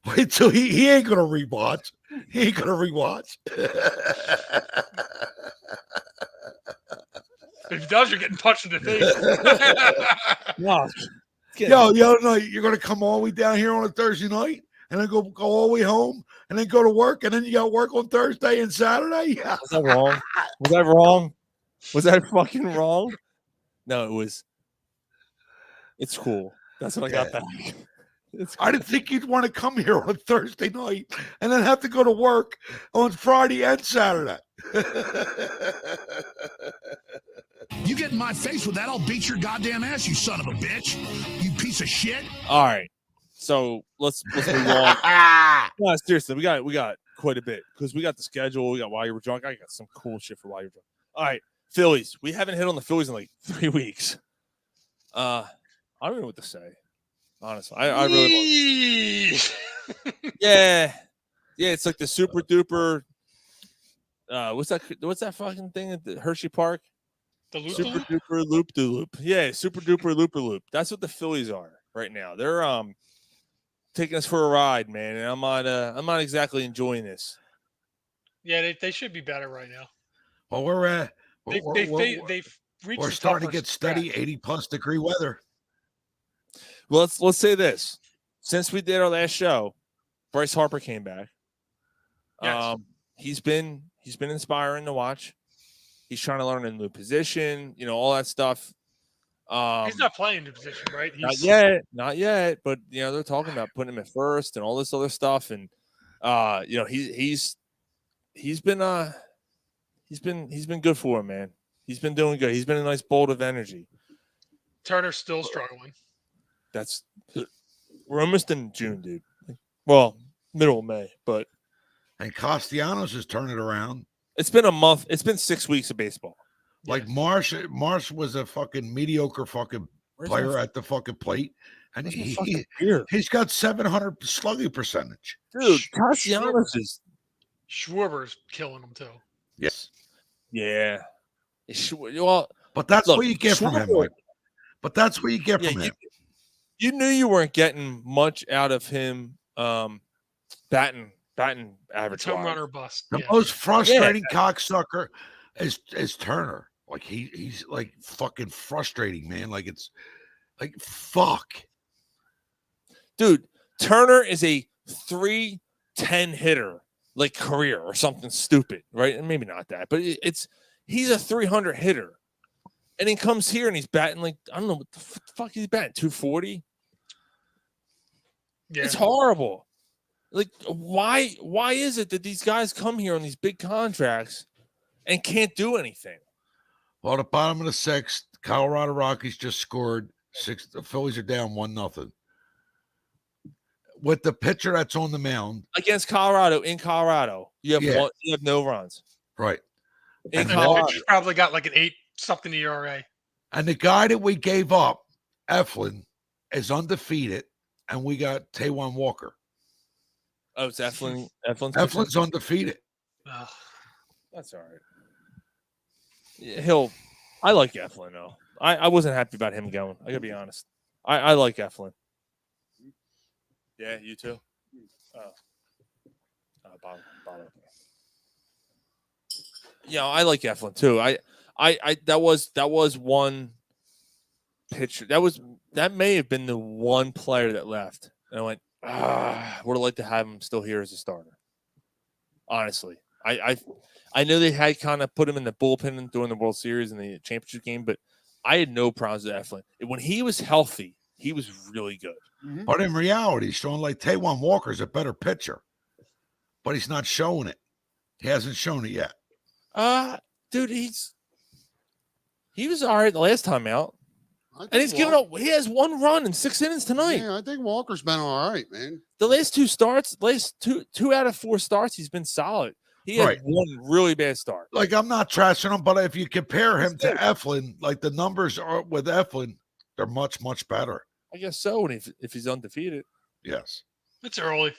I: Wait till he ain't gonna rewatch. He ain't gonna rewatch.
H: If he does, you're getting punched in the face.
F: no,
I: No, you're gonna come all the way down here on a Thursday night and then go all the way home and then go to work and then you got work on Thursday and Saturday.
F: was that wrong? Was that wrong? Was that fucking wrong? No, it was. It's cool. That's what I got back. It's
I: I didn't think you'd want to come here on Thursday night and then have to go to work on Friday and Saturday.
L: You get in my face with that, I'll beat your goddamn ass, you son of a bitch. You piece of shit.
F: all right. So let's move on. No, seriously, we got quite a bit because we got the schedule. We got Why You Were Drunk. I got some cool shit for Why You Were Drunk. All right, Phillies. We haven't hit on the Phillies in like 3 weeks. I don't know what to say. Honestly, I really don't. Yeah. It's like the super duper. What's that fucking thing at the Hershey Park?
H: The loop.
F: Super duper loop de loop. Yeah, super duper loop de loop. That's what the Phillies are right now. They're taking us for a ride, man, and I'm not exactly enjoying this.
H: Yeah, they should be better right now.
I: Well, we're
H: They've reached.
I: we're
H: a
I: starting to
H: tougher
I: get steady,
H: stretch.
I: 80+ degree weather.
F: Well, let's say this. Since we did our last show, Bryce Harper came back.
H: Yes.
F: He's been He's been inspiring to watch. He's trying to learn a new position, all that stuff.
H: He's not playing the position, right?
F: Not yet. But they're talking about putting him at first and all this other stuff, and he's been good for him, man. He's been doing good. He's been a nice bolt of energy.
H: Turner's still struggling.
F: We're almost in June, dude. Well, middle of May, but
I: And Castellanos is turning around.
F: it's been a month. It's been 6 weeks of baseball.
I: Like Marsh was a fucking mediocre fucking player at the fucking plate, and he's got 700 slugging percentage.
F: Dude, Castellanos is
H: Schwarber's killing him too.
I: Yes.
F: Yeah. Well,
I: but that's
F: look,
I: what you get from him. Mike. But that's what you get from him.
F: You knew you weren't getting much out of him. Batting average.
H: Home runner bust.
I: The most frustrating cocksucker is Turner. Like he's like fucking frustrating, man. Like it's like fuck.
F: Dude, Turner is a 310 hitter, like career or something stupid, right? And maybe not that, but he's a 300 hitter. And he comes here and he's batting like, I don't know what the fuck he's batting, 240.
H: Yeah.
F: It's horrible. Like, why is it that these guys come here on these big contracts and can't do anything?
I: Well, at the bottom of the sixth, Colorado Rockies just scored 6. The Phillies are down 1-0. With the pitcher that's on the mound
F: against Colorado in Colorado, you have no runs.
I: Right.
H: And the pitcher's probably got like an 8-something ERA.
I: And the guy that we gave up, Eflin, is undefeated, and we got Taijuan Walker.
F: Oh, it's Eflin.
I: Eflin's undefeated.
F: That's all right. Yeah, I like Eflin though. I wasn't happy about him going. I gotta be honest. I like Eflin. Yeah, you too. Bottom. Yeah, I like Eflin too. I that was one pitcher. That may have been the one player that left. And I went, would have liked to have him still here as a starter. Honestly, I know they had kind of put him in the bullpen during the World Series and the championship game, but I had no problems with Eflin. When he was healthy, he was really good.
I: Mm-hmm. But in reality, showing like Taijuan Walker is a better pitcher, but he's not showing it. He hasn't shown it yet.
F: Dude, he was all right the last time out. And he's given up. He has 1 run in 6 innings tonight.
G: Yeah, I think Walker's been all right, man.
F: The last 2 starts, two out of 4 starts, he's been solid. He had one really bad start.
I: Like, I'm not trashing him, but if you compare him to Eflin, like the numbers are with Eflin, they're much, much better.
F: I guess so. And if he's undefeated,
I: yes,
H: it's early.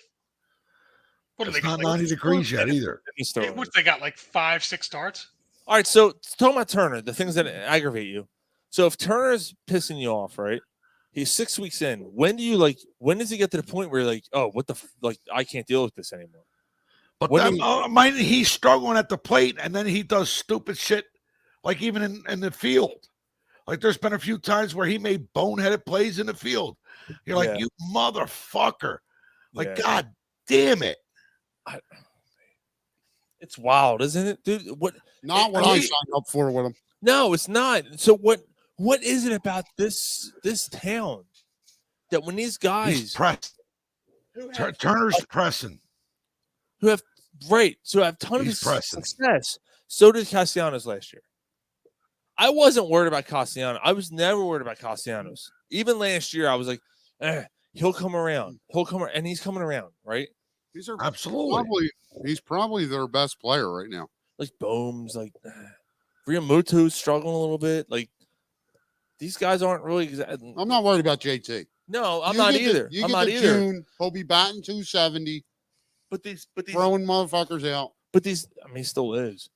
H: What
I: it's not 90 degrees yet either.
H: What they got, like 5-6 starts?
F: All right. So talking about Turner, the things that aggravate you. So if Turner's pissing you off, right? He's 6 weeks in. When does he get to the point where you're like, oh, what the I can't deal with this anymore?
I: But he's struggling at the plate, and then he does stupid shit, like even in the field. Like there's been a few times where he made boneheaded plays in the field. You're like, you motherfucker! Like, God damn it!
F: It's wild, isn't it, dude? What?
G: Not what I signed up for with him.
F: No, it's not. So what is it about this town that when these guys
I: Turner's pressing,
F: who have a ton of success, so did Castellanos last year. I wasn't worried about Castellanos. I was never worried about Castellanos. Even last year, I was like, he'll come around. And he's coming around, right?
I: Absolutely.
G: He's probably their best player right now.
F: Like Bohm's, like Riamuto's struggling a little bit. Like these guys aren't really.
G: I'm not worried about JT.
F: No, I'm not either. I'm not either.
G: June, he'll be batting 270.
F: But these
G: throwing motherfuckers out.
F: But these, I mean, he still is.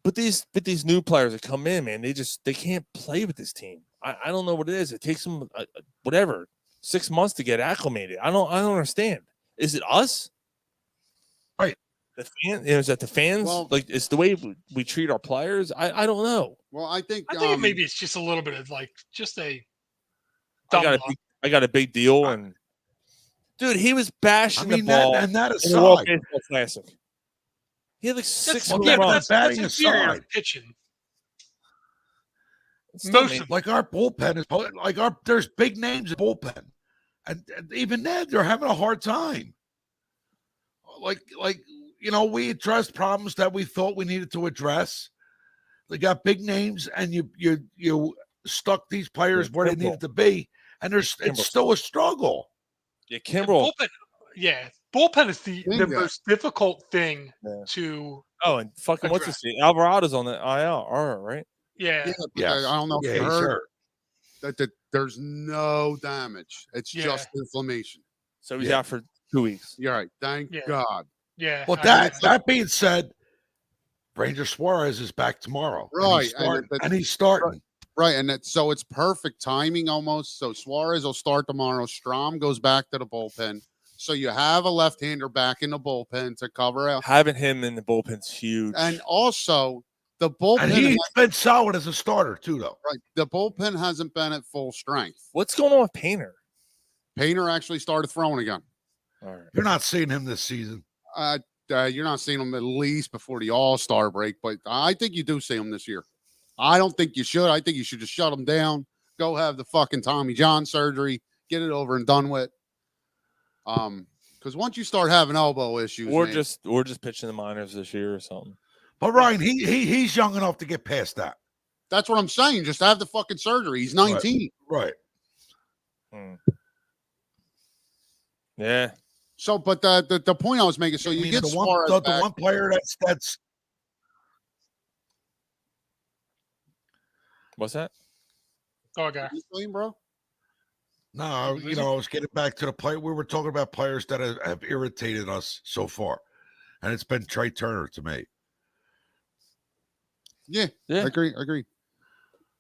F: But these new players that come in, man, they can't play with this team. I don't know what it is. It takes them 6 months to get acclimated. I don't understand. Is it us?
I: Right.
F: The fan, is that the fans?
G: Well,
F: like it's the way we treat our players. I don't know.
G: Well, I think
H: maybe it's just a little bit of like just a.
F: I got a big deal, and dude, he was bashing the ball.
I: And that
F: in the World
I: aside,
F: Baseball Classic. He had like 6
I: Well,
F: home
I: yeah,
H: but
F: runs.
I: that's
H: that's inferior
I: aside.
H: pitching.
F: Still
H: Most
F: made-
H: of
I: Like our bullpen is like there's big names in bullpen, and even then they're having a hard time. Like we addressed problems that we thought we needed to address. They got big names, and you stuck these players
F: Yeah,
I: where they
F: Kimbrel.
I: needed to be, and
F: Kimbrel's-
I: it's still a struggle.
F: Yeah,
H: the
F: Kimbrel.
H: bullpen is the
G: Bingo.
H: most difficult thing
F: Yeah.
H: to.
F: Oh, and fucking what's his name? Alvarado's on the IR, right?
H: Yeah,
G: Yeah, but
I: Yes.
G: I don't know if
I: Yeah,
G: you
I: he's
G: heard
I: hurt.
G: that there's no damage. It's
H: Yeah.
G: just inflammation.
F: So he's
I: Yeah.
F: out for 2 weeks.
G: You're right. Thank
H: Yeah.
G: God.
H: yeah.
I: But
H: I-
I: that being said, Ranger Suarez is back tomorrow.
G: Right,
I: And he's starting.
G: Right, and so it's perfect timing almost. So Suarez will start tomorrow. Strom goes back to the bullpen. So you have a left-hander back in the bullpen to cover out.
F: Having him in the bullpen's huge.
G: And also the bullpen,
I: And he's been solid as a starter too, though.
G: right, the bullpen hasn't been at full strength.
F: What's going on with Painter?
G: Painter actually started throwing again.
F: All right.
I: You're not seeing him this season.
G: You're not seeing him at least before the All-Star break, but I think you do see him this year. I don't think you should. I think you should just shut him down. Go have the fucking Tommy John surgery. Get it over and done with. Because once you start having elbow issues,
F: Or
G: man,
F: just pitching the minors this year or something.
I: But Ryan, he's young enough to get past that.
G: that's what I'm saying. Just have the fucking surgery. He's 19.
I: Right.
F: Yeah.
G: So, but the point I was making, so you
I: I mean,
G: get
I: the
G: Suarez
I: the
G: back.
I: one player that's
F: What's that?
H: Oh, okay.
G: You saying, bro?
I: no, I was getting back to the play. We were talking about players that have irritated us so far, and it's been Trey Turner to me.
G: Yeah,
F: Yeah.
G: I agree.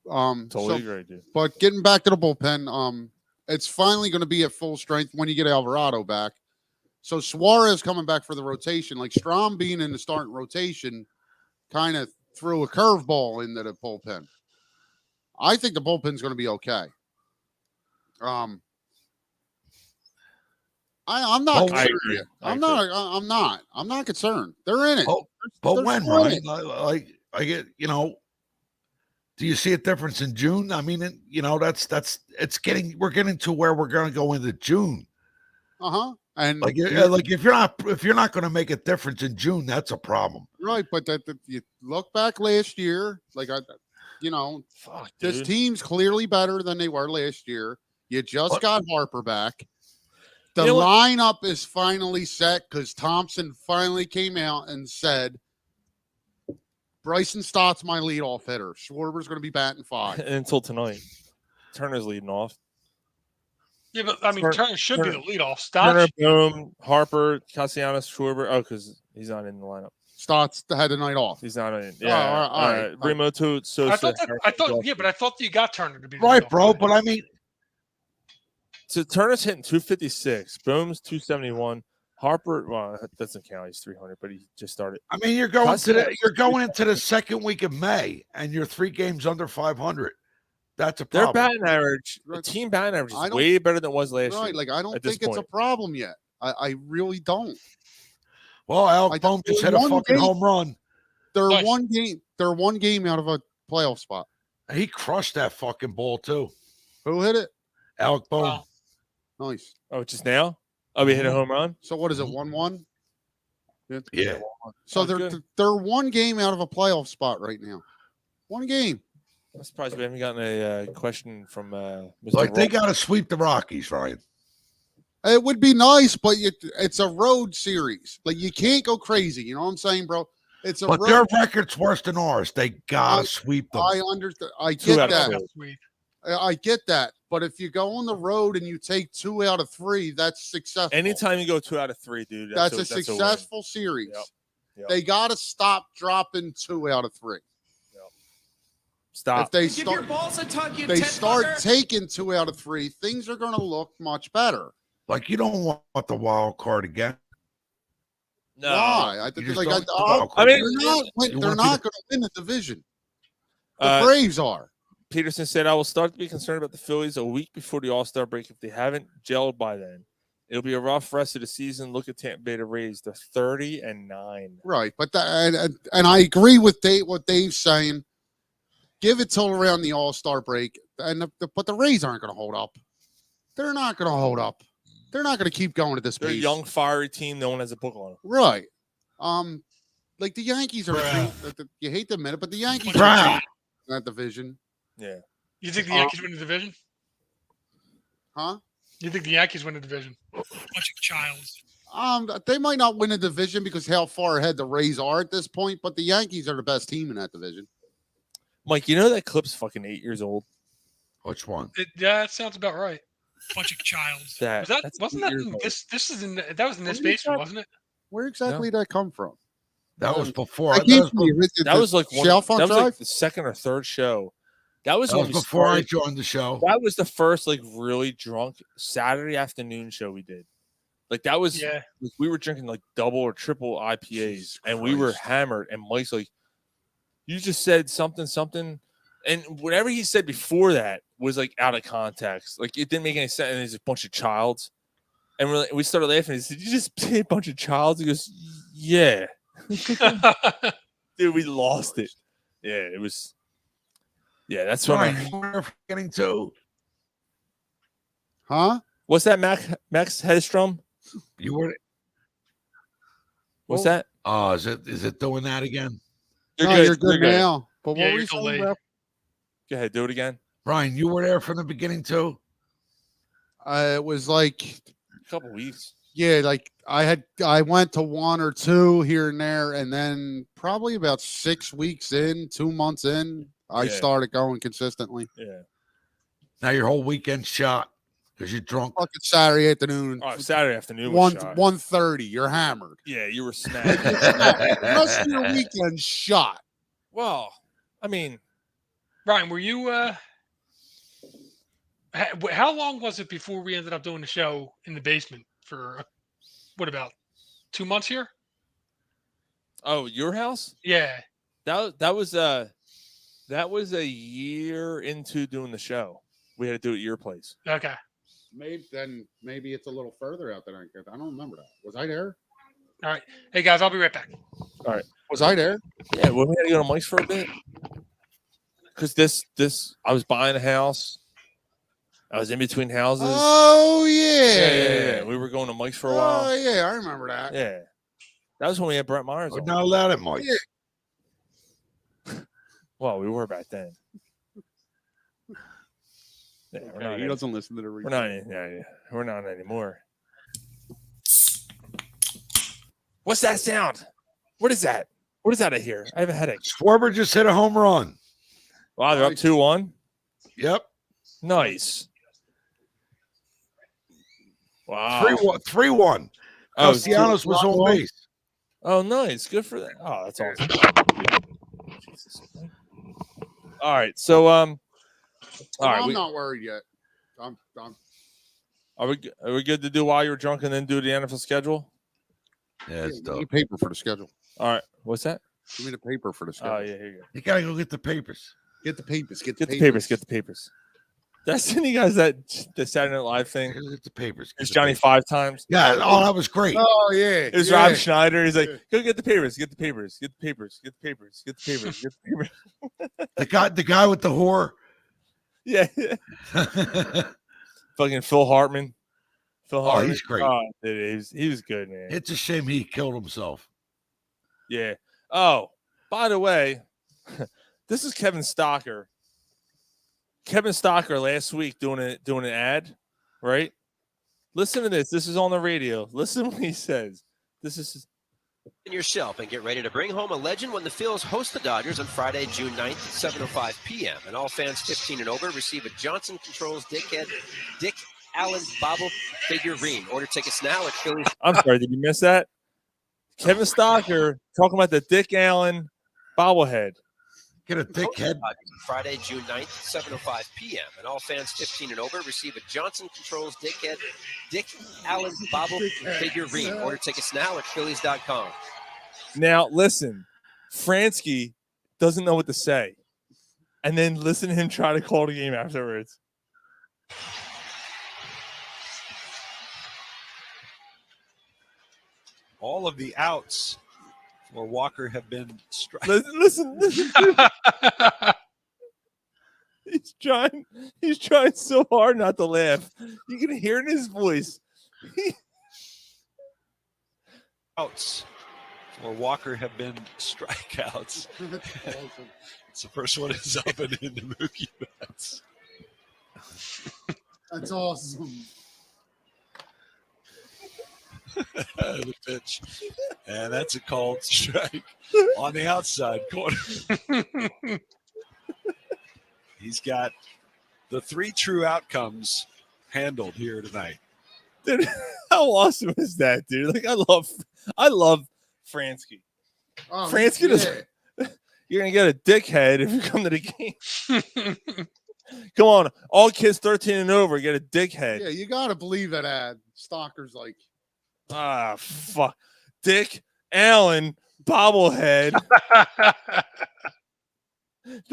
F: Totally
G: So,
F: agree, dude.
G: but getting back to the bullpen, it's finally going to be at full strength when you get Alvarado back. So Suarez coming back for the rotation, like Strom being in the starting rotation, kind of threw a curveball into the bullpen. I think the bullpen's going to be okay. I'm not.
I: Well,
F: I
G: concerned
F: agree.
G: yet.
F: I
G: I'm not. I'm not concerned. They're in it.
I: Oh, But
G: They're
I: when,
G: still in
I: Ryan?
G: it.
I: Like I get, do you see a difference in June? I mean, we're getting to where we're going to go into June.
G: And
I: Like if you're not going to make a difference in June, that's a problem.
G: right, but that you look back last year,
F: Fuck,
G: this
F: dude.
G: team's clearly better than they were last year. You just
I: What?
G: got Harper back. The
F: You know what?
G: lineup is finally set because Thompson finally came out and said, Bryson Stott's my leadoff hitter. Schwarber's going to be batting 5.
F: Until tonight. Turner's leading off.
H: Yeah, but I mean, Turner should be the leadoff.
F: Turner,
H: Stott.
F: Boom, Harper, Castellanos, Schwarber. Oh, because he's not in the lineup.
G: Stott's had the night off.
F: He's not in.
G: Oh,
F: Yeah.
G: all right.
F: Remoto, Sosa.
H: I thought, but I thought you got Turner to be the
I: Right,
H: leadoff
I: bro.
H: guy.
I: But I mean,
F: So Turner's hitting 256. Boom's 271. Harper, well, that doesn't count. He's 300, but he just started.
I: I mean, you're going into the second week of May, and you're 3 games under 500. That's a
F: Their
I: problem.
F: batting average, the
G: Right.
F: team batting average
G: I
F: is
G: don't-
F: way better than it was last
G: Right,
F: year.
G: like I don't
F: at this
G: think it's a
F: point.
G: problem yet. I really don't.
I: Well, Alec
G: I
I: Bohm just
G: they're
I: hit a
G: one
I: fucking
G: game-
I: home run.
G: They're
H: Nice.
G: one game. They're one game out of a playoff spot.
I: He crushed that fucking ball too.
G: Who hit it?
I: Alec Bohm.
H: Wow.
G: Nice.
F: Oh, just now? Oh, we hit a home run?
G: So what is it? 1-1.
I: Yeah.
G: So
F: Oh,
G: they're
F: good.
G: they're one game out of a playoff spot right now. One game.
F: I'm surprised we haven't gotten a question from Mr.
I: Like they
F: Roll.
I: got to sweep the Rockies, Ryan.
G: It would be nice, but it's a road series. Like you can't go crazy. You know what I'm saying, bro? It's a
I: But
G: road.
I: their record's worse than ours. They gotta sweep them.
G: I understand. I
F: 2
G: get
F: out of
G: that.
F: 3.
H: Sweet.
G: I get that. But if you go on the road and you take 2 out of 3, that's successful.
F: Anytime you go 2 out of 3, dude,
G: that's a
F: win.
G: successful series.
F: Yep.
G: They got to stop dropping 2 out of 3.
F: Stop.
G: If they
K: Give your
G: start,
K: balls a tug, you
G: they
K: tit
G: start
K: fucker.
G: taking 2 out of 3, things are going to look much better.
I: Like you don't want the wild card again.
F: No.
G: Why? I
I: You
G: think
I: just
G: like
I: don't want the
G: I
I: wild card.
F: I mean,
I: You
G: they're
I: wanna be
G: not going to win the division. The
F: Uh,
G: Braves are.
F: Peterson said, I will start to be concerned about the Phillies a week before the All-Star break if they haven't gelled by then. It'll be a rough rest of the season. Look at Tampa Bay to Rays. They're 30-9.
G: Right, but and I agree with what Dave's saying. Give it till around the All-Star break, but the Rays aren't going to hold up. They're not going to hold up. They're not going to keep going at this
F: They're a
G: pace.
F: young, fiery team. No one has a book on them.
G: Right. Like the Yankees are. You hate to admit it, but the Yankees
I: Bruh.
G: are in that division.
F: Yeah.
H: You think the Yankees win the division?
G: Huh?
H: You think the Yankees win the division? Bunch of childs.
G: They might not win a division because how far ahead the Rays are at this point, but the Yankees are the best team in that division.
F: Mike, you know that clip's fucking 8 years old?
I: Which one?
H: Yeah, that sounds about right. Bunch of childs.
F: That's
H: Wasn't
F: 8
H: that
F: years
H: in
F: old.
H: this is in that was in this basement, wasn't it?
G: Where exactly did that come from?
I: That was before.
G: I gave you
F: That was like one,
G: Shelf on
F: that was
G: Drive?
F: like the second or third show. That was
I: That
F: when
I: was
F: we
I: before I
F: started-
I: joined the show.
F: That was the first like really drunk Saturday afternoon show we did. Like that was
H: Yeah.
F: like, we were drinking like double or triple IPAs and we were hammered. And Mike's like, "You just said something, and whatever he said before that was like out of context. Like it didn't make any sense. And there's a bunch of childs, and we started laughing. He said, "Did you just say a bunch of childs?" He goes, "Yeah." Dude, we lost it. Yeah, it was. Yeah, that's what
I: Brian,
F: I'm.
I: you were getting to.
G: Huh?
F: What's that, Max Hedstrom?
I: You were.
F: What's that?
I: Oh, is it doing that again?
G: You're good now. But
H: Yeah,
G: what were
H: you're
G: you saying
H: delayed.
G: about?
F: Go ahead, do it again.
I: Brian, you were there from the beginning too.
G: It was like,
F: A couple weeks.
G: yeah, like I went to one or two here and there, and then probably about 6 weeks in, 2 months in, I
F: Yeah.
G: started going consistently.
F: Yeah.
I: Now your whole weekend shot because you're drunk.
G: Fucking Saturday afternoon,
F: Oh, Saturday afternoon. Was shot.
G: 1:30, you're hammered.
F: Yeah, you were snapped.
G: The rest of your weekend shot.
F: Well, I mean,
H: Ryan, were you? How long was it before we ended up doing the show in the basement for what about 2 months here?
F: oh, your house?
H: Yeah.
F: That was a year into doing the show. We had to do it at your place.
H: Okay.
G: Maybe it's a little further out than I could. I don't remember that. Was I there?
H: All right. Hey guys, I'll be right back.
F: All right.
G: Was I there?
F: Yeah, well, we had to go to Mike's for a bit. Because this I was buying a house. I was in between houses.
G: Oh
F: Yeah. We were going to Mike's for a while.
G: Oh yeah, I remember that.
F: Yeah. That was when we had Brett Myers
I: We're
F: on.
I: not allowed it, Mike.
F: Well, we were back then. Yeah,
G: He doesn't listen to the
F: we're not we're not anymore. What's that sound? What is that? What is that I hear? I have a headache.
I: Schwarber just hit a home run.
F: Wow, they're up 2-1.
I: Yep.
F: Nice. Wow.
I: 3-1.
F: Oh,
I: Castellanos was on base.
F: Oh, nice. Good for that. Oh, that's awesome. Jesus. All right. So all right.
G: I'm not worried yet. I'm
F: Are we good to do while you're drunk and then do the NFL schedule?
I: Yeah, it's
G: Give
I: dope.
G: me the paper for the schedule.
F: All right. What's that?
G: Give me the paper for the schedule.
F: Oh, yeah, here you go.
I: You gotta go get the papers.
G: Get the papers. Get
F: Get the papers. Get the papers. Did I send you guys the Saturday Night Live thing?
I: Go get the papers.
F: It's Johnny 5 times.
I: Yeah. Oh, that was great.
G: Oh yeah.
F: It was
G: yeah.
F: Rob Schneider. He's like, go get the papers. Get the papers. Get the papers. Get the papers. Get the papers. Get the papers.
I: The guy with the whore.
F: Yeah. Fucking Phil Hartman. Phil Hartman.
I: he's great.
F: Oh, dude, he was good, man.
I: It's a shame he killed himself.
F: Yeah. Oh, by the way, this is Kevin Stocker. Kevin Stocker last week doing an ad, right? Listen to this. This is on the radio. Listen what he says. This is
M: yourself and get ready to bring home a legend when the Phils host the Dodgers on Friday, June 9th at 7:05 p.m. And all fans 15 and over receive a Johnson Controls Dick Allen Bobble figurine. Order tickets now at Phillies.
F: I'm sorry, did you miss that? Kevin Stocker talking about the Dick Allen bobblehead.
I: Get a thick head.
M: Friday, June 9th at 7:05 p.m. And all fans 15 and over receive a Johnson Controls Dick Allen Bobble figurine. Order tickets now at Phillies.com.
F: Now, listen, Fransky doesn't know what to say. And then listen to him try to call the game afterwards.
N: All of the outs for Walker have been struck.
F: Listen. He's trying so hard not to laugh. You can hear it in his voice.
N: Outs for Walker have been strikeouts. It's the first one is up and into Mookie Betts.
G: That's awesome.
N: The pitch. And that's a called strike on the outside corner. He's got the 3 true outcomes handled here tonight.
F: Dude, how awesome is that, dude? Like, I love Fransky.
G: Oh,
F: Fransky doesn't. You're gonna get a dickhead if you come to the game. Come on, all kids 13 and over get a dickhead.
G: Yeah, you gotta believe that ad. Stalker's like,
F: fuck, Dick Allen bobblehead.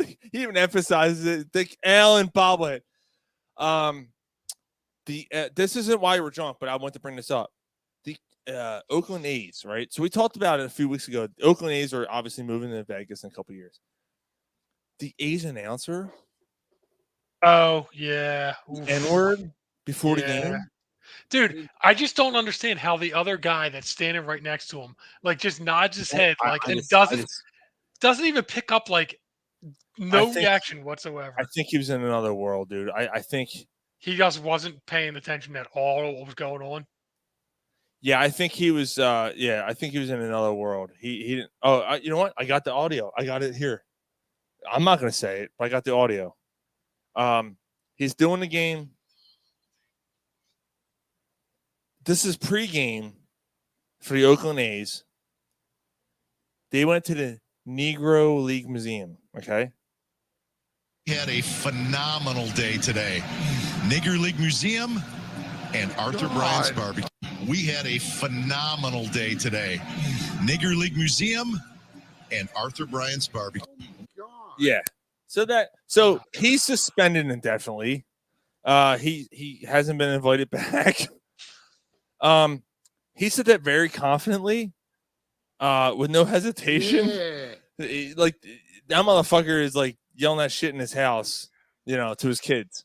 F: He even emphasizes it. Dick Allen bobblehead. This isn't why we're drunk, but I want to bring this up. The Oakland A's, right? So we talked about it a few weeks ago. The Oakland A's are obviously moving to Vegas in a couple years. The A's announcer.
H: Oh yeah,
F: N-word before the game.
H: Dude, I just don't understand how the other guy that's standing right next to him, like, just nods his head, like, and doesn't even pick up, like, no reaction whatsoever.
F: I think he was in another world, dude. I think
H: he just wasn't paying attention at all to what was going on.
F: Yeah, I think he was. I think he was in another world. He didn't. Oh, you know what? I got the audio. I got it here. I'm not gonna say it, but I got the audio. He's doing the game. This is pregame for the Oakland A's. They went to the Negro League Museum. Okay.
L: We had a phenomenal day today. Negro League Museum and Arthur Bryant's Barbecue. We had a phenomenal day today. Negro League Museum and Arthur Bryant's Barbecue.
F: Yeah. So he's suspended indefinitely. He hasn't been invited back. He said that very confidently, with no hesitation.
G: yeah.
F: Like, that motherfucker is like yelling that shit in his house, to his kids.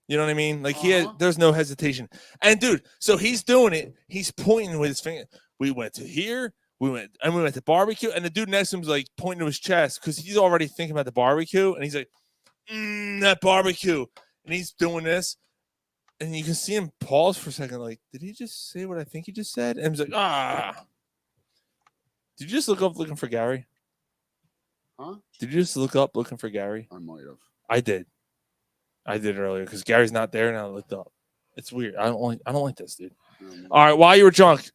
F: You know what I mean? Like, there's no hesitation. And dude, so he's doing it. He's pointing with his finger. We went to here. We went to barbecue. And the dude next to him is like pointing to his chest because he's already thinking about the barbecue. And he's like, that barbecue. And he's doing this. And you can see him pause for a second. Like, did he just say what I think he just said? And he's like, Did you just look up looking for Gary?
G: Huh?
F: Did you just look up looking for Gary?
G: I might have.
F: I did earlier because Gary's not there, and I looked up. It's weird. I don't like this, dude. All right, while you were drunk,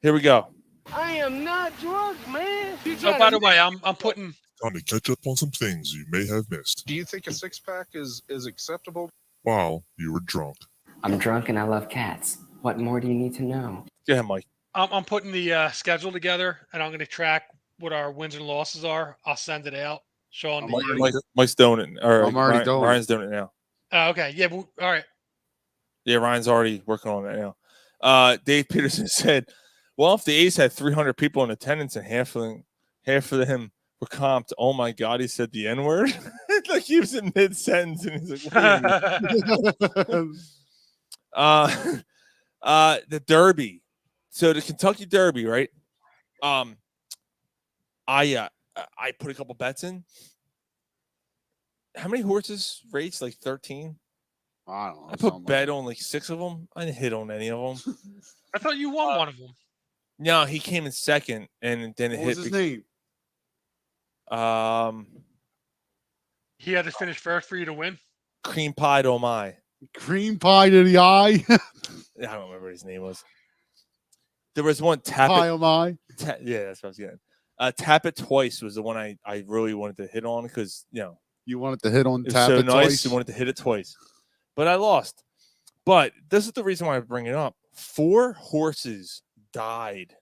F: here we go.
C: I am not drunk, man.
H: Oh, by the way, I'm putting.
O: Time to catch up on some things you may have missed.
B: Do you think a 6-pack is acceptable?
O: While you were drunk.
P: I'm drunk and I love cats. What more do you need to know?
F: Go ahead, Mike.
H: I'm putting the schedule together, and I'm going to track what our wins and losses are. I'll send it out. Sean,
F: Mike's doing it. Or
G: I'm already doing it.
F: Ryan's doing it now.
H: Okay. Yeah. All right.
F: Yeah, Ryan's already working on that now. Dave Peterson said, well, if the A's had 300 people in attendance and half of them were comped, oh my God, he said the N-word. Like he was in mid-sentence and he's like, the Derby. So the Kentucky Derby, right? I put a couple bets in. How many horses raced? Like 13?
G: I don't know.
F: I put bet on like 6 of them. I didn't hit on any of them.
H: I thought you won one of them.
F: No, he came in second, and then it
G: What
F: hit.
G: was his name?
H: He had to finish first for you to win.
F: Cream Pie Oh My.
G: Cream Pie to the eye.
F: I don't remember what his name was. There was one Tap
G: Pie
F: It.
G: oh my.
F: Yeah, that's what I was getting. Tap It Twice was the one I really wanted to hit on because
G: You wanted to hit on
F: it was
G: Tap
F: so
G: It
F: nice.
G: twice.
F: You wanted to hit it twice, but I lost. But this is the reason why I bring it up. 4 horses died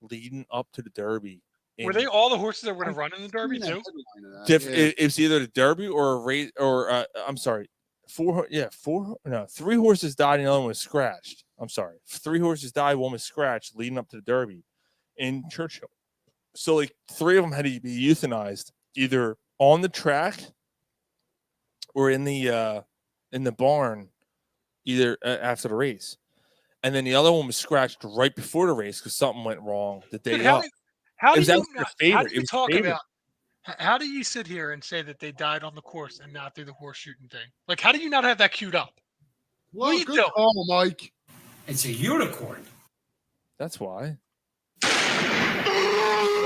F: leading up to the Derby.
H: Were they all the horses that were going to run in the Derby too?
F: It was either the Derby or a race, or I'm sorry, 3 horses died and the other one was scratched. I'm sorry. 3 horses died, 1 was scratched leading up to the Derby in Churchill. So like 3 of them had to be euthanized either on the track or in the barn, either after the race. And then the other one was scratched right before the race because something went wrong the day
H: Dude,
F: up.
H: how
F: It
H: do
F: was
H: you
F: actually their
H: not, how
F: favorite.
H: do
F: It
H: you
F: was
H: talk
F: favorite.
H: about? How do you sit here and say that they died on the course and not through the horse shooting thing? Like, how do you not have that queued up?
G: Well,
H: What are you
G: good
H: doing?
G: call, Mike.
K: It's a unicorn.
F: That's why.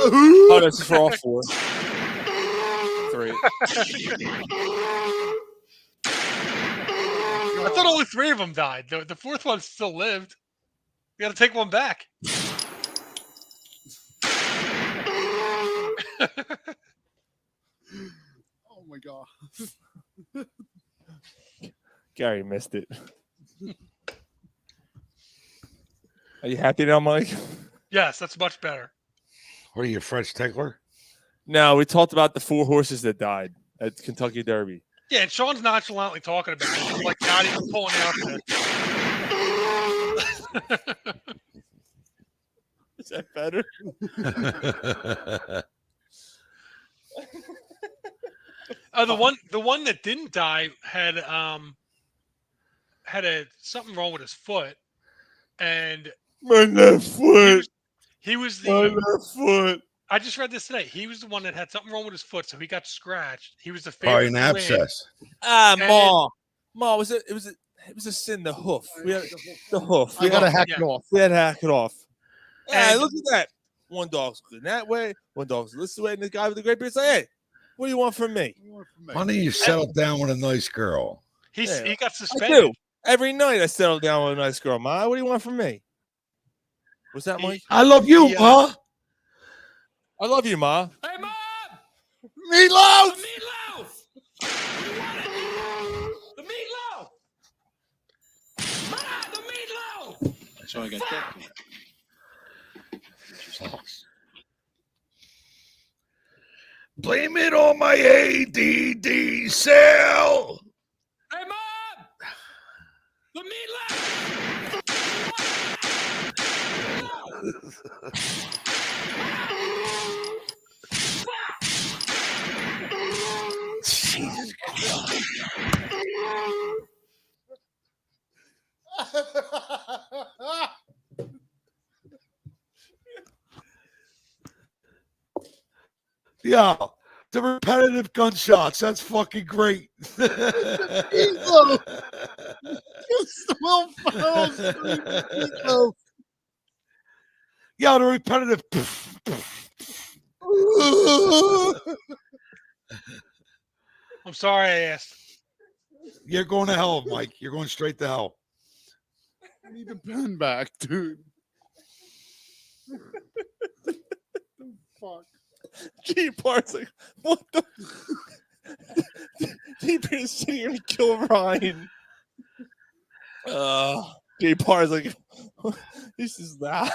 F: Oh, that's for all 4. 3.
H: I thought only 3 of them died. The 4th one still lived. You got to take one back.
G: Oh my god.
F: Gary missed it. Are you happy now, Mike?
H: Yes, that's much better.
I: What are you, French tickler?
F: No, we talked about the 4 horses that died at Kentucky Derby.
H: Yeah, and Sean's nonchalantly talking about it. He's like not even pulling out the.
F: Is that better?
H: The one that didn't die had something wrong with his foot, and
F: my left foot.
H: He was
F: my
H: the.
F: left foot.
H: I just read this today. He was the one that had something wrong with his foot, so he got scratched. He was the
I: Probably
H: favorite.
I: an
H: to win.
I: abscess.
F: Ah,
H: And-
F: Ma, was it? It was a sin. The hoof. We had the hoof.
G: I gotta hack
H: yeah.
G: it off.
F: We had to hack it off. Hey,
H: And-
F: look at that. One dog's looking that way. One dog's this way, and the guy with the great beard say, "Hey, what do you want from me?"
I: Why don't you settle down with a nice girl?
H: He got
F: I
H: suspended.
F: do. Every night I settle down with a nice girl. Ma, what do you want from me? What's that, Mike?
I: I love you,
H: Yeah.
I: Ma.
F: I love you, Ma.
K: Hey, Mom!
G: Meatloaf!
K: Meatloaf! The meatloaf! Ma, the meatloaf!
N: So I got that.
I: Blame it on my ADD cell.
K: Hey, Mom! The meatloaf!
I: Jesus Christ. Yeah, the repetitive gunshots. That's fucking great.
G: Meatloaf. Will Ferrell screaming Meatloaf.
I: Yeah, the repetitive.
H: I'm sorry I asked.
I: You're going to hell, Mike. You're going straight to hell.
G: I need the pen back, dude. Fuck.
F: G Par's like, what the? G-Par's sitting here to kill Ryan. G Par's like, this is that.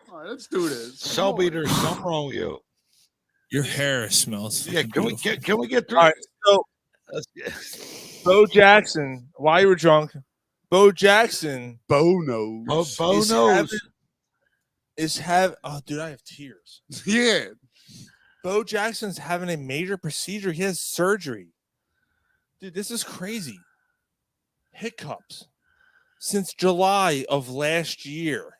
G: All right, let's do this.
I: Selby, there's something wrong with you.
O: Your hair smells.
I: Yeah, can we get through?
F: All right, so Bo Jackson, while you were drunk, Bo Jackson
G: Bo knows.
I: Bo knows.
F: Oh, dude, I have tears.
G: Yeah.
F: Bo Jackson's having a major procedure. He has surgery. Dude, this is crazy. Hiccups since July of last year.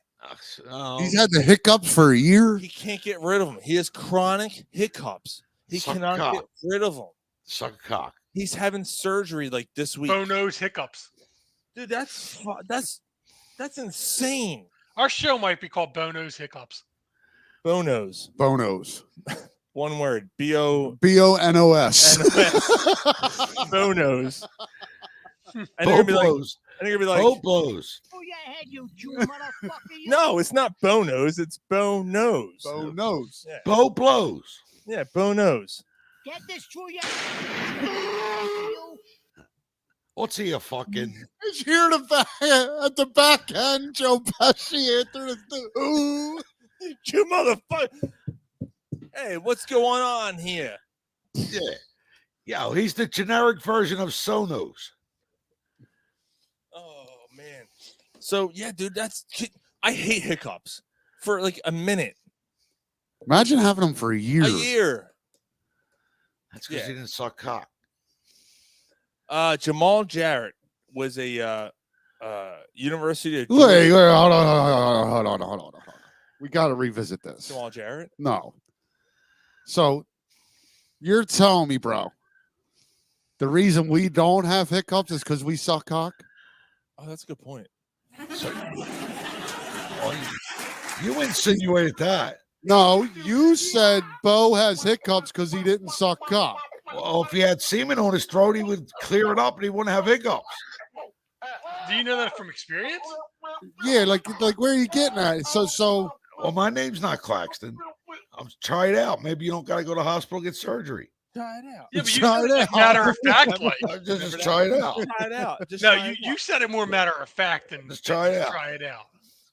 G: He's had the hiccups for a year.
F: He can't get rid of them. He has chronic hiccups. He
I: Suck
F: cannot
I: cock.
F: get rid of them.
I: Suck a cock.
F: He's having surgery like this week.
H: Bo knows hiccups.
F: Dude, that's insane.
H: Our show might be called Bono's Hiccups.
F: Bonos.
G: Bonos.
F: One word. B-O.
G: B-O-N-O-S.
F: Bonos. And they're
I: Bo
F: gonna be like,
I: blows.
F: and they're gonna be like,
I: Bo blows.
K: Oh, your head, you Jew motherfucker! You
F: no, it's not Bonos, it's Bonos.
G: Bo knows.
F: Yeah,
I: Bo blows.
F: yeah, Bonos.
K: get this through your you.
I: What's he a fucking?
G: He's here at the back end, Joe Pesci after the ooh.
F: You motherfucker. Hey, what's going on here?
I: Yeah. Yeah, he's the generic version of Sonos.
F: Oh man. So yeah, dude, I hate hiccups for like a minute.
G: Imagine having them for a year.
F: A year.
I: That's because he didn't suck cock.
F: Jamal Jarrett was a University of
G: Wait, hold on. We got to revisit this.
F: Jamal Jarrett?
G: No. So you're telling me, bro, the reason we don't have hiccups is because we suck cock?
F: Oh, that's a good point.
I: You insinuated that.
G: No, you said Bo has hiccups because he didn't suck cock.
I: Well, if he had semen on his throat, he would clear it up and he wouldn't have hiccups.
H: Do you know that from experience?
G: Yeah, like where are you getting at? So.
I: Well, my name's not Claxton. I'm try it out. Maybe you don't got to go to the hospital and get surgery.
F: Try it out.
H: Yeah, but you said it like matter of fact, like.
I: Just try it out.
F: Try it out. Just
H: No,
F: try it
H: you
F: out.
H: said it more matter of fact than
I: Just try it out.
H: Try it out.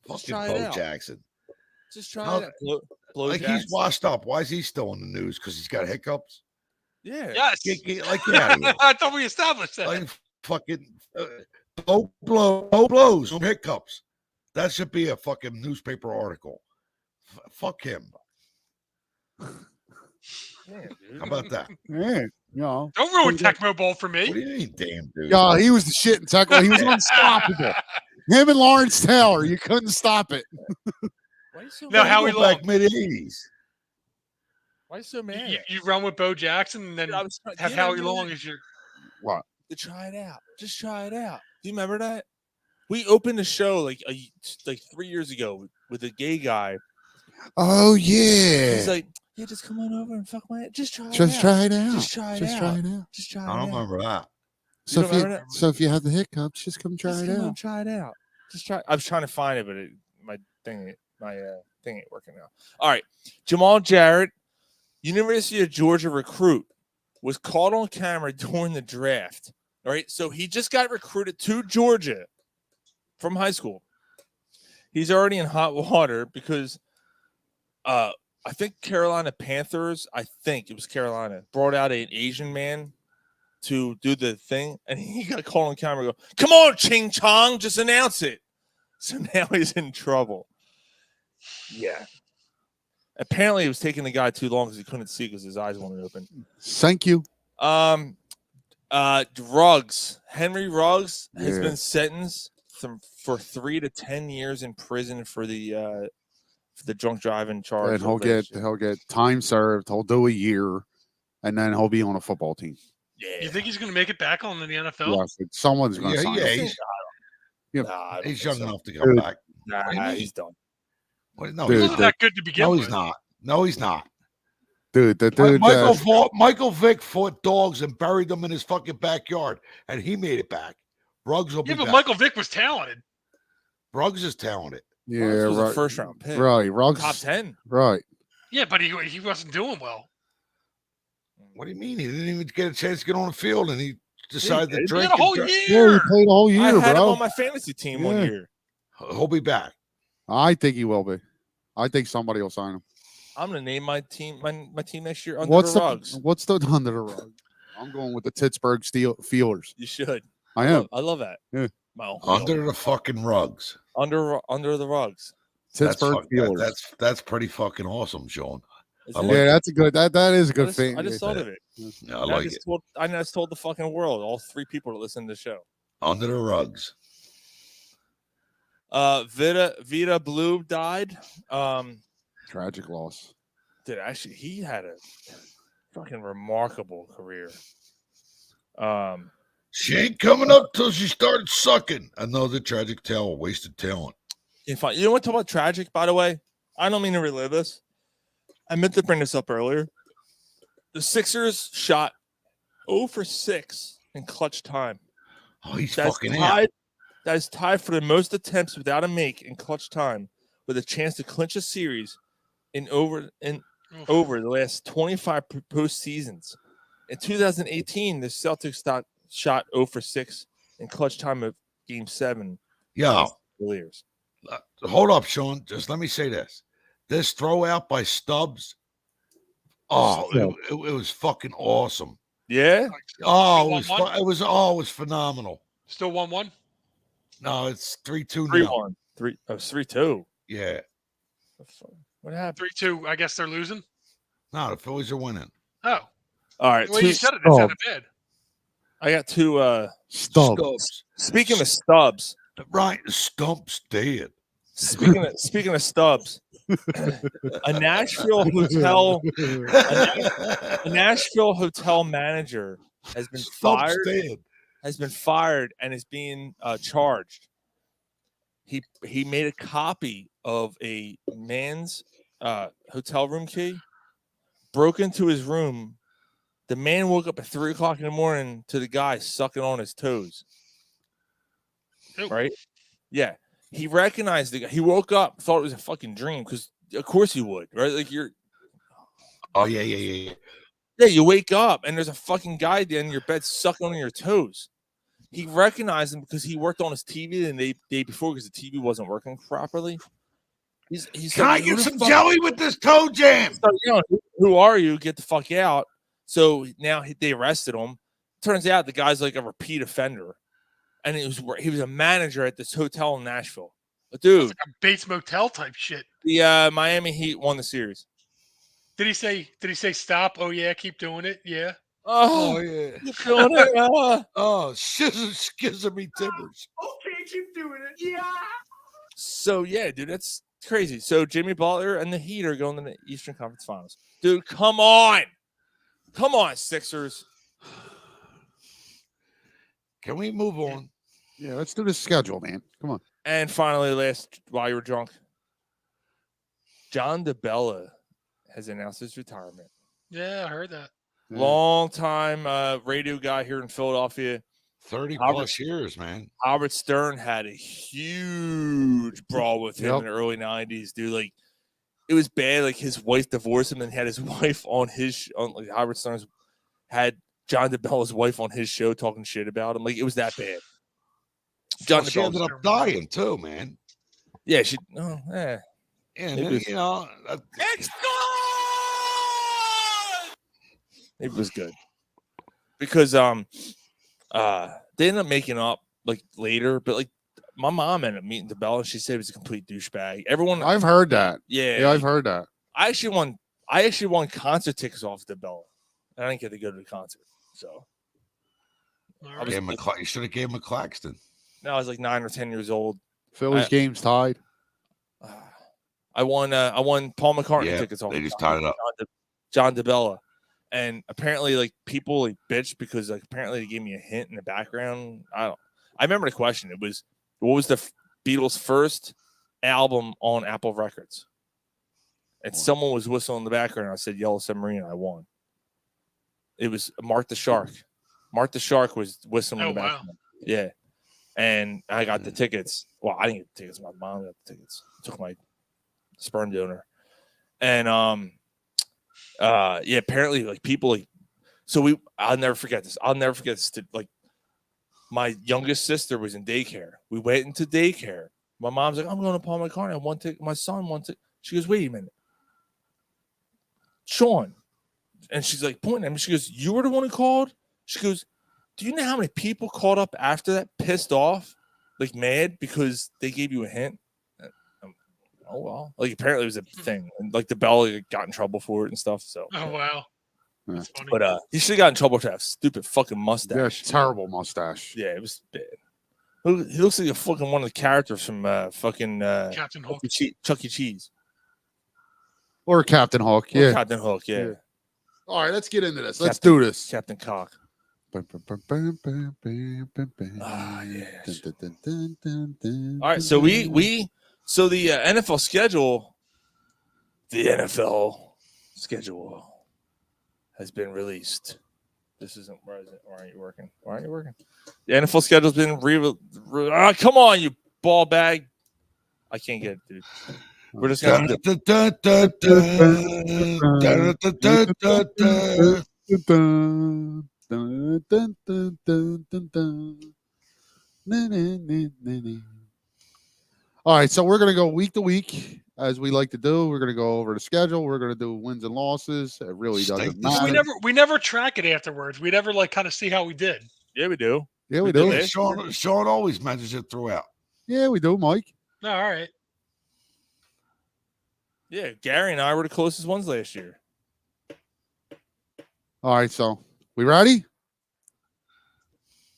F: Just
I: Fucking
F: try it
I: Bo
F: out.
I: Jackson.
F: Just try
I: How-
F: it out. Blow
I: Like
F: Jackson.
I: he's washed up. Why is he still in the news? Because he's got hiccups.
F: Yeah.
H: Yes.
I: Get out of here.
H: I thought we established that.
I: Like fucking Bo blows from hiccups. That should be a fucking newspaper article. Fuck him.
F: Yeah, dude.
I: How about that?
G: Yeah, no.
H: Don't ruin Tecmo Bowl for me.
I: What do you mean, damn dude?
G: Yeah, he was the shit in Tecmo. He was unstoppable. Him and Lawrence Taylor, you couldn't stop it.
F: Why are you so
H: No,
F: mad?
H: Howie
I: Go
H: Long.
I: back mid-80s.
F: Why are you so mad?
H: You run with Bo Jackson and then
F: Dude, I was trying-
H: have
F: yeah,
H: Howie
F: dude.
H: Long as your.
G: What?
F: To try it out. Just try it out. Do you remember that? We opened the show like 3 years ago with a gay guy.
G: Oh yeah.
F: He's like, yeah, just come on over and fuck my. Just try it out.
G: Just try it out.
F: Just try it
G: Just
F: out.
G: try it out.
F: Just try it
I: I don't
F: out.
I: remember that.
G: So
F: don't
G: if you
F: remember that?
G: so if you have the hiccups, just come try
F: Just
G: it
F: come on,
G: out.
F: try it out. Just try. I was trying to find it, but my thing ain't working now. All right, Jamal Jarrett, University of Georgia recruit, was caught on camera during the draft. All right, so he just got recruited to Georgia from high school. He's already in hot water because I think Carolina Panthers, I think it was Carolina, brought out an Asian man to do the thing, and he got called on camera and go, come on, Ching Chong, just announce it. So now he's in trouble. Yeah. Apparently it was taking the guy too long because he couldn't see because his eyes weren't open.
G: Thank you.
F: Ruggs. Henry Ruggs has
G: Yeah.
F: been sentenced for 3 to 10 years in prison for the drunk driving charge.
G: And he'll get time served. He'll do a year, and then he'll be on a football team.
H: You think he's going to make it back on the NFL?
G: Yes, someone's going to sign him.
F: Nah,
I: He's young enough to come
G: Dude.
I: back.
F: Nah, he's done.
I: No,
G: Dude,
I: he's
H: He's
I: not.
H: not that good to begin
I: No,
H: with.
I: he's not. No, he's not.
G: Dude, the dude.
I: Michael Vick fought dogs and buried them in his fucking backyard, and he made it back. Ruggs will be
H: Yeah, but
I: back.
H: Michael Vick was talented.
I: Ruggs is talented.
G: Yeah,
F: Ruggs was a
G: right.
F: first round pick.
G: Right, Ruggs.
F: Top 10.
G: Right.
H: Yeah, but he wasn't doing well.
I: What do you mean? He didn't even get a chance to get on the field, and he decided to
H: He
I: drink.
H: had a whole
I: and
H: year.
G: Yeah, he played a whole
F: I
G: year,
F: had him
G: bro.
F: on my fantasy team one
G: Yeah.
F: year.
I: He'll be back.
G: I think he will be. I think somebody will sign him.
F: I'm gonna name my team my team next year under
G: What's
F: the
G: the
F: rugs.
G: What's the under the rug? I'm going with the Pittsburgh Steelers.
F: You should.
G: I am.
F: I love that.
G: Yeah.
F: My uncle
I: Under the fucking rugs.
F: under the rugs.
G: Pittsburgh Steelers.
I: That's pretty fucking awesome, Sean.
F: Is
I: I
F: it?
I: like
G: Yeah,
I: it.
G: that's a good. That is a
F: I
G: good
F: just,
G: thing.
F: I just thought of it.
I: Yeah, I
F: And
I: like
F: just
I: it.
F: I just told the fucking world, all 3 people that listen to the show.
I: Under the rugs.
F: Vita Blue died.
G: Tragic loss.
F: Dude, actually, he had a fucking remarkable career.
I: She ain't coming up till she started sucking. Another tragic tale of wasted talent.
F: You know what? Talk about tragic, by the way. I don't mean to relive this. I meant to bring this up earlier. The Sixers shot 0 for 6 in clutch time.
I: Oh, he's
F: That's
I: fucking
F: tied.
I: out.
F: That is tied for the most attempts without a make in clutch time, with a chance to clinch a series in over the last 25 postseasons. In 2018, the Celtics shot 0 for 6 in clutch time of Game 7.
I: Yo,
F: Cavaliers.
I: hold up, Sean. Just let me say this. This throw out by Stubbs, oh, it was fucking awesome.
F: Yeah.
I: Oh, it was,
H: 1-1?
I: it was phenomenal.
H: Still 1-1.
I: No, it's 3-2 now.
F: 3-1. 3. Oh, it's 3-2.
I: Yeah.
F: What happened?
H: 3-2. I guess they're losing.
I: No, the Phillies are winning.
H: Oh.
F: All right.
H: The way you said it, it sounded bad.
F: I got two
I: Stubs.
F: Speaking of stubs.
I: Right, Stump's dead.
F: Speaking of stubs, a Nashville hotel manager has been
I: Stump's
F: fired.
I: dead.
F: Has been fired and is being charged. He made a copy of a man's hotel room key, broke into his room. The man woke up at 3 o'clock in the morning to the guy sucking on his toes. Right? Yeah. He recognized the guy. He woke up, thought it was a fucking dream because, of course, he would. Right? Like you're.
I: Oh yeah.
F: Yeah, you wake up and there's a fucking guy at the end of your bed sucking on your toes. He recognized him because he worked on his TV the day before because the TV wasn't working properly. He's
I: Can I get some jelly with this toe jam?
F: So, who are you? Get the fuck out. So now they arrested him. Turns out the guy's like a repeat offender. And he was a manager at this hotel in Nashville. But dude.
H: Like a Bates Motel type shit.
F: The Miami Heat won the series.
H: Did he say stop? Oh yeah, keep doing it. Yeah.
I: Oh yeah.
F: You're feeling it.
I: Oh, skizzer me timbers.
K: Okay, keep doing it. Yeah.
F: So yeah, dude, that's crazy. So Jimmy Butler and the Heat are going to the Eastern Conference Finals. Dude, come on, Sixers.
I: Can we move on?
G: Yeah, let's do the schedule, man. Come on.
F: And finally, while you were drunk, John DeBella has announced his retirement.
H: Yeah, I heard that.
F: Long time radio guy here in Philadelphia.
I: 30 plus years, man.
F: Howard Stern had a huge brawl with him in the early 90s, dude. Like, it was bad. Like, his wife divorced him and had his wife on his like Howard Stern's had John DeBella's wife on his show talking shit about him. Like, it was that bad.
I: John she ended up dying too, man.
F: Yeah, she. Oh, yeah.
I: And then, you know,
F: it's good. It was good because they ended up making up like later, but like my mom ended up meeting DeBella and she said he was a complete douchebag. Everyone,
G: I've heard that.
F: Yeah,
G: I've heard that.
F: I actually won concert tickets off DeBella. I didn't get to go to the concert, so
I: you should have gave him a Claxton.
F: No, I was like 9 or 10 years old.
G: Phillies games tied.
F: I won Paul McCartney tickets off.
I: They just tied it up.
F: John DeBella. And apparently, like, people like bitched because like apparently they gave me a hint in the background. I remember the question. It was, what was the Beatles' first album on Apple Records? And someone was whistling in the background. I said Yellow Submarine. And I won. It was Mark the Shark. Mark the Shark was whistling in the background. Wow. Yeah. And I got the tickets. Well, I didn't get the tickets. My mom got the tickets. Took my sperm donor. And yeah, apparently like people like I'll never forget this. Like my youngest sister was in daycare. We went into daycare. My mom's like, I'm going to Paul McCartney. I want to my son wants it. She goes, wait a minute. Sean. And she's like pointing at me. She goes, you were the one who called? She goes, do you know how many people called up after that pissed off? Like mad because they gave you a hint? Oh well, like apparently it was a thing, and like the Bell got in trouble for it and stuff. So
H: oh wow, that's funny.
F: But he should have got in trouble for that stupid fucking mustache.
G: Yeah, terrible mustache.
F: Yeah, it was bad. He looks like a fucking one of the characters from fucking
H: Captain Hook,
F: Chuck E. Cheese,
G: or Captain Hook. Yeah,
F: Captain Hook. Yeah.
G: All right, let's get into this. Let's do this.
F: Captain Cock.
G: Yeah.
F: All right, so So the NFL schedule has been released. This isn't where is it? Why aren't you working? The NFL schedule's been come on, you ball bag! I can't get it, dude. We're just gonna.
G: All right, so we're going to go week to week, as we like to do. We're going to go over the schedule. We're going to do wins and losses. It really doesn't matter.
H: We never track it afterwards. We never like kind of see how we did.
F: Yeah, we do.
G: Yeah, we do.
I: Yeah, Sean always mentions it throughout.
G: Yeah, we do, Mike.
H: No, all right.
F: Yeah, Gary and I were the closest ones last year.
G: All right, so we ready?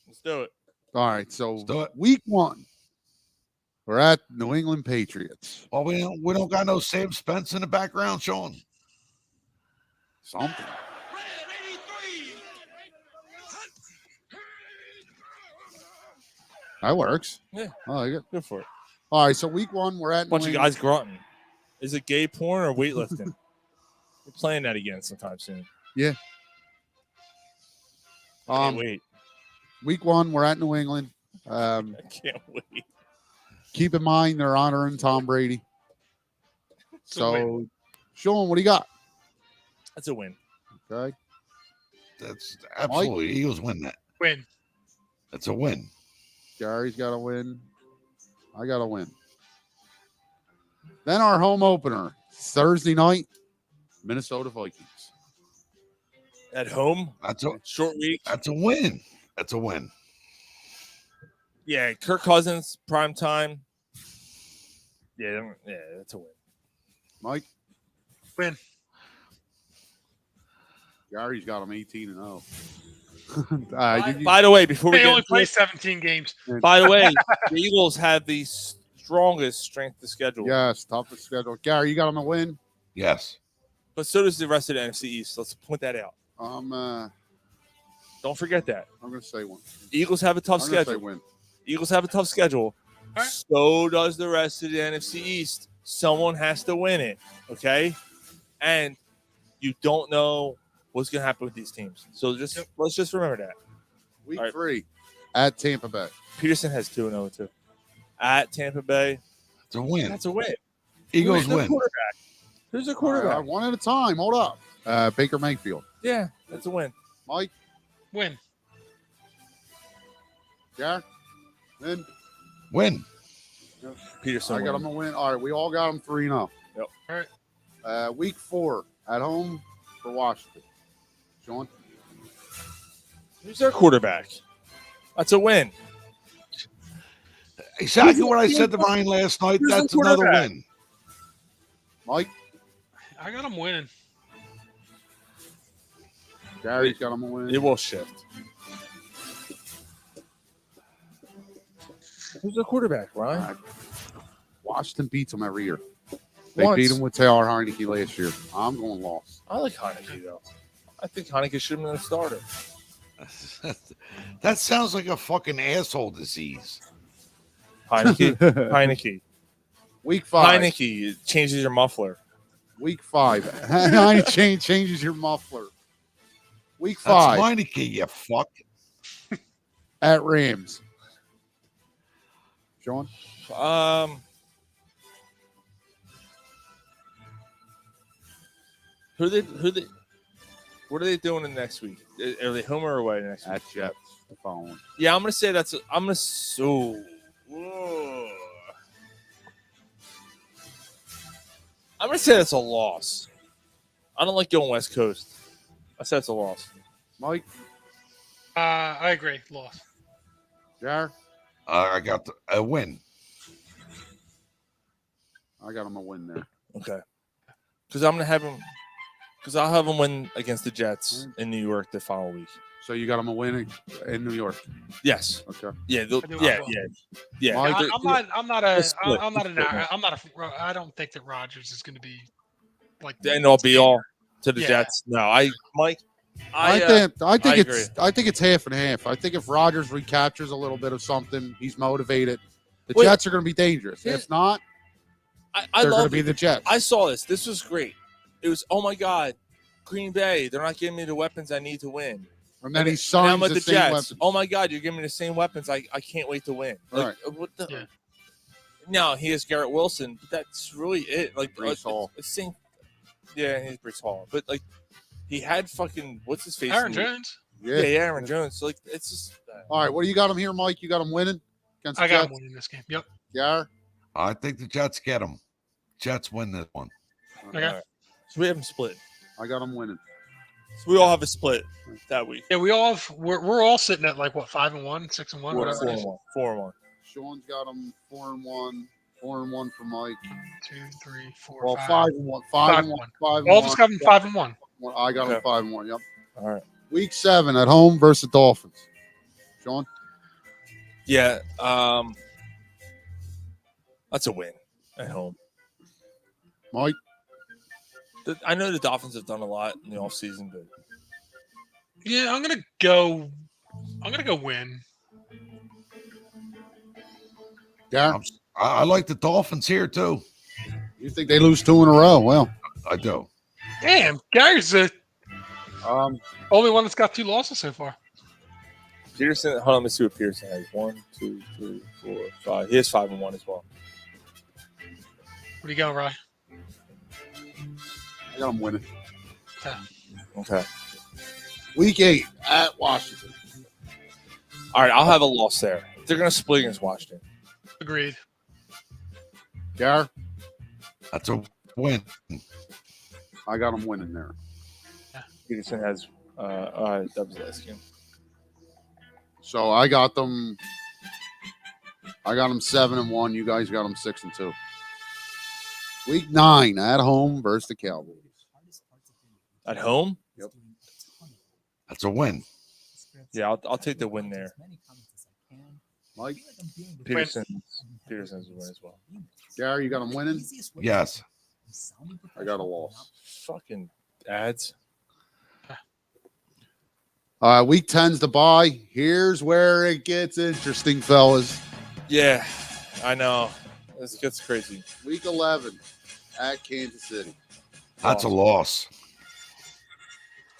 F: Let's do it.
G: All right, so week 1, we're at New England Patriots.
I: Well, we don't got no Sam Spence in the background, Sean.
G: Something. That works.
F: Yeah,
G: I like it.
F: Good for it.
G: All right, so week 1, we're at
F: Bunch
G: New
F: of guys grunting. Is it gay porn or weightlifting? We're playing that again sometime soon.
G: Yeah.
F: Can't wait.
G: Week 1, we're at New England.
F: I can't wait.
G: Keep in mind they're honoring Tom Brady. So, Sean, what do you got?
F: That's a win.
G: Okay.
I: That's absolutely Eagles win that.
H: Win.
I: That's a win.
G: Gary's got to win. I got to win. Then our home opener, Thursday night, Minnesota Vikings.
F: At home?
I: That's a
F: short week.
I: That's a win. That's a win.
F: Yeah, Kirk Cousins, prime time. Yeah, that's a win.
G: Mike?
H: Win.
G: Gary's got him 18-0.
F: By the way, before we
H: They
F: get
H: only
F: into
H: play
F: this,
H: 17 games.
F: by the way, the Eagles have the strongest strength of schedule.
G: Yes, toughest schedule. Gary, you got him a win?
I: Yes.
F: But so does the rest of the NFC East. Let's point that out. Don't forget that.
G: I'm going to say one.
F: Eagles have a tough
G: I'm gonna
F: schedule.
G: say win.
F: Eagles have a tough schedule. So does the rest of the NFC East. Someone has to win it, okay? And you don't know what's going to happen with these teams. So let's just remember that.
G: Week 3 at Tampa Bay.
F: Peterson has 2-0 too. At Tampa Bay.
I: It's a win.
F: That's a win.
I: Eagles
F: Who's the
I: win.
F: quarterback? Who's the quarterback?
G: One at a time. Hold up. Baker Mayfield.
F: Yeah, that's a win.
G: Mike?
H: Win.
G: Gary? Win?
I: Win.
F: Peterson.
G: I got him a win. All right, we all got him 3-0.
F: Yep.
H: All
G: right. Week 4 at home for Washington. Sean?
F: Who's their quarterback? That's a win.
I: Exactly what I said to Ryan last night.
F: Who's the
I: That's another
F: quarterback?
I: win.
G: Mike?
H: I got them winning.
G: Gary's got him a win.
F: It will shift. Who's the quarterback, Ryan?
G: Washington beats them every year. They
F: Once.
G: beat them with Taylor Heineke last year. I'm going loss.
F: I like Heineke, though. I think Heineke should have been a starter.
I: That sounds like a fucking asshole disease.
F: Heineke. Heineke.
G: Week 5.
F: Heineke changes your muffler.
G: Week 5. Heineke changes your muffler. Week 5.
I: That's Heineke, you fuck.
G: At Rams. Sean?
F: What are they doing in next week? Are they home or away next week?
G: At Jets. The following.
F: Yeah, I'm gonna say that's. I'm gonna say that's a loss. I don't like going West Coast. I said it's a loss.
G: Mike?
H: I agree. Loss.
G: Jar?
I: I got a win.
G: I got him a win there.
F: Okay. Because I'm gonna have him. Because I'll have him win against the Jets in New York the following week.
G: So you got him a win in New York?
F: Yes.
G: Okay.
F: Yeah. Yeah.
G: Mike,
H: I don't think that Rodgers is going to be like
F: the end all be all to the
H: Yeah.
F: Jets. No, Mike.
G: I think
F: agree.
G: it's half and half. I think if Rodgers recaptures a little bit of something, he's motivated. The
F: Wait.
G: Jets are going to be dangerous. If not,
F: I
G: they're going to
F: love
G: be
F: it.
G: the Jets.
F: I saw this. This was great. It was, oh my God, Green Bay. They're not giving me the weapons I need to win.
G: And then he
F: and
G: signs
F: I'm with
G: the
F: the
G: same
F: Jets.
G: weapons.
F: Oh my God, you're giving me the same weapons. I can't wait to win. Like, what the? Now he has Garrett Wilson, but that's really it. Like
G: Brees Hall.
F: it's same. Yeah, he's Brees Hall, but like he had fucking what's his face?
H: Aaron Jones.
F: Yeah, Aaron Jones. So like it's just.
G: All right, what do you got him here, Mike? You got him winning against
H: I
G: the
H: got
G: Jets?
H: him winning this game. Yep.
G: Yeah.
I: I think the Jets get him. Jets win this one.
H: Okay.
F: All right. So we have them split.
G: I got them winning.
F: So we all have a split that week.
H: Yeah, we all have. We're all sitting at like what 5-1, 6-1,
F: Four,
H: whatever it is.
F: 4-1.
G: Sean's got them 4-1. 4-1 for Mike.
H: 2, 3, 4,
G: Well,
H: 5.
G: 5-1.
H: 5-1.
G: 5-1.
H: All of us got them 5-1.
G: I got them
F: Okay.
G: 5-1. Yep.
F: All right.
G: Week 7 at home versus Dolphins. Sean?
F: Yeah. That's a win at home.
G: Mike?
F: I know the Dolphins have done a lot in the offseason, but
H: Yeah, I'm gonna go win.
G: Yeah.
I: I like the Dolphins here too.
G: You think they lose 2 in a row? Well,
I: I do.
H: Damn, Gary's the only one that's got 2 losses so far.
F: Peterson. Hold on, let me see what Peterson has. 1, 2, 3, 4, 5. He has 5-1 as well.
H: Where you going, Rye?
G: I got them winning.
F: Okay.
G: Week 8 at Washington.
F: All right, I'll have a loss there. They're going to split against Washington.
H: Agreed.
G: Gar?
I: That's a win.
G: I got them winning there.
F: Peterson has. That was the last game.
G: So I got them 7-1. You guys got them 6-2. Week 9 at home versus the Cowboys.
F: At home?
G: Yep.
I: That's a win.
F: Yeah, I'll take the win there.
G: Mike?
F: Peterson's a win as well.
G: Gary, you got them winning?
I: Yes.
G: I got a loss.
F: Fucking ads.
G: Week 10's the bye. Here's where it gets interesting, fellas.
F: Yeah, I know. This gets crazy.
G: Week 11 at Kansas City.
I: That's a loss.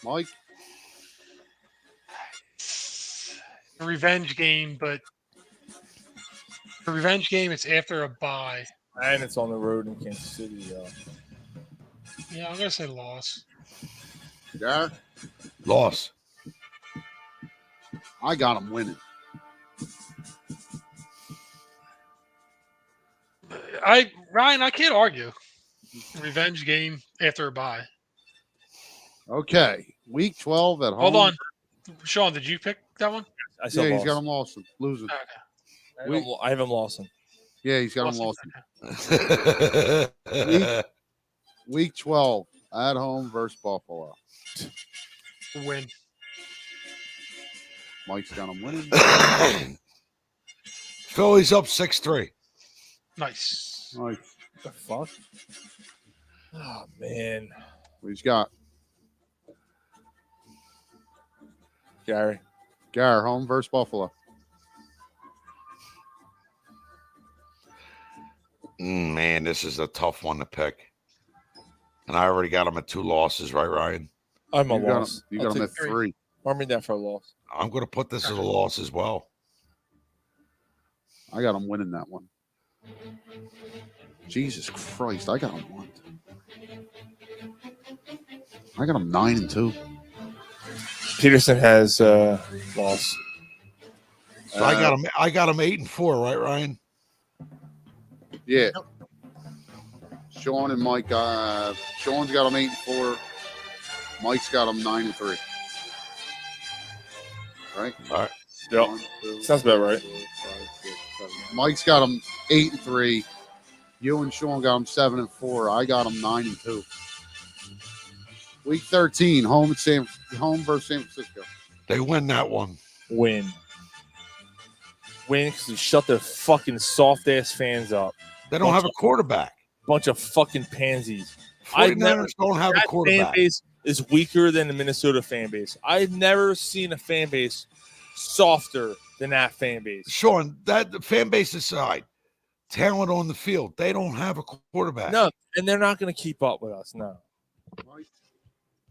G: Mike?
H: A revenge game, but the revenge game, it's after a bye.
F: And it's on the road in Kansas City.
H: Yeah, I'm gonna say loss.
G: Gar?
I: Loss.
G: I got them winning.
H: Ryan, I can't argue. Revenge game after a bye.
G: Okay. Week 12 at home.
H: Hold on. Sean, did you pick that one?
F: I said
G: Yeah, he's
F: loss.
G: got them lost. Losing.
F: I have him lost.
G: Yeah, he's got them
H: Losing.
G: lost. Week 12 at home versus Buffalo.
H: Win.
G: Mike's got them winning.
I: Philly's up 6-3.
H: Nice.
G: Mike,
F: The fuck? Oh man,
G: what he's got?
F: Gary.
G: Gar, home versus Buffalo.
I: Man, this is a tough one to pick. And I already got them at 2 losses, right, Ryan?
F: I'm a
G: You got
F: loss.
G: him, you got him at 3.
F: Mark me down for a loss.
I: I'm going to put this as a loss as well.
G: I got him winning that one. Jesus Christ, I got him one. I got him 9-2.
F: Peterson has loss.
I: So I got him 8-4, right, Ryan?
G: Yeah. Sean and Mike. Sean's got him 8-4. Mike's got him 9-3. Right?
I: All right.
F: Yep.
G: 1, 2,
F: Sounds about right.
G: 4, 5, 6, 7. Mike's got him 8-3. You and Sean got him 7-4. I got him 9-2. Week 13, home versus San Francisco.
I: They win that one.
F: Win because you shut their fucking soft ass fans up.
I: They don't have a quarterback.
F: Bunch of fucking pansies.
I: 49ers don't have a
F: That
I: quarterback.
F: fan base is weaker than the Minnesota fan base. I've never seen a fan base softer than that fan base.
I: Sean, that the fan base aside, talent on the field, they don't have a quarterback.
F: No, and they're not going to keep up with us. No.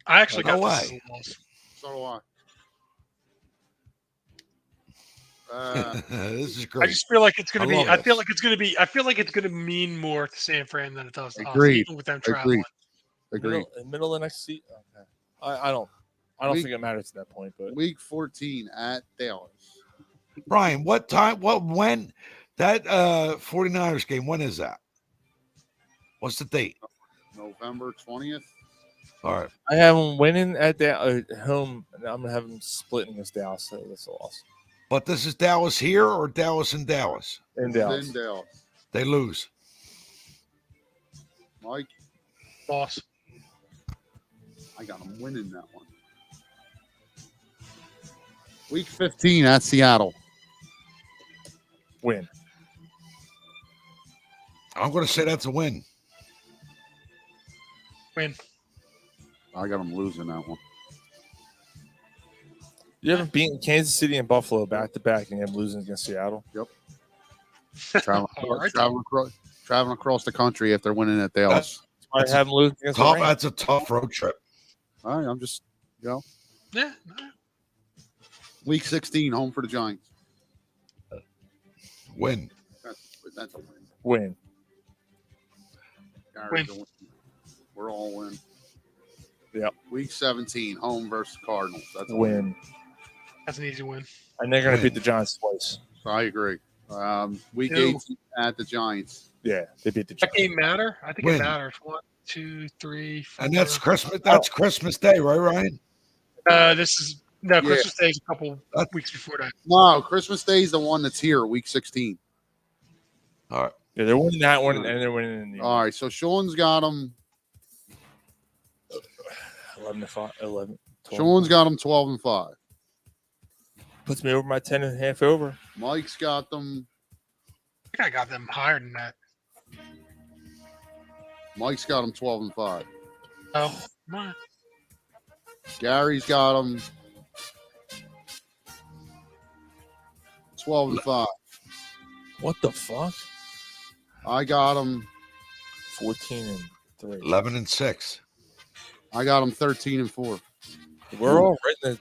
H: I actually
I: No
H: got this
I: way.
H: as a loss.
G: So do I.
I: This is
H: I
I: great.
H: just feel like it's gonna
I: I
H: be.
I: love
H: I
I: this.
H: feel like it's gonna be. I feel like it's gonna mean more to San Fran than it does to us,
G: Agreed.
H: even with them traveling.
G: Agreed.
F: Middle of next season. Okay. I don't
G: Week-
F: think it matters at that point. But
G: Week 14 at Dallas.
I: Brian, what time? When that 49ers game? When is that? What's the date?
G: November 20th.
I: All right.
F: I have them winning at home. And I'm gonna have them splitting against Dallas. So that's a loss.
I: But this is Dallas here or Dallas in Dallas?
F: In Dallas.
G: In Dallas.
I: They lose.
G: Mike,
H: Loss.
G: I got them winning that one. Week 15 at Seattle.
F: Win.
I: I'm going to say that's a win.
H: Win.
G: I got them losing that one.
F: You haven't beaten Kansas City and Buffalo back to back, and you have losing against Seattle.
G: Yep. Traveling across the country if they're winning at Dallas.
F: I have them losing against the
I: Tough,
F: Rams.
I: that's a tough road trip.
G: All right, I'm just,
H: Yeah.
G: Week 16, home for the Giants.
I: Win.
G: That's a win.
F: Win.
G: Gary's a win. We're all win.
F: Yep.
G: Week 17, home versus Cardinals. That's a
F: Win.
H: That's an easy win.
F: And they're going to beat the Giants twice.
G: So I agree. Week
H: Two.
G: 18 at the Giants.
F: Yeah, they beat the
H: That
F: Giants.
H: game matter? I think
I: Win.
H: it matters. 1, 2, 3, 4.
I: And that's Christmas. That's Christmas Day, right, Ryan?
H: This is no
G: Yeah.
H: Christmas Day is a couple weeks before that.
G: No, Christmas Day is the one that's here, week 16.
I: All right.
F: Yeah, they're winning that one, and they're winning in the
G: All right, so Sean's got them.
F: 11-5, 11. 12.
G: Sean's got them 12-5.
F: Puts me over my 10.5 over.
G: Mike's got them.
H: I think I got them higher than that.
G: Mike's got them 12-5.
H: Oh, come on.
G: Gary's got them 12-5.
F: What the fuck?
G: I got them.
F: 14-3.
I: 11-6.
G: I got them 13-4.
F: We're all right in the.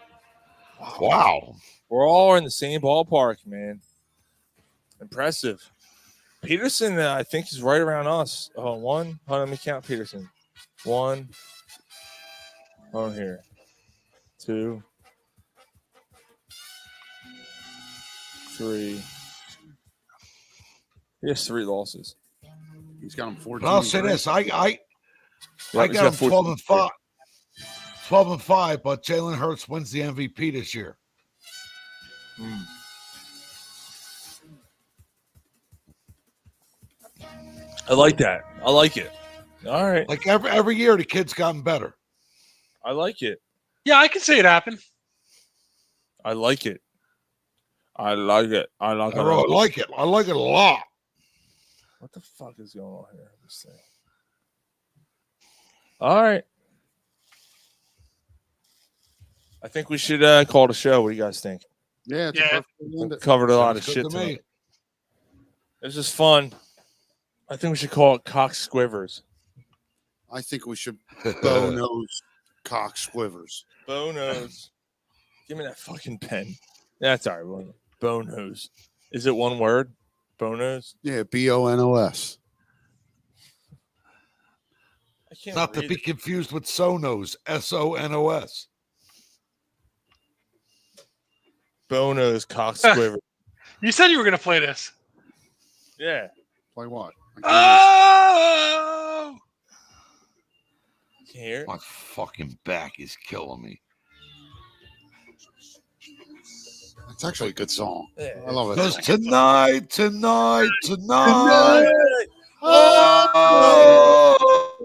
I: Wow.
F: We're all in the same ballpark, man. Impressive. Peterson, I think, is right around us. Oh, one. Hold on, let me count Peterson. 1. Oh, here. 2. 3. He has 3 losses.
G: He's got them 14.
I: But I'll say this: I
F: Yep,
I: got
F: he's
I: them
F: 14.
I: 12-5. 12-5, but Jalen Hurts wins the MVP this year.
F: I like that. I like it. All right.
I: Like every year, the kid's gotten better.
F: I like it.
H: Yeah, I can see it happen.
F: I like it. I like it. I like
I: I
F: it.
I: really like it. I like it a lot.
F: What the fuck is going on here? This thing. All right. I think we should call the show. What do you guys think?
G: Yeah, it's
H: Yeah.
G: a perfect way to end it.
F: Covered a lot of
I: Sounds
F: shit
I: good to me.
F: tonight. It was just fun. I think we should call it Cock Squivers.
G: I think we should bow nose cock squivers.
F: Bonos. Give me that fucking pen. That's all right. Bonos. Is it one word? Bonos?
G: Yeah, BONOS.
F: I can't
I: Not to
F: read
I: be
F: it.
I: confused with Sonos. SONOS.
F: Bonos Cock Squivers.
H: You said you were going to play this.
F: Yeah.
G: Play what?
H: Oh!
F: Can't hear it.
I: My fucking back is killing me.
G: It's actually a good song.
F: Yeah.
G: I love it.
I: Because tonight.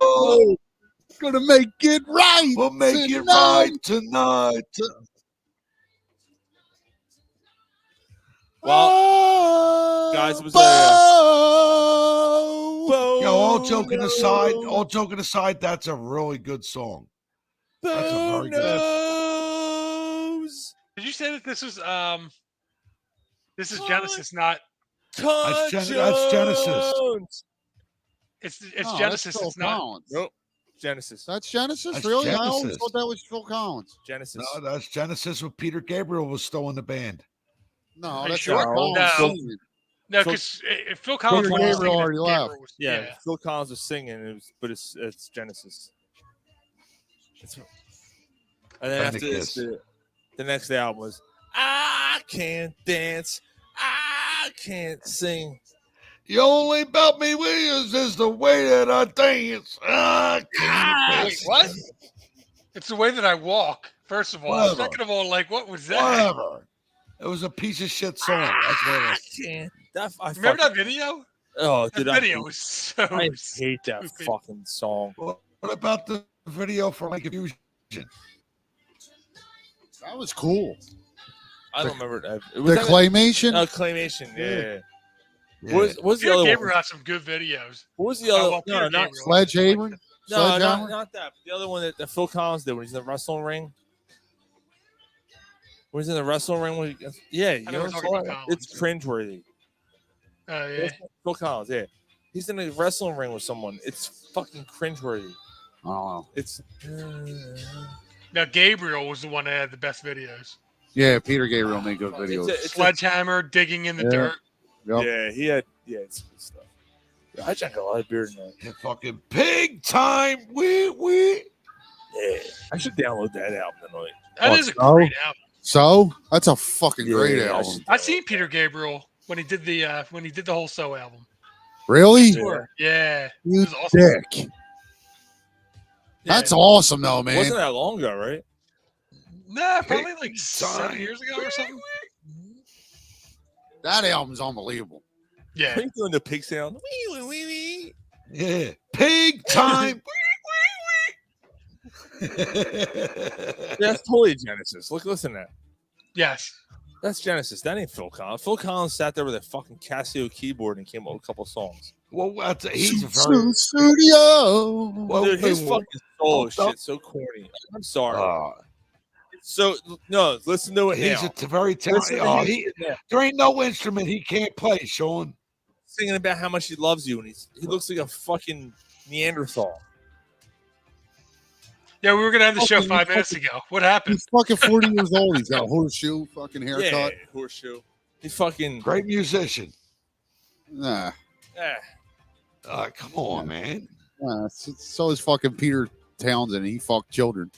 G: Oh, gonna make it right.
I: We'll make it right tonight.
F: Well, guys, it was a
I: all joking aside, that's a really good song. That's a very good.
F: Bonos.
H: Did you say that this was Genesis, not
I: That's Genesis.
H: it's
G: No,
H: Genesis.
G: that's Phil
H: It's not.
G: Collins.
F: Nope. Genesis.
G: That's Genesis?
I: That's
G: Really? I always
I: Genesis.
G: thought that was Phil Collins.
F: Genesis.
I: No, that's Genesis with Peter Gabriel was still in the band.
G: No,
H: Are you
G: that's
H: sure?
G: Phil Collins.
H: No.
G: singing.
H: No,
F: Phil-
H: because Phil Collins
G: Peter
H: was
G: Gabriel
H: singing,
G: already
H: Gabriel
G: left.
H: was-
F: Yeah, Phil Collins was singing, but it's Genesis. And then
I: I
F: after
I: think it
F: this,
I: is.
F: the next album was I Can't Dance, I Can't Sing.
I: The only about me Williams is the way that I dance.
H: Wait, what? It's the way that I walk. First of all,
I: Whatever.
H: second of all, like what was that?
I: Whatever. It was a piece of shit song. That's what it was.
H: Remember that video?
F: Oh,
H: That
F: dude,
H: video was so.
F: I hate that
H: stupid.
F: fucking song.
I: What about the video for Make Confusion?
G: That was cool.
F: I don't remember that.
G: The claymation?
F: Claymation. Yeah.
I: Yeah.
F: What was the
H: Peter
F: other
H: Gabriel
F: one?
H: had some good videos.
F: What was the other?
H: well,
F: No,
H: Peter
F: not
H: Gabriel.
G: Sledgehammer?
F: no,
G: Sledgehammer?
F: not that. The other one that Phil Collins did when he's in the wrestling ring. When he's in the wrestling ring, yeah, you
H: I
F: know,
H: know we're talking about Collins.
F: it's cringeworthy.
H: Oh yeah.
F: Phil Collins, yeah, he's in a wrestling ring with someone. It's fucking cringeworthy.
G: Oh.
F: It's
H: Now Gabriel was the one that had the best videos.
G: Yeah, Peter Gabriel made good videos.
H: Sledgehammer digging in the dirt.
G: Yep.
F: yeah, he had it's good stuff. Yeah, I drank a lot of beer tonight.
I: Yeah, fucking pig time. We.
F: Yeah, I should download that album tonight.
H: That
G: What,
H: is a
G: so?
H: great album.
G: So that's a fucking great
F: Yeah, I
G: album.
F: should-
H: I seen Peter Gabriel when he did the whole So album.
G: Really?
H: Sure. Yeah. It
G: You
H: was awesome.
G: dick. That's awesome, though,
F: It
G: man.
F: wasn't that long ago, right?
H: Nah, probably like 7 years ago or something.
G: That album's unbelievable.
H: Yeah.
F: Are you doing the pig sound? Wee, wee, wee, wee.
I: Yeah. Pig time.
F: That's totally Genesis. Listen to that.
H: Yes.
F: That's Genesis. That ain't Phil Collins. Phil Collins sat there with a fucking Casio keyboard and came up with a couple songs.
I: Well, he's a very.
G: Studio.
I: Well,
F: Dude, his
I: well,
F: fucking solo
I: well,
F: shit's so corny. I'm sorry. So no, listen to it
I: He's
F: now.
I: a very
F: Listen
I: talented.
F: to
I: Oh,
F: him now.
I: there ain't no instrument he can't play, Sean.
F: Singing about how much he loves you, and he looks like a fucking Neanderthal.
H: Yeah, we were gonna end the show 5 minutes ago. What happened?
G: He's fucking 40 years old. He's got a horseshoe fucking
F: Yeah,
G: haircut.
F: horseshoe. He's fucking
I: Great musician.
G: Nah.
I: Come on, man.
G: So is fucking Peter Townsend. He fucked children.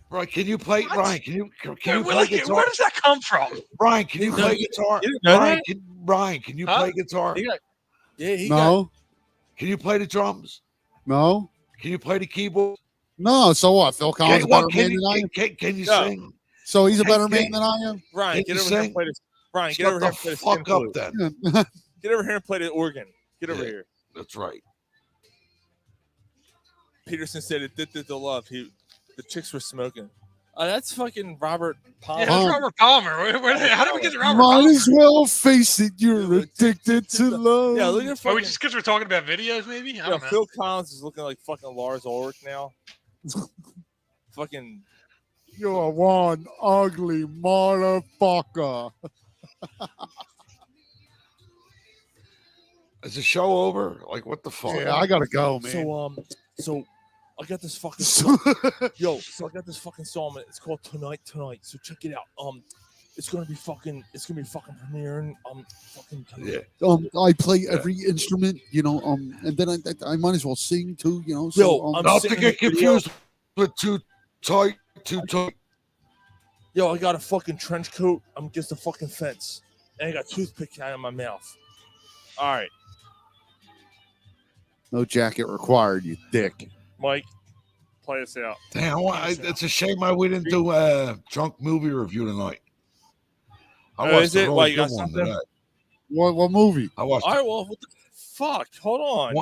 I: Right? Can you play, Ryan? Can you
H: Where
I: play guitar?
H: does that come from?
I: Ryan, can you play guitar?
F: You didn't know
I: Ryan,
F: that?
I: Ryan, can you play guitar?
F: He
G: No.
I: Can you play the drums?
G: No.
I: Can you play the keyboard?
G: No. So what? Phil Collins is a better man than I am?
I: Can you
F: No.
I: sing?
G: So he's a better
I: Can-
G: man than I am?
F: Ryan,
I: Can
F: get
I: you
F: over here and
I: sing?
F: play this. Ryan, get
I: Shut
F: over
I: the
F: here and play the
I: fuck
F: skin
I: up
F: flute.
I: then.
F: Get over here and play the organ. Get over
I: Yeah.
F: here.
I: That's right.
F: Peterson said it did the love. The chicks were smoking. That's fucking Robert Palmer.
H: Yeah, that's Robert Palmer. How did we get to Robert
G: Might
H: Palmer?
G: as well face it. You're addicted to love.
F: Yeah, look at
H: Are we
F: fucking,
H: just because we're talking about videos, maybe? I
F: yo,
H: don't know.
F: Phil Collins is looking like fucking Lars Ulrich now. Fucking
G: You're one ugly motherfucker.
I: Is the show over? Like, what the fuck?
G: Yeah, I gotta go, man.
F: so I got this fucking
G: So-
F: so I got this fucking song. It's called Tonight. So check it out. It's gonna be fucking premiering. Fucking
I: Yeah.
G: I play every instrument, and then I might as well sing too, So
F: Yo, I'm
I: Not to
F: singing
I: get
F: the video.
I: confused with too tight.
F: Yo, I got a fucking trench coat. I'm just a fucking fence, and I got a toothpick out of my mouth. All right,
G: no jacket required, you dick.
F: Mike, play us out.
I: Damn, it's a shame we didn't do a drunk movie review tonight. I
F: Oh,
I: watched
F: is
I: the
F: it?
I: really
F: Why, you
I: good
F: got
I: one
F: something?
I: today.
G: What movie?
I: I watched.
F: All right, well, what the fuck? Hold on.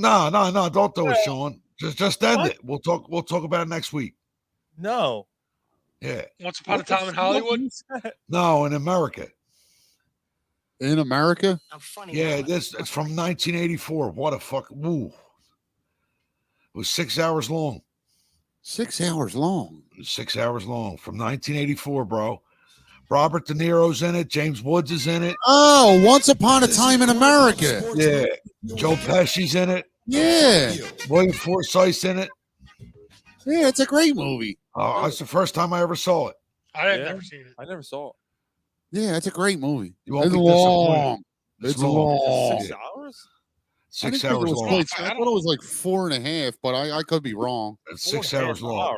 I: No, don't do it, Sean. Just end
F: What?
I: it. We'll talk about it next week.
F: No.
I: Yeah.
H: Once Upon a Time in Hollywood.
I: No, in America.
G: In America?
K: I'm funny.
I: Yeah, it's from 1984. What a fuck. Woo. It was 6 hours long.
G: 6 hours long.
I: 6 hours long from 1984, bro. Robert De Niro's in it. James Woods is in it.
G: Oh, Once Upon a Time in America.
I: Yeah. Joe Pesci's in it.
G: Yeah.
I: William Forsythe's in it.
G: Yeah, it's a great movie.
I: It's the first time I ever saw it.
H: I have
F: Yeah.
H: never seen it.
F: I never saw it.
G: Yeah, it's a great movie.
I: You won't
G: It's
I: be
G: long.
I: disappointed.
G: It's long.
F: 6 hours?
G: I didn't
I: 6
G: think it
I: hours
G: was
I: long.
G: quite- I thought it was like 4.5, but I could be wrong.
I: It's 6 hours long.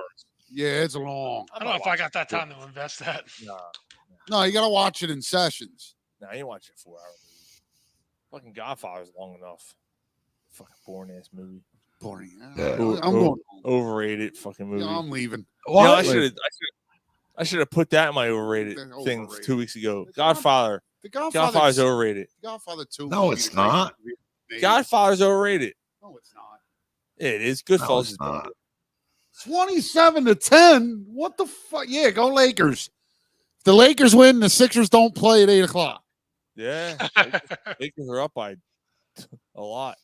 G: Yeah, it's long.
H: I don't know if I got that time to invest that.
G: No, you gotta watch it in sessions.
F: Nah, you ain't watching 4 hours. Fucking Godfather's long enough. Fucking boring ass movie.
G: Boring.
I: Yeah.
G: I'm going.
F: Overrated fucking movie.
G: Yeah, I'm leaving.
F: You know, I should have put that in my overrated
G: They're
F: thing
G: overrated.
F: 2 weeks ago. Godfather.
G: The
F: Godfather's overrated.
G: Godfather 2.
I: No,
G: would be
I: it's
G: the greatest
I: not.
G: movie made.
F: Godfather's overrated.
G: No, it's not.
F: It is. Goodfellas
I: it's
F: is
I: not.
F: better.
G: 27-10. What the fuck? Yeah, go Lakers. If the Lakers win, the Sixers don't play at 8 o'clock.
F: Yeah. Lakers are up by a lot.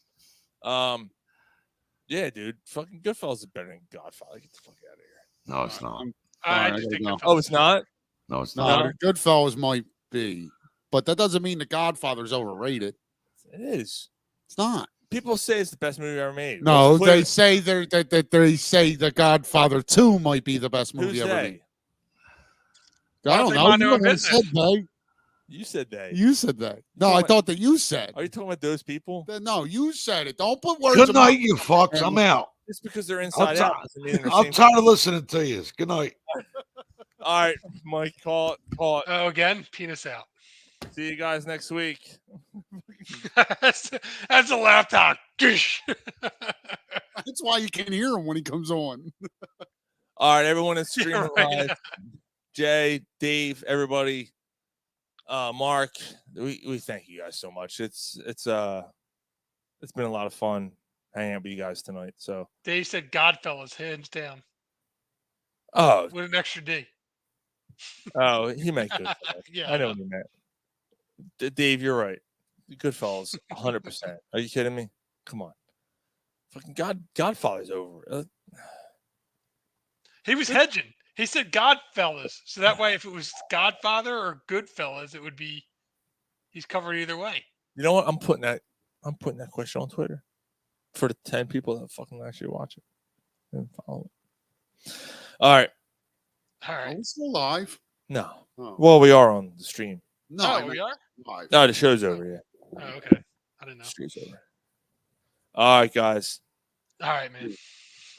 F: Yeah, dude. Fucking Goodfellas is better than Godfather. Get the fuck out of here.
I: No, it's not.
H: I
G: Sorry,
H: just
G: I
H: think
G: gotta
H: Goodfellas
F: Oh, it's
H: is
F: not?
I: No, it's
G: No,
I: not.
G: the Goodfellas might be, but that doesn't mean the Godfather's overrated.
F: It is.
G: It's not.
F: People say it's the best movie ever made.
G: No,
F: What's the
G: they
F: clear-
G: say that they say the Godfather 2 might be the best movie
F: Who's
G: ever
F: they?
G: made. I don't
H: they
G: know.
H: mind
G: You
H: their own
G: the one said they.
F: You said they.
G: You said that. No, I thought that you said.
F: Are you talking about those people?
G: No, you said it. Don't put words.
I: Good
G: in my
I: night, you fucks. I'm out.
F: Just because they're inside out doesn't mean they're
I: I'm
F: same
I: tired of listening to you. Good night.
F: All right, Mike, call it.
H: Oh, again, penis out.
F: See you guys next week.
H: that's a laptop.
G: That's why you can hear him when he comes on.
F: All right, everyone is streaming
H: right,
F: live.
H: yeah.
F: Jay, Dave, everybody, Mark, we thank you guys so much. It's been a lot of fun hanging out with you guys tonight. So
H: Dave said Godfellas, hands down,
F: oh
H: with an extra D.
F: he meant good.
H: Yeah,
F: I know what he meant. Dave, you're right. Goodfellas, 100%. Are you kidding me? Come on, fucking Godfather's over.
H: He was hedging. He said Godfellas, so that way, if it was Godfather or Goodfellas, it would be he's covered either way.
F: You know what? I'm putting that question on Twitter for the 10 people that fucking actually watch it and follow it. All right.
H: All right.
G: Are we still live?
F: No.
G: Oh.
F: Well, we are on the stream.
G: No,
H: Oh, we are?
G: live.
F: No, the show's over. Yeah.
H: Oh, okay. I didn't know.
F: The show's over. All right, guys.
H: All right, man.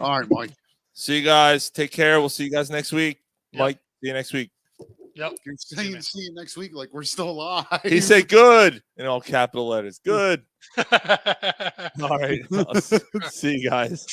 G: All right, Mike.
F: See you guys. Take care. We'll see you guys next week.
H: Yep.
F: Mike, see you next week.
H: Yep.
G: You're saying see you next week like we're still live.
F: He said good in all capital letters. Good. All right. I'll see you guys.